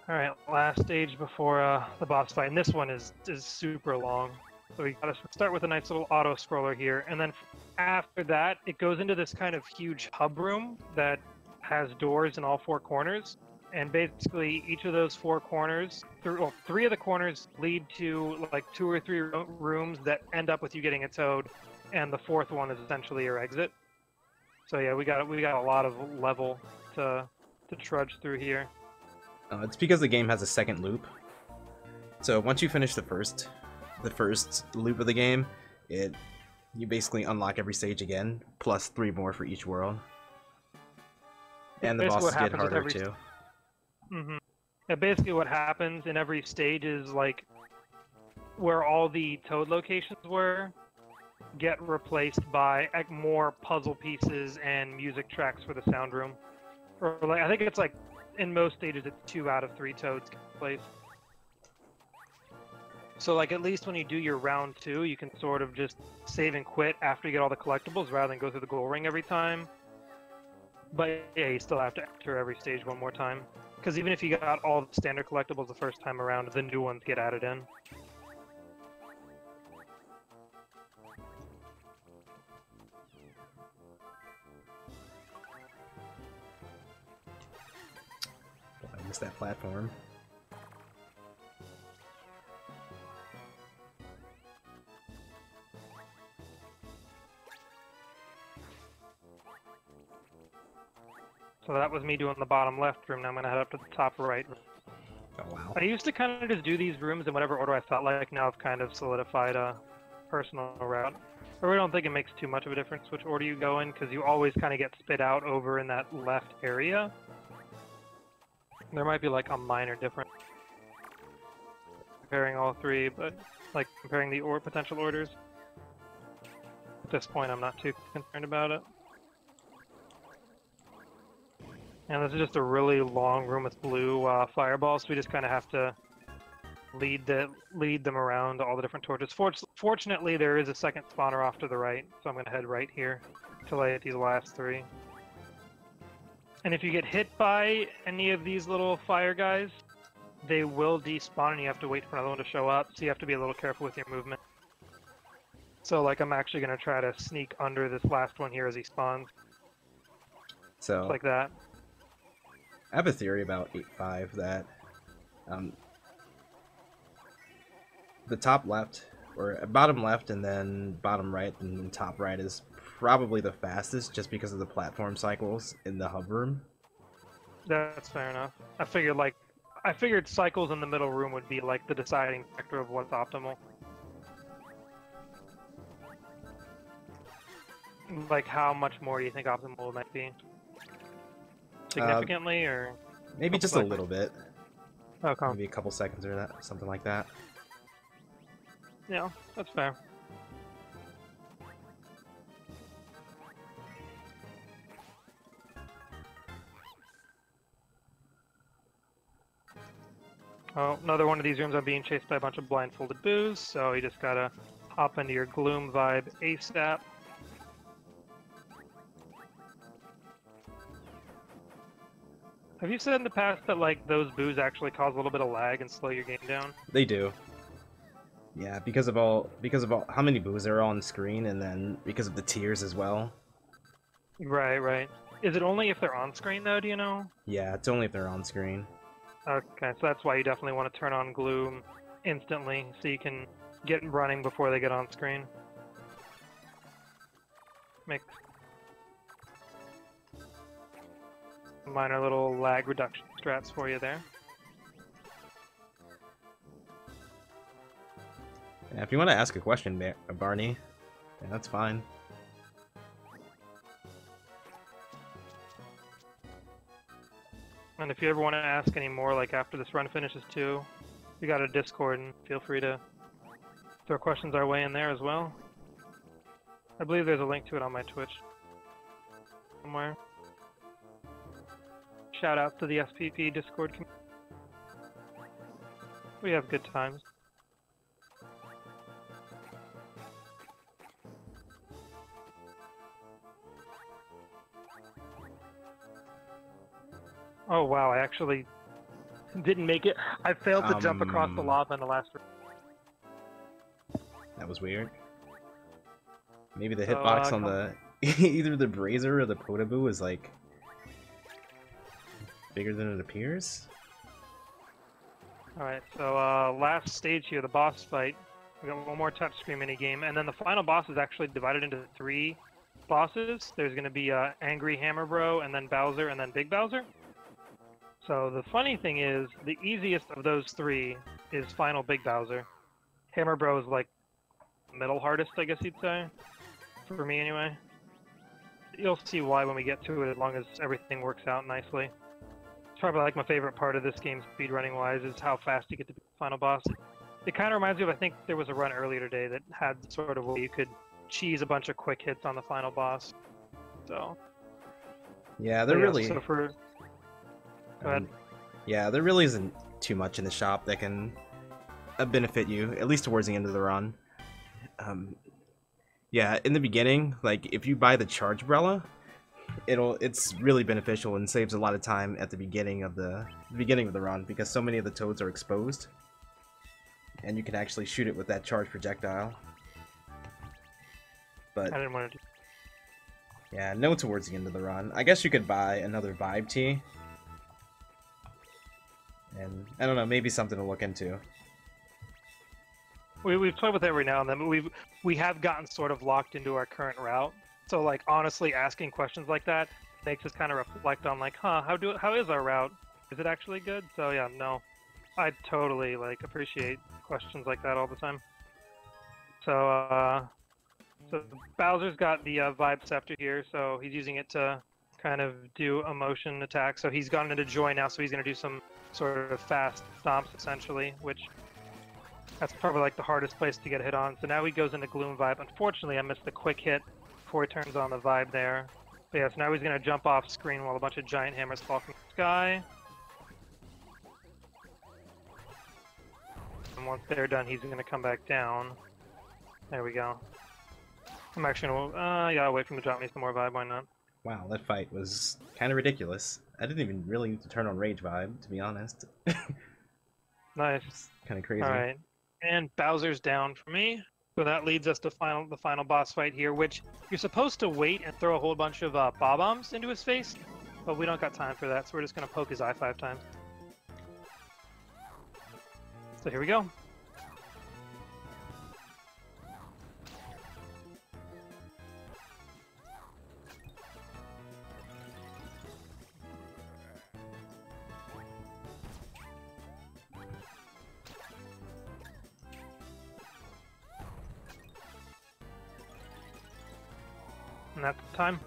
Alright, last stage before the boss fight, and this one is super long. So we gotta start with a nice little auto-scroller here, and then after that, it goes into this kind of huge hub room that has doors in all 4 corners. And basically, each of those 4 corners, 3 of the corners lead to like 2 or 3 rooms that end up with you getting a toad, and the 4th one is essentially your exit. So yeah, we got a lot of level to trudge through here. It's because the game has a second loop. So once you finish the first loop of the game, you basically unlock every stage again, plus 3 more for each world. And the bosses get harder too. Mm-hmm. Yeah, basically what happens in every stage is, like, where all the toad locations were get replaced by more puzzle pieces and music tracks for the sound room. Or, like, I think it's like, in most stages it's 2 out of 3 toads get replaced. So, like, at least when you do your round 2, you can sort of just save and quit after you get all the collectibles rather than go through the goal ring every time. But yeah, you still have to enter every stage one more time. Because even if you got all the standard collectibles the first time around, the new ones get added in. I missed that platform. So that was me doing the bottom left room. Now I'm going to head up to the top right. Oh, wow. I used to kind of just do these rooms in whatever order I felt like. Now I've kind of solidified a personal route. I really don't think it makes too much of a difference which order you go in, because you always kind of get spit out over in that left area. There might be like a minor difference comparing all 3, but like comparing the potential orders. At this point, I'm not too concerned about it. And this is just a really long room with blue fireballs, so we just kind of have to lead them around all the different torches. Fortunately, there is a second spawner off to the right, so I'm going to head right here till I hit these last 3. And if you get hit by any of these little fire guys, they will despawn and you have to wait for another one to show up, so you have to be a little careful with your movement. So like I'm actually going to try to sneak under this last one here as he spawns. So Just like that. I have a theory about 8.5 that the top left, or bottom left and then bottom right and then top right is probably the fastest just because of the platform cycles in the hub room. That's fair enough. I figured cycles in the middle room would be like the deciding factor of what's optimal. Like how much more do you think optimal might be? Significantly or maybe just a little bit. Okay. Maybe a couple seconds or that, something like that. Yeah, that's fair. Oh, another one of these rooms I'm being chased by a bunch of blindfolded boos, so you just gotta hop into your gloom vibe ASAP. Have you said in the past that like those boos actually cause a little bit of lag and slow your game down? They do. Yeah, because of all how many boos are on screen, and then because of the tiers as well. Right, right. Is it only if they're on screen though, do you know? Yeah, it's only if they're on screen. Okay, so that's why you definitely want to turn on gloom instantly, so you can get running before they get on screen. Make minor little lag reduction strats for you there. Yeah, if you want to ask a question, Barney, yeah, that's fine. And if you ever want to ask any more, like after this run finishes too, we got a Discord, and feel free to throw questions our way in there as well. I believe there's a link to it on my Twitch somewhere. Shout out to the SPP Discord community. We have good times. Oh wow, I actually didn't make it. I failed to jump across the lava in the last round. That was weird. Maybe the hitbox on the either the Brazier or the Potaboo is like bigger than it appears. Alright, so last stage here, the boss fight. We got one more touchscreen mini game, and then the final boss is actually divided into 3 bosses. There's going to be Angry Hammer Bro, and then Bowser, and then Big Bowser. So the funny thing is, the easiest of those 3 is Final Big Bowser. Hammer Bro is like middle hardest, I guess you'd say. For me anyway. You'll see why when we get to it, as long as everything works out nicely. It's probably like my favorite part of this game, speedrunning wise, is how fast you get to beat the final boss. It kind of reminds me of, I think there was a run earlier today that had sort of where you could cheese a bunch of quick hits on the final boss. So. Yeah, there really. So for. Go ahead. Yeah, there really isn't too much in the shop that can benefit you, at least towards the end of the run. Yeah, in the beginning, like if you buy the Charge Umbrella, it's really beneficial and saves a lot of time at the beginning of the run because so many of the toads are exposed, and you can actually shoot it with that charge projectile. But I didn't want to. Yeah, no towards the end of the run. I guess you could buy another Vibe Tea. And I don't know, maybe something to look into. We've played with it every now and then, but we have gotten sort of locked into our current route. So like honestly, asking questions like that makes us kind of reflect on like, huh, how is our route? Is it actually good? So yeah, no, I totally like appreciate questions like that all the time. So so Bowser's got the Vibe Scepter here, so he's using it to kind of do a motion attack. So he's gone into Joy now, so he's going to do some sort of fast stomps essentially, which that's probably like the hardest place to get hit on. So now he goes into Gloom Vibe. Unfortunately, I missed the quick hit before he turns on the Vibe there. But yeah, so now he's going to jump off screen while a bunch of giant hammers fall from the sky. And once they're done, he's going to come back down. There we go. I'm actually going to, yeah, I'll wait for him to drop me some more vibe, why not? Wow, that fight was kind of ridiculous. I didn't even really need to turn on rage vibe, to be honest. Nice. Kind of crazy. Alright. And Bowser's down for me. So that leads us to the final boss fight here, which you're supposed to wait and throw a whole bunch of bob-ombs into his face, but we don't got time for that, so we're just going to poke his eye 5 times. So here we go. And that's the time.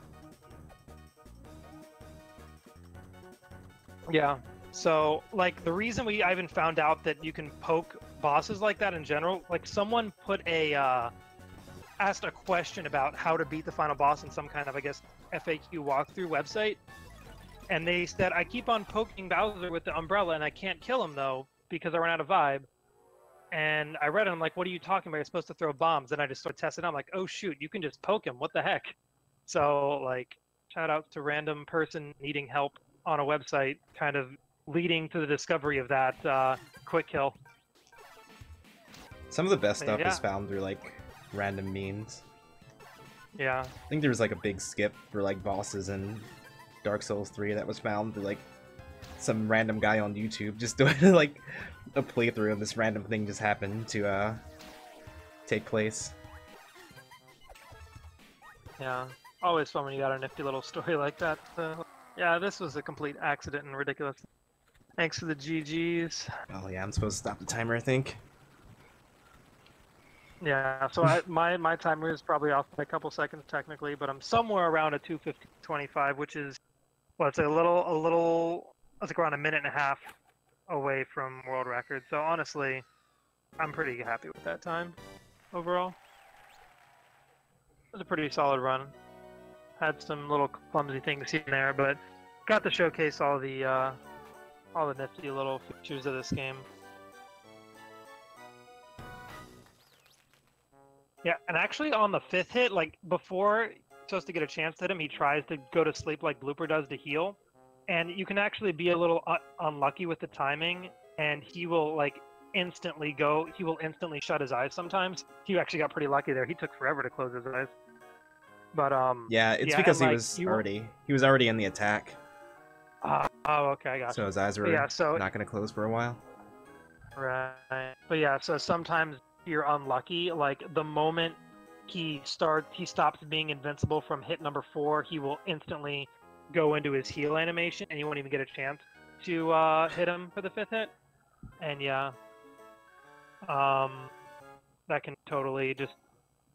Yeah. So, like, the reason I even found out that you can poke bosses like that in general, like, someone put asked a question about how to beat the final boss in some kind of, I guess, FAQ walkthrough website. And they said, I keep on poking Bowser with the umbrella and I can't kill him, though, because I ran out of vibe. And I read it, I'm like, what are you talking about? You're supposed to throw bombs. And I just started testing it. I'm like, oh, shoot, you can just poke him. What the heck? So, like, shout out to random person needing help on a website, kind of leading to the discovery of that quick kill. Some of the best stuff is found through, like, random memes. Yeah. I think there was, like, a big skip for, like, bosses in Dark Souls 3 that was found through, like, some random guy on YouTube just doing, like, a playthrough, and this random thing just happened to, take place. Yeah. Always fun when you got a nifty little story like that. Yeah, this was a complete accident and ridiculous. Thanks for the GGs. Oh yeah, I'm supposed to stop the timer, I think. Yeah, so my timer is probably off by a couple seconds technically, but I'm somewhere around a 2:50.25, which is, well, it's a little, it's like around a minute and a half away from world record. So honestly, I'm pretty happy with that time overall. It was a pretty solid run. Had some little clumsy things here and there, but got to showcase all the nifty little features of this game. Yeah, and actually on the 5th hit, like before you're supposed to get a chance to hit him, he tries to go to sleep like Blooper does to heal, and you can actually be a little unlucky with the timing, and he will instantly shut his eyes sometimes. He actually got pretty lucky there. He took forever to close his eyes. But yeah, it's because he was already in the attack. Oh, okay, I got So his eyes were not going to close for a while. Right. But yeah, so sometimes you're unlucky. Like the moment he stops being invincible from hit number 4, he will instantly go into his heal animation, and you won't even get a chance to hit him for the 5th hit. And yeah, that can totally just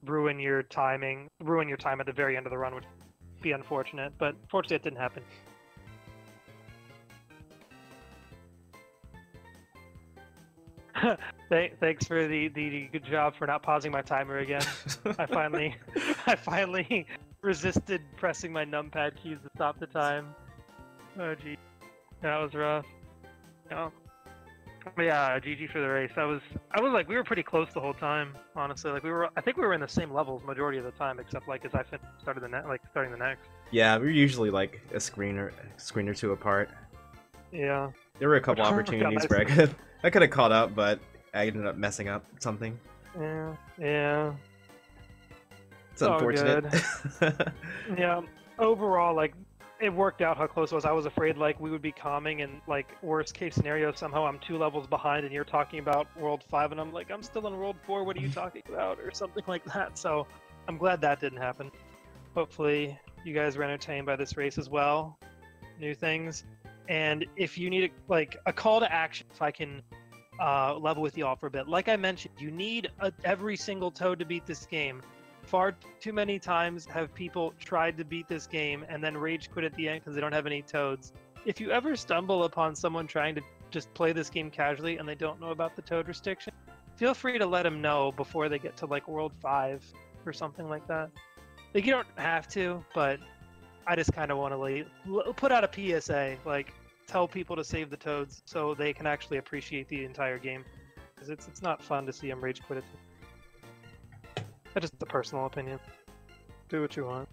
ruin your time at the very end of the run, would be unfortunate, but fortunately it didn't happen. Thanks for the good job for not pausing my timer again. I finally resisted pressing my numpad keys to stop the time. Oh gee, that was rough. Yeah. But yeah, GG for the race. I was like, we were pretty close the whole time, honestly. Like I think we were in the same levels majority of the time, except like as I starting the next. Yeah, we were usually like a screen or two apart. Yeah. There were a couple opportunities where I could have caught up, but I ended up messing up something. Yeah. It's unfortunate. Yeah. Overall, like, it worked out how close it was. I was afraid like we would be calming, and like worst case scenario, somehow I'm 2 levels behind and you're talking about World 5 and I'm like, I'm still in World 4, what are you talking about? Or something like that. So I'm glad that didn't happen. Hopefully you guys were entertained by this race as well. New things. And if you need a call to action, if I can level with you all for a bit. Like I mentioned, you need every single toad to beat this game. Far too many times have people tried to beat this game and then rage quit at the end because they don't have any toads. If you ever stumble upon someone trying to just play this game casually and they don't know about the toad restriction, feel free to let them know before they get to like World 5 or something like that. Like, you don't have to, but I just kind of want to put out a PSA, like tell people to save the toads so they can actually appreciate the entire game. races. It's not fun to see him rage quit it. That's just a personal opinion. Do what you want.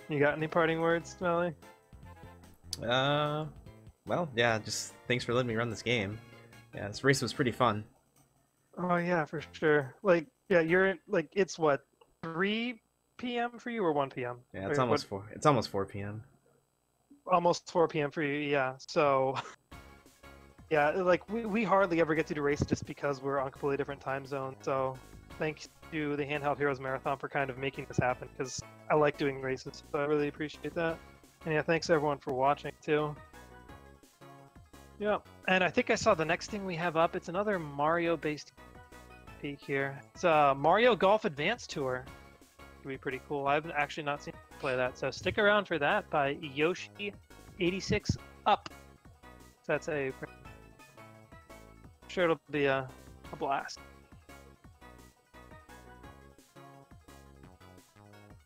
You got any parting words, Smelly? Well, yeah, just thanks for letting me run this game. Yeah, this race was pretty fun. Oh yeah, for sure. Like, yeah, you're like, it's what, 3 p.m. for you or 1 p.m.? Yeah, it's Or almost what, 4. It's almost 4 p.m. almost 4 p.m. for you, yeah. So, yeah, like we hardly ever get to do races just because we're on completely different time zones. So, thanks to the Handheld Heroes Marathon for kind of making this happen because I like doing races. So I really appreciate that. And yeah, thanks everyone for watching too. Yeah, and I think I saw the next thing we have up. It's another Mario-based peak here. It's a Mario Golf Advance Tour. It'd be pretty cool. I've actually not seen you play that, so stick around for that by Yoshi86 Up. So that's a... I'm sure it'll be a blast.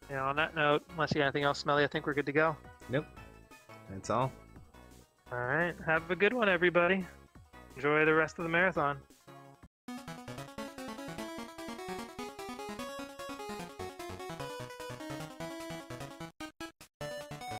Yeah, on that note, unless you got anything else, Smelly, I think we're good to go. Nope. That's all. All right, have a good one, everybody. Enjoy the rest of the marathon.